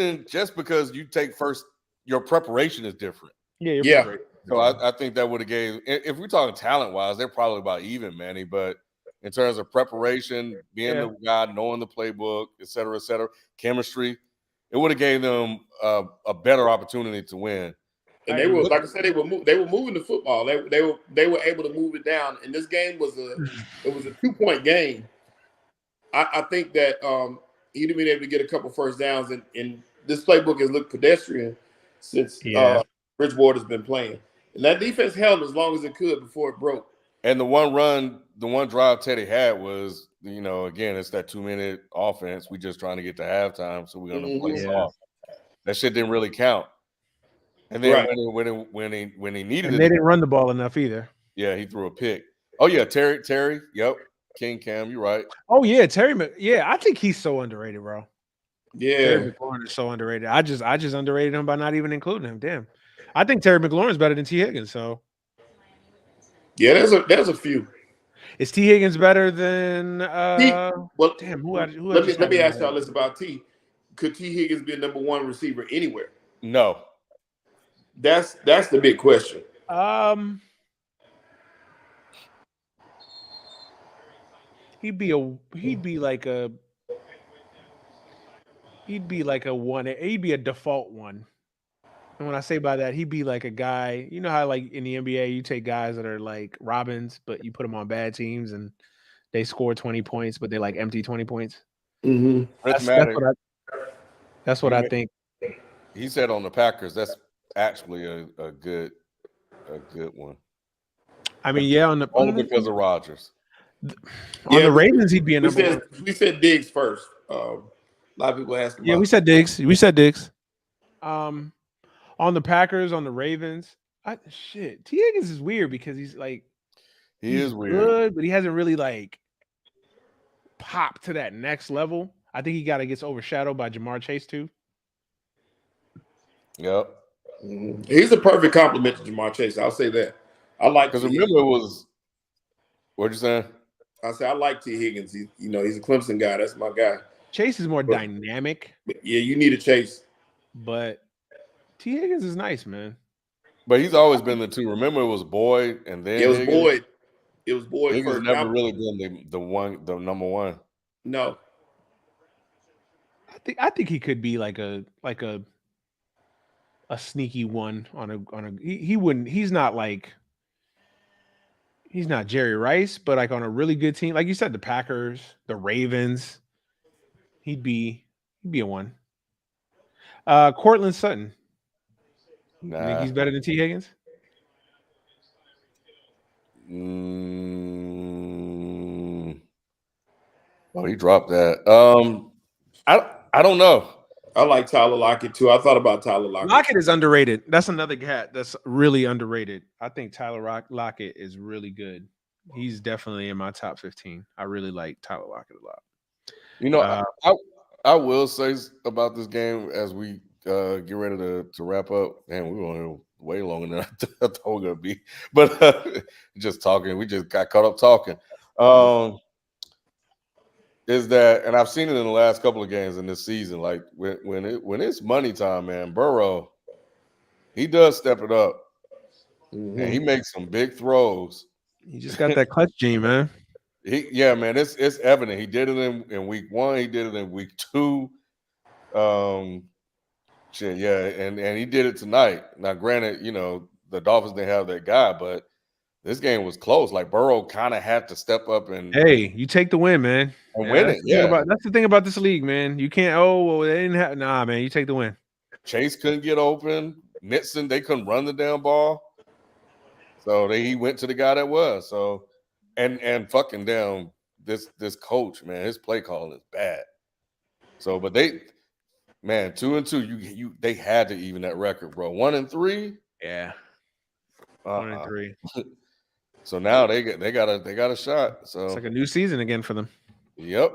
because you take first your preparation is different. Yeah, Yeah. So I think that would have gave. If we're talking talent wise, they're probably about even, Manny. But in terms of preparation, being the guy, knowing the playbook, et cetera, chemistry, it would have gave them a better opportunity to win. And they were, like I said, they were moving the football. They were able to move it down. And this game was a 2-point game. I think that he'd been able to get a couple first downs, and this playbook has looked pedestrian since Bridgewater's been playing. And that defense held as long as it could before it broke. And the one drive Teddy had was, again, it's that 2-minute offense. We just trying to get to halftime, so we're gonna play soft. That shit didn't really count. And then when he needed it, they didn't run the ball enough either. Yeah, he threw a pick. Oh yeah, Terry. Yep, King Cam, you're right. Oh yeah, Terry. Yeah, I think he's so underrated, bro. Yeah, Terry McLaurin is so underrated. I just underrated him by not even including him. Damn, I think Terry McLaurin is better than T. Higgins. So yeah, there's a few. Is T. Higgins better than? Well, damn. Let me ask y'all this about T. Could T. Higgins be a number one receiver anywhere? No. That's the big question. He'd be like a one. He'd be a default one. And when I say by that, he'd be like a guy. You know how like in the NBA, you take guys that are like Robins, but you put them on bad teams and they score 20 points, but they like empty 20 points. Mm-hmm. That's what I think. He said on the Packers, that's actually a good one. I mean, yeah, only because of Rodgers. On the Ravens, he'd be a number one. We said Diggs first. A lot of people ask. Yeah, we said Diggs. On the Packers, on the Ravens, T. Higgins is weird because he's like he's weird, good, but he hasn't really like popped to that next level. I think he gets overshadowed by Jamar Chase too. Yep, he's a perfect compliment to Jamar Chase. I'll say that. I like because remember it was. What'd you say? I said I like T. Higgins. He's a Clemson guy. That's my guy. Chase is more dynamic. Yeah, you need a Chase, but T. Higgins is nice, man. But he's always been the two. Remember, it was Boyd, and then it was Higgins. Boyd. It was Boyd. Higgins first. never really been the number one. No, I think he could be like a sneaky one on a. He wouldn't. He's not Jerry Rice, but like on a really good team, like you said, the Packers, the Ravens, he'd be a one. Cortland Sutton. Nah. You think he's better than T. Higgins? Oh, he dropped that. I don't know. I like Tyler Lockett too. I thought about Tyler Lockett. Lockett is underrated. That's another cat that's really underrated. I think Tyler Lockett is really good. He's definitely in my top 15. I really like Tyler Lockett a lot. You know, I will say about this game as we get ready to wrap up. Man, we were on way longer than I thought we were going to be. But just talking. We just got caught up talking. Is that, and I've seen it in the last couple of games in this season, like when it's money time, man, Burrow, he does step it up. Mm-hmm. And he makes some big throws. He just got that clutch gene, man. Man, it's evident. He did it in week 1. He did it in week 2. And he did it tonight. Now, granted, the Dolphins didn't have that guy, but this game was close. Like Burrow kind of had to step up and you take the win, man, and win it. That's the thing about this league, man. You can't. Oh, well, they didn't have. Nah, man, you take the win. Chase couldn't get open. Nixon, they couldn't run the damn ball. So he went to the guy that was. So and fucking down this coach, man, his play calling is bad. So, but 2-2, they had to even that record, bro. 1-3. Yeah. 1-3. So now they got a shot. So it's like a new season again for them. Yep.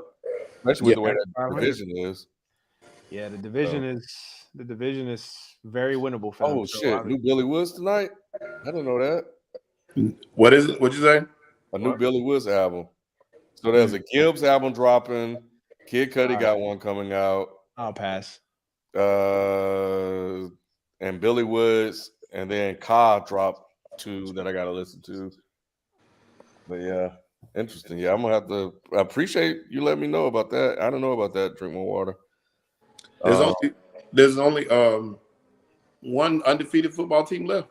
Especially with the way that division is. Yeah, the division is very winnable for them. Oh shit! New Billy Woods tonight? I didn't know that. What is it? What'd you say? A new Billy Woods album. So there's a Gibbs album dropping. Kid Cudi got one coming out. I'll pass. And and Billy Woods, and then Ka dropped 2 that I got to listen to. But yeah, interesting. Yeah, I'm gonna have to. I appreciate you letting me know about that. I don't know about that. Drink more water. There's only one undefeated football team left.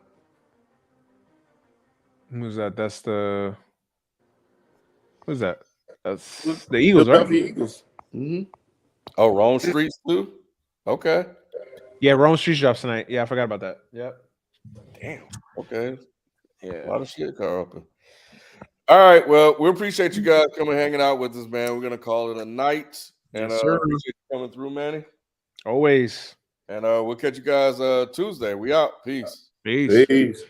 Who's that? That's the. Who's that? That's the Eagles, right? Philadelphia Eagles. Mm-hmm. Oh, Rome Streets too. Okay. Yeah, Rome Street drops tonight. Yeah, I forgot about that. Yep. Damn. Okay. Yeah. A lot of shit car open. All right. Well, we appreciate you guys coming hanging out with us, man. We're gonna call it a night. And Yes, sir. appreciate you coming through, Manny. Always. And we'll catch you guys Tuesday. We out. Peace. Peace. Peace.